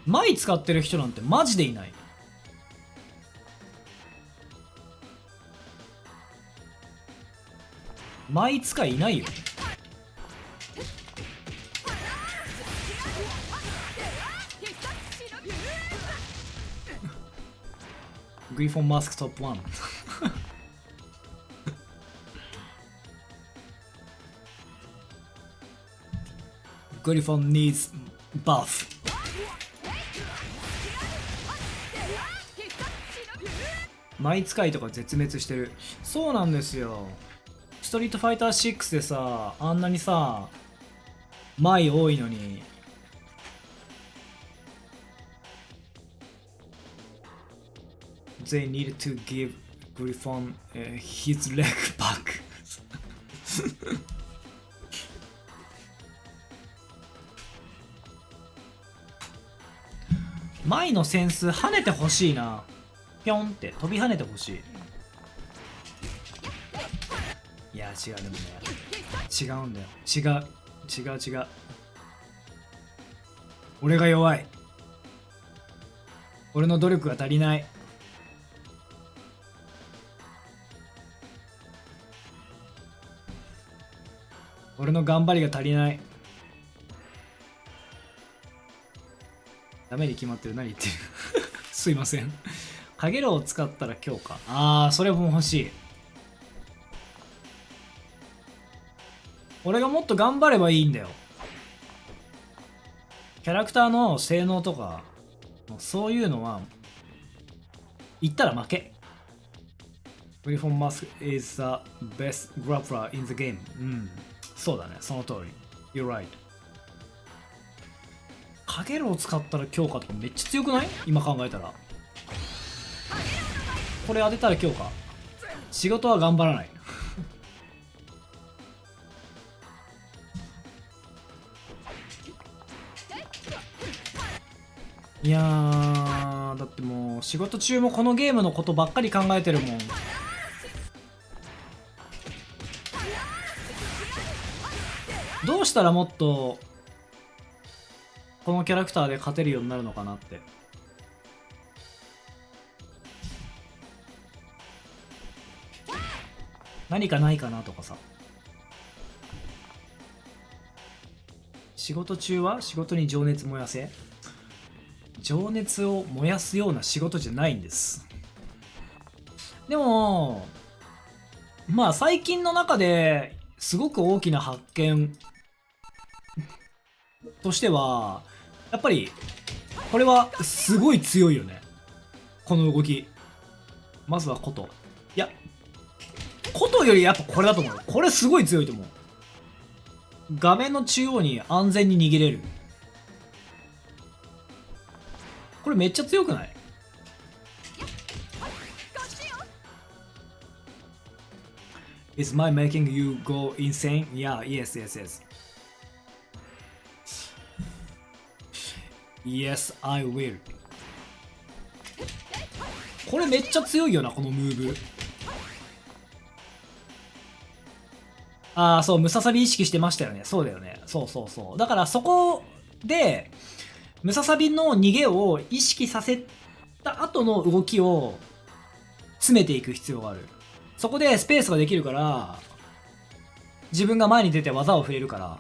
マイ使ってる人なんてマジでいない。マイ使いいないよ。グリフォンマスクトップ1グリフォン needs buff。マイ使いとか絶滅してる。そうなんですよ。ストリートファイター6でさ、あんなにさマイ多いのにThey needed to give Griffon his leg back 前のセンス跳ねてほしいな。ピョンって飛び跳ねてほしい。いや違う、でもね違うんだよ。違う。俺が弱い。俺の努力が足りない。俺の頑張りが足りない。ダメに決まってる。何言ってるすいません。かげろうを使ったら強化。あー、それも欲しい。俺がもっと頑張ればいいんだよ。キャラクターの性能とかそういうのは言ったら負け。グリフォン・マスク is the best grappler in the game。 うん、そうだね、その通り。 You're right。 かげろうを使ったら強化とかめっちゃ強くない？今考えたら。これ当てたら強化。仕事は頑張らないいやー、だってもう仕事中もこのゲームのことばっかり考えてるもん。どうしたらもっとこのキャラクターで勝てるようになるのかなって。何かないかなとかさ。仕事中は仕事に情熱燃やせ。情熱を燃やすような仕事じゃないんです。でもまあ最近の中ですごく大きな発見としてはやっぱりこれはすごい強いよね、この動き。まずは琴。いや琴よりやっぱこれだと思う。これすごい強いと思う。画面の中央に安全に逃げれる。これめっちゃ強くない？ Is my making you go insane? Yeah, yes. Yes, I will. これめっちゃ強いよな、このムーブ。ああ、そう、ムササビ意識してましたよね。そうだよね。そう。だからそこで、ムササビの逃げを意識させた後の動きを詰めていく必要がある。そこでスペースができるから、自分が前に出て技を振れるから。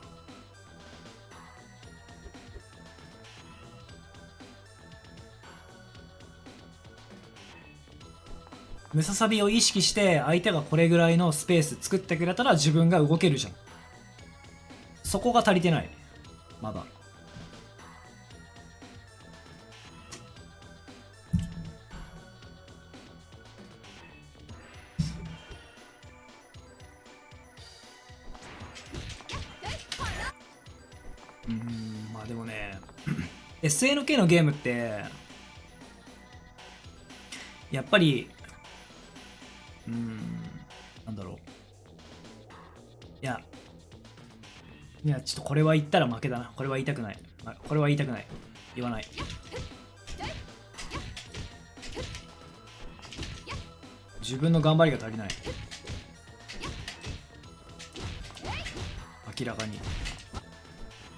ムササビを意識して相手がこれぐらいのスペース作ってくれたら自分が動けるじゃん。そこが足りてない。まだ。まあでもねSNK のゲームってやっぱりなんだろう、いやちょっとこれは言ったら負けだな。これは言いたくない。これは言いたくない。言わない。自分の頑張りが足りない。明らかに。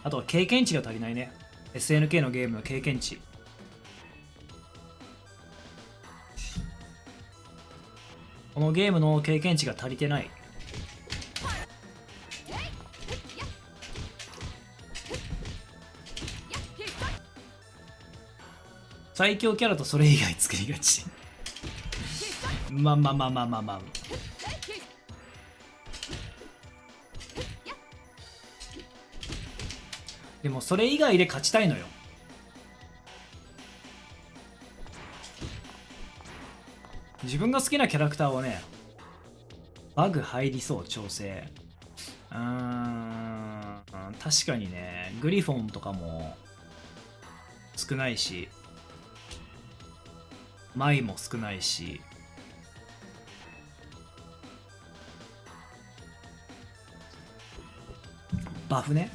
あとは経験値が足りないね。SNK のゲームの経験値。このゲームの経験値が足りてない。最強キャラとそれ以外作りがちまあでもそれ以外で勝ちたいのよ。自分が好きなキャラクターはね、バグ入りそう。調整確かにね、グリフォンとかも少ないし、マイも少ないし、バフね、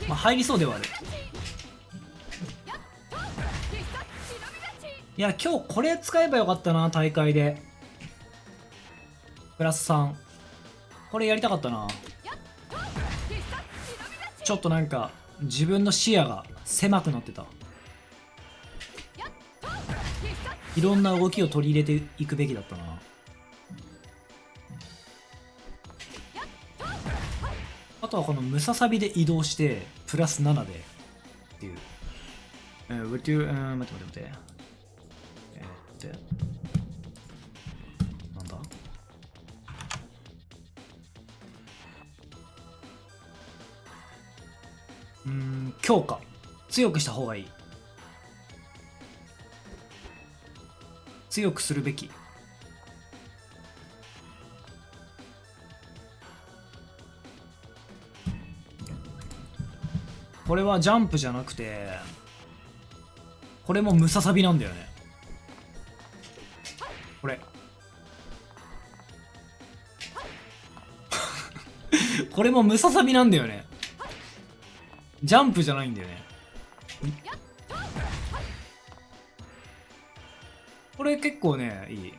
まあ入りそうではある。必殺忍び勝ち。いや今日これ使えばよかったな、大会で。プラス3。これやりたかったな。必殺忍び勝ち。ちょっとなんか自分の視野が狭くなってた。必殺いろんな動きを取り入れていくべきだったな。あとはこのムササビで移動してプラス7でっていう。待って待って待って。なんだ、強化。強くした方がいい。強くするべき。これはジャンプじゃなくて、これもムササビなんだよね。これこれもムササビなんだよね。ジャンプじゃないんだよね。これ結構ね、いい。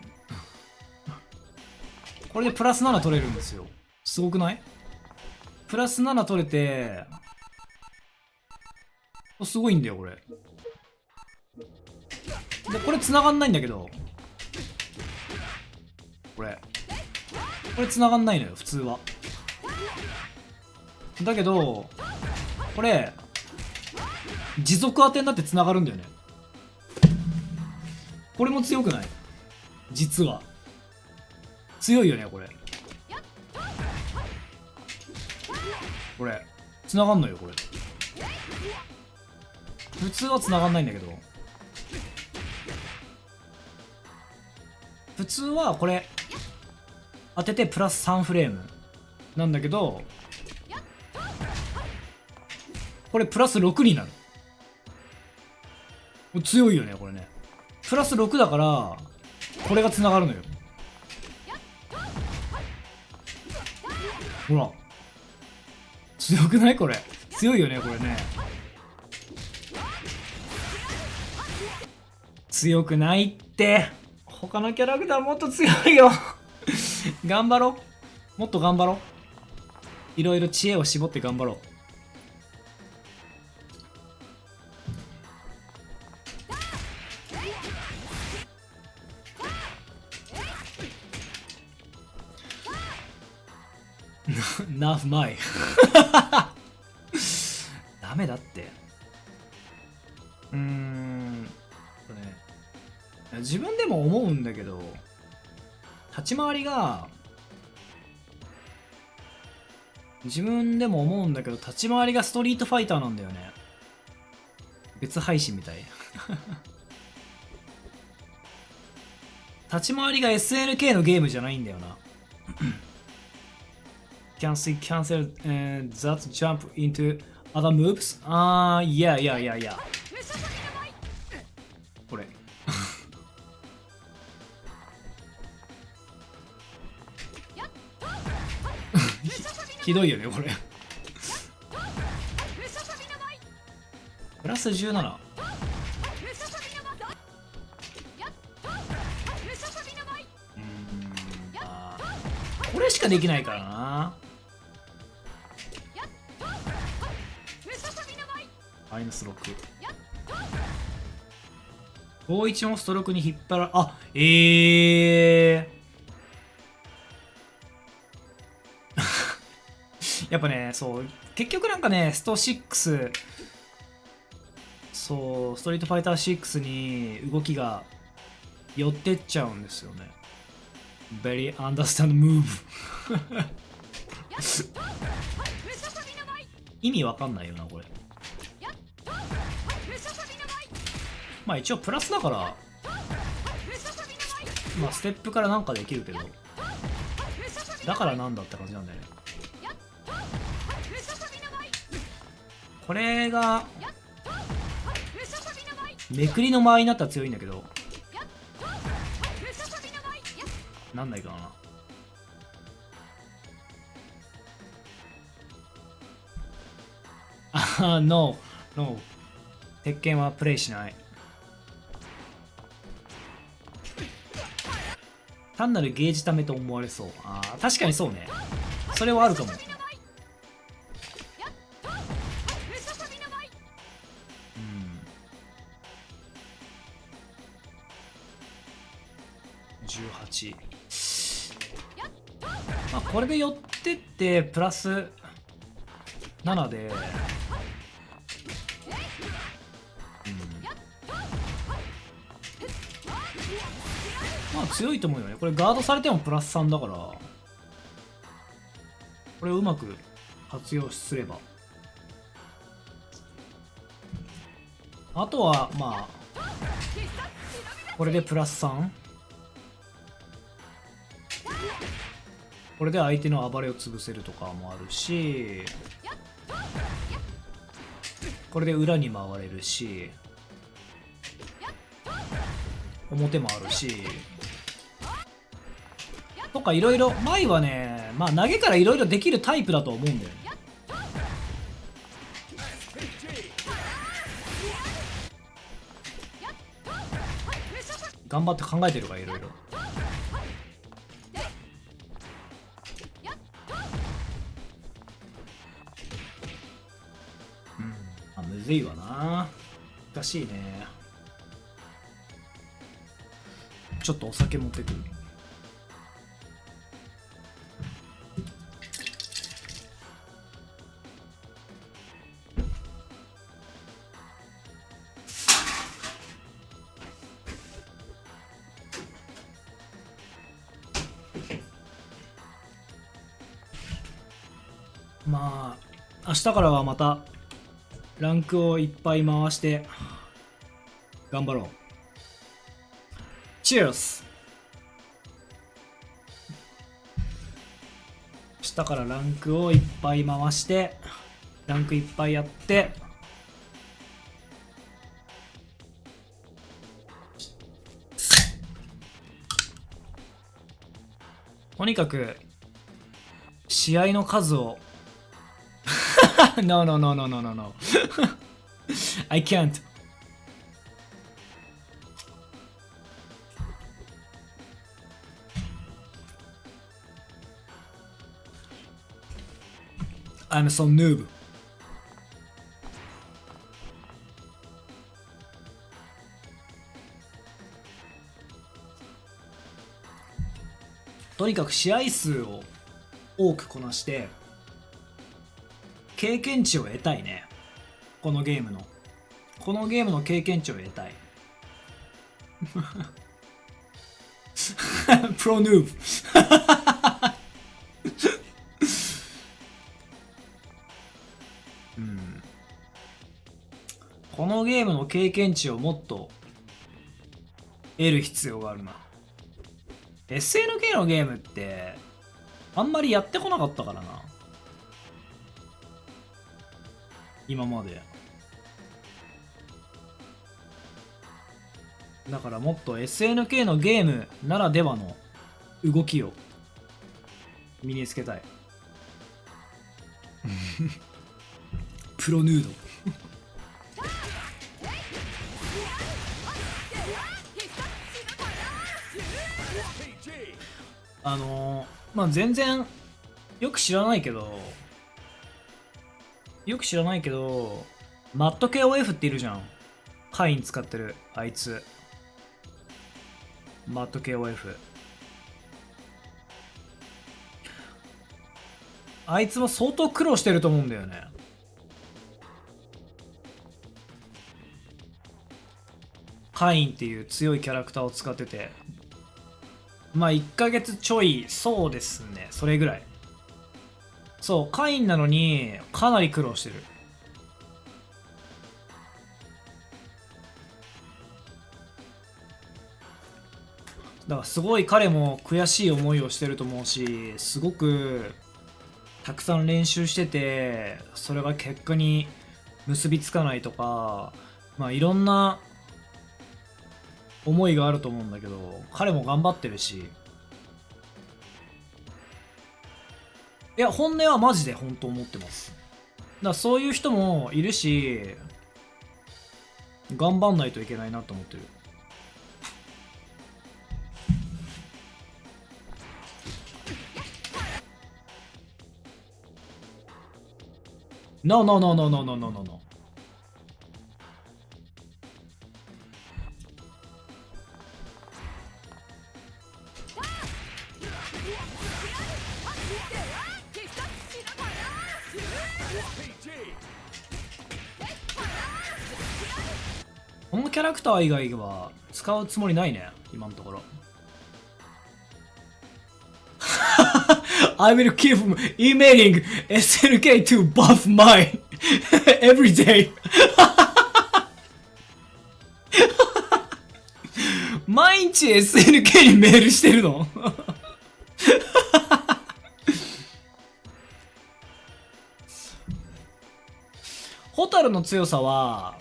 これでプラス7取れるんですよ。すごくない？プラス7取れて、すごいんだよ、これ。で、これ繋がんないんだけど、これ繋がんないのよ、普通は。だけど、これ、持続当てになって繋がるんだよね。これも強くない？実は。強いよね、これ。これ、繋がんのよ、これ。普通は繋がんないんだけど。普通はこれ、当ててプラス3フレームなんだけど、これプラス6になる。強いよね、これね。プラス6だから、これが繋がるのよ。ほら。強くない？これ。強いよね、これね。強くないって。他のキャラクターもっと強いよ。頑張ろう。もっと頑張ろう。いろいろ知恵を絞って頑張ろう。ナーフマイ。ダメだって。自分でも思うんだけど、立ち回りが、自分でも思うんだけど、立ち回りがストリートファイターなんだよね。別配信みたい。立ち回りが SNK のゲームじゃないんだよな。cancel that jump into other moves? いや。これ。ひどいよね、これ。プラス17。これしかできないからな。マイナス6。51もストロークに引っ張ら、やっぱね、そう、結局なんかね、スト6、そう、ストリートファイター6に動きが寄ってっちゃうんですよね。Very understand move 意味わかんないよな、これ。まあ一応プラスだから、まあステップからなんかできるけど、だからなんだって感じなんだよね。これがめくりの間合いになったら強いんだけど、なんないかな。ノー。鉄拳はプレイしない。単なるゲージためと思われそう。あー確かにそうね。それはあるかも。ムササビの舞18。まあこれで寄ってってプラス7で、まあ強いと思うよね。これガードされてもプラス3だから、これをうまく活用すれば。あとはまあこれでプラス3、これで相手の暴れを潰せるとかもあるし、これで裏に回れるし、表もあるしとかいろいろ。前はね、まあ投げからいろいろできるタイプだと思うんだよね。頑張って考えてるからいろいろ。あ、むずいわな。難しいね。ちょっとお酒持ってくる。まあ明日からはまたランクをいっぱい回して頑張ろう。チェアス。明日からランクをいっぱい回してランクいっぱいやって、とにかく試合の数をNo, no, no, no, no, no, no. I can't. I'm so noob. とにかく試合数を多くこなして経験値を得たいね。このゲームの経験値を得たい。プロヌーブ。このゲームの経験値をもっと得る必要があるな。SNK のゲームってあんまりやってこなかったからな、今まで。だからもっと SNK のゲームならではの動きを身につけたい。プロヌード。まあ全然よく知らないけどマット KOF っているじゃん。カイン使ってるあいつ。マット KOF あいつも相当苦労してると思うんだよね。カインっていう強いキャラクターを使ってて、まあ1ヶ月ちょい、そうですね、それぐらい。そうカインなのにかなり苦労してる。だからすごい彼も悔しい思いをしてると思うし、すごくたくさん練習しててそれが結果に結びつかないとか、まあいろんな思いがあると思うんだけど、彼も頑張ってるし、いや本音はマジで本当思ってます。だからそういう人もいるし、頑張んないといけないなと思ってる。No, no, no, no, no, no, no, no, no. このキャラクター以外は使うつもりないね、今のところ。I will keep emailing SNK to buff mine every day. 毎日 SNK にメールしてるのホタルの強さは、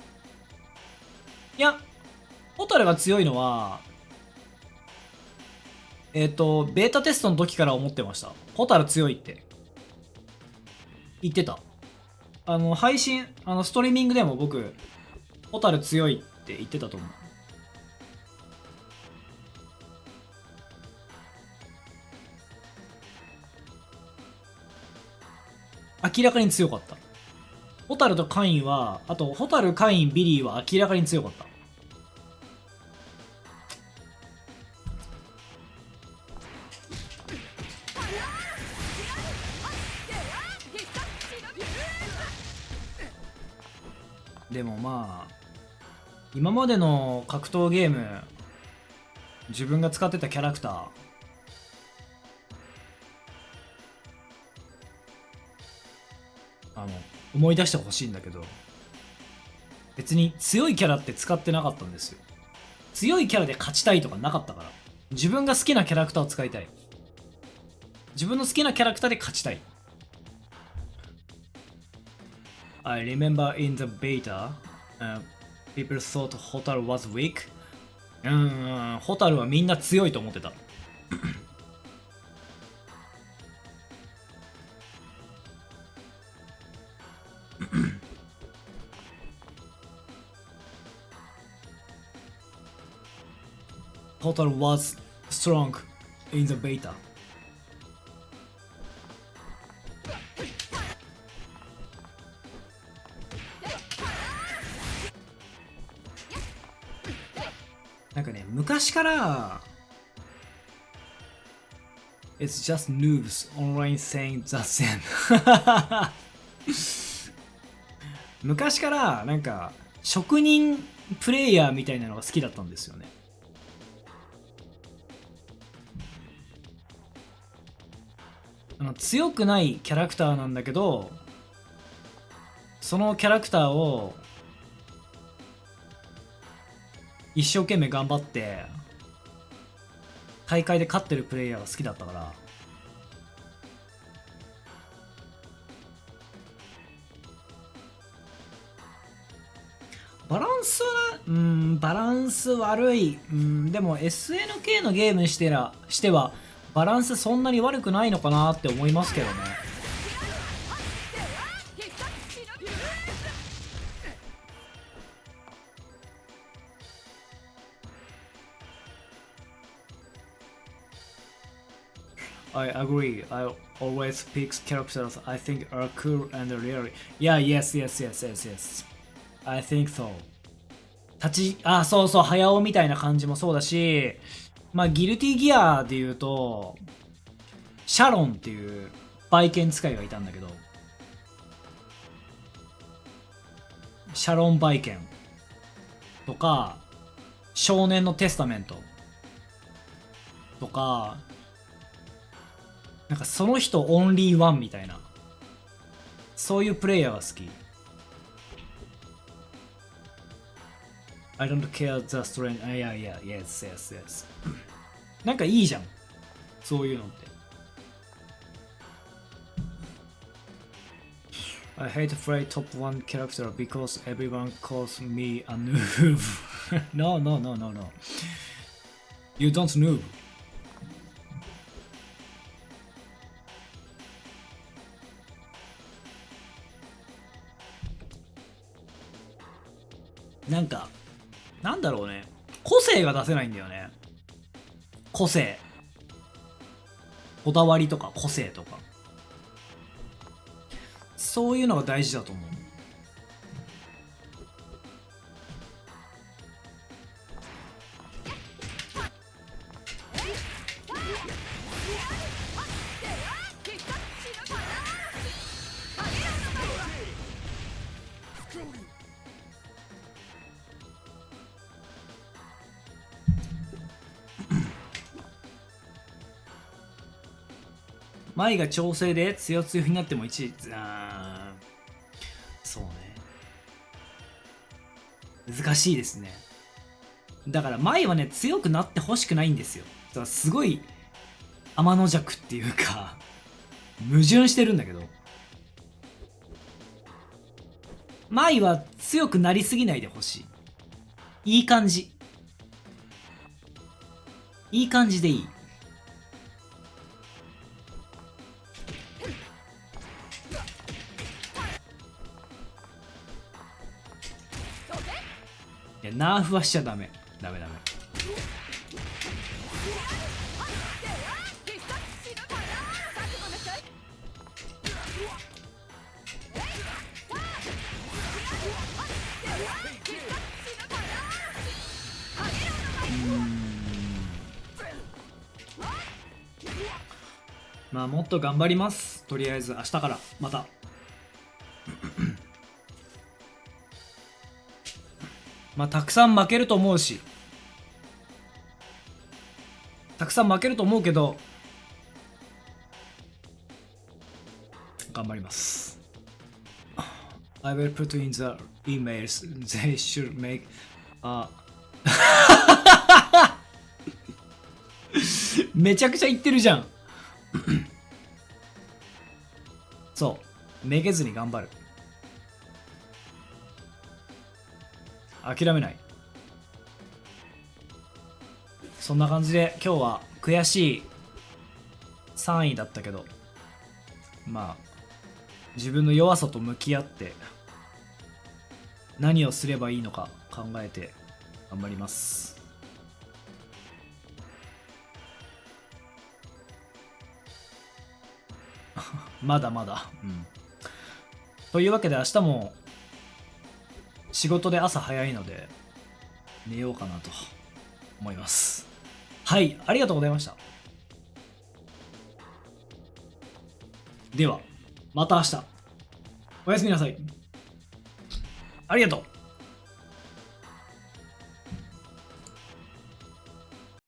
いや、ホタルが強いのは、ベータテストの時から思ってました。ホタル強いって言ってた。配信、ストリーミングでも僕、ホタル強いって言ってたと思う。明らかに強かった。ホタルとカインは、あと、ホタル、カイン、ビリーは明らかに強かった。でもまあ、今までの格闘ゲーム、自分が使ってたキャラクター、思い出してほしいんだけど、別に強いキャラって使ってなかったんですよ。強いキャラで勝ちたいとかなかったから。自分が好きなキャラクターを使いたい。自分の好きなキャラクターで勝ちたい。I remember in the beta, people thought Hotaru was weak. ホタルはみんな強いと思ってた。Hotaru was strong in the beta. なんかね、昔から It's just noobs online saying the same 昔からなんか職人プレイヤーみたいなのが好きだったんですよね。強くないキャラクターなんだけど、そのキャラクターを一生懸命頑張って大会で勝ってるプレイヤーが好きだったから。バランスはバランス悪い。でも SNK のゲームにしてはバランスそんなに悪くないのかなって思いますけどね。I agree. I always pick characters I think are cool and really. Yeah, yes. I think so. そうそう、早尾みたいな感じもそうだし、まあ、ギルティギアで言うと、シャロンっていうバイケン使いがいたんだけど、シャロンバイケンとか、少年のテスタメントとか、なんかその人オンリーワンみたいな、そういうプレイヤーが好き。I don't care the strength. Yes. なんかいいじゃん。そういうのって。I hate to play top 1 character because everyone calls me a noob. No. You don't noob. なんだろうね。個性が出せないんだよね。個性。こだわりとか個性とか。そういうのが大事だと思う。舞が調整で強強になっても1位。そうね。難しいですね。だから舞はね、強くなってほしくないんですよ。だからすごい天の弱っていうか、矛盾してるんだけど。舞は強くなりすぎないでほしい。いい感じ。いい感じでいい。いや、ナーフはしちゃダメ。ダメダメ。まあもっと頑張ります。とりあえず明日からまた。まあたくさん負けると思うし、たくさん負けると思うけど、頑張ります。I will put in the emails they should make a めちゃくちゃ言ってるじゃん。そう、めげずに頑張る。諦めない。そんな感じで今日は悔しい3位だったけど、まあ自分の弱さと向き合って何をすればいいのか考えて頑張ります。まだまだ。というわけで明日も仕事で朝早いので寝ようかなと思います。はい、ありがとうございました。ではまた明日。おやすみなさい。ありがとう。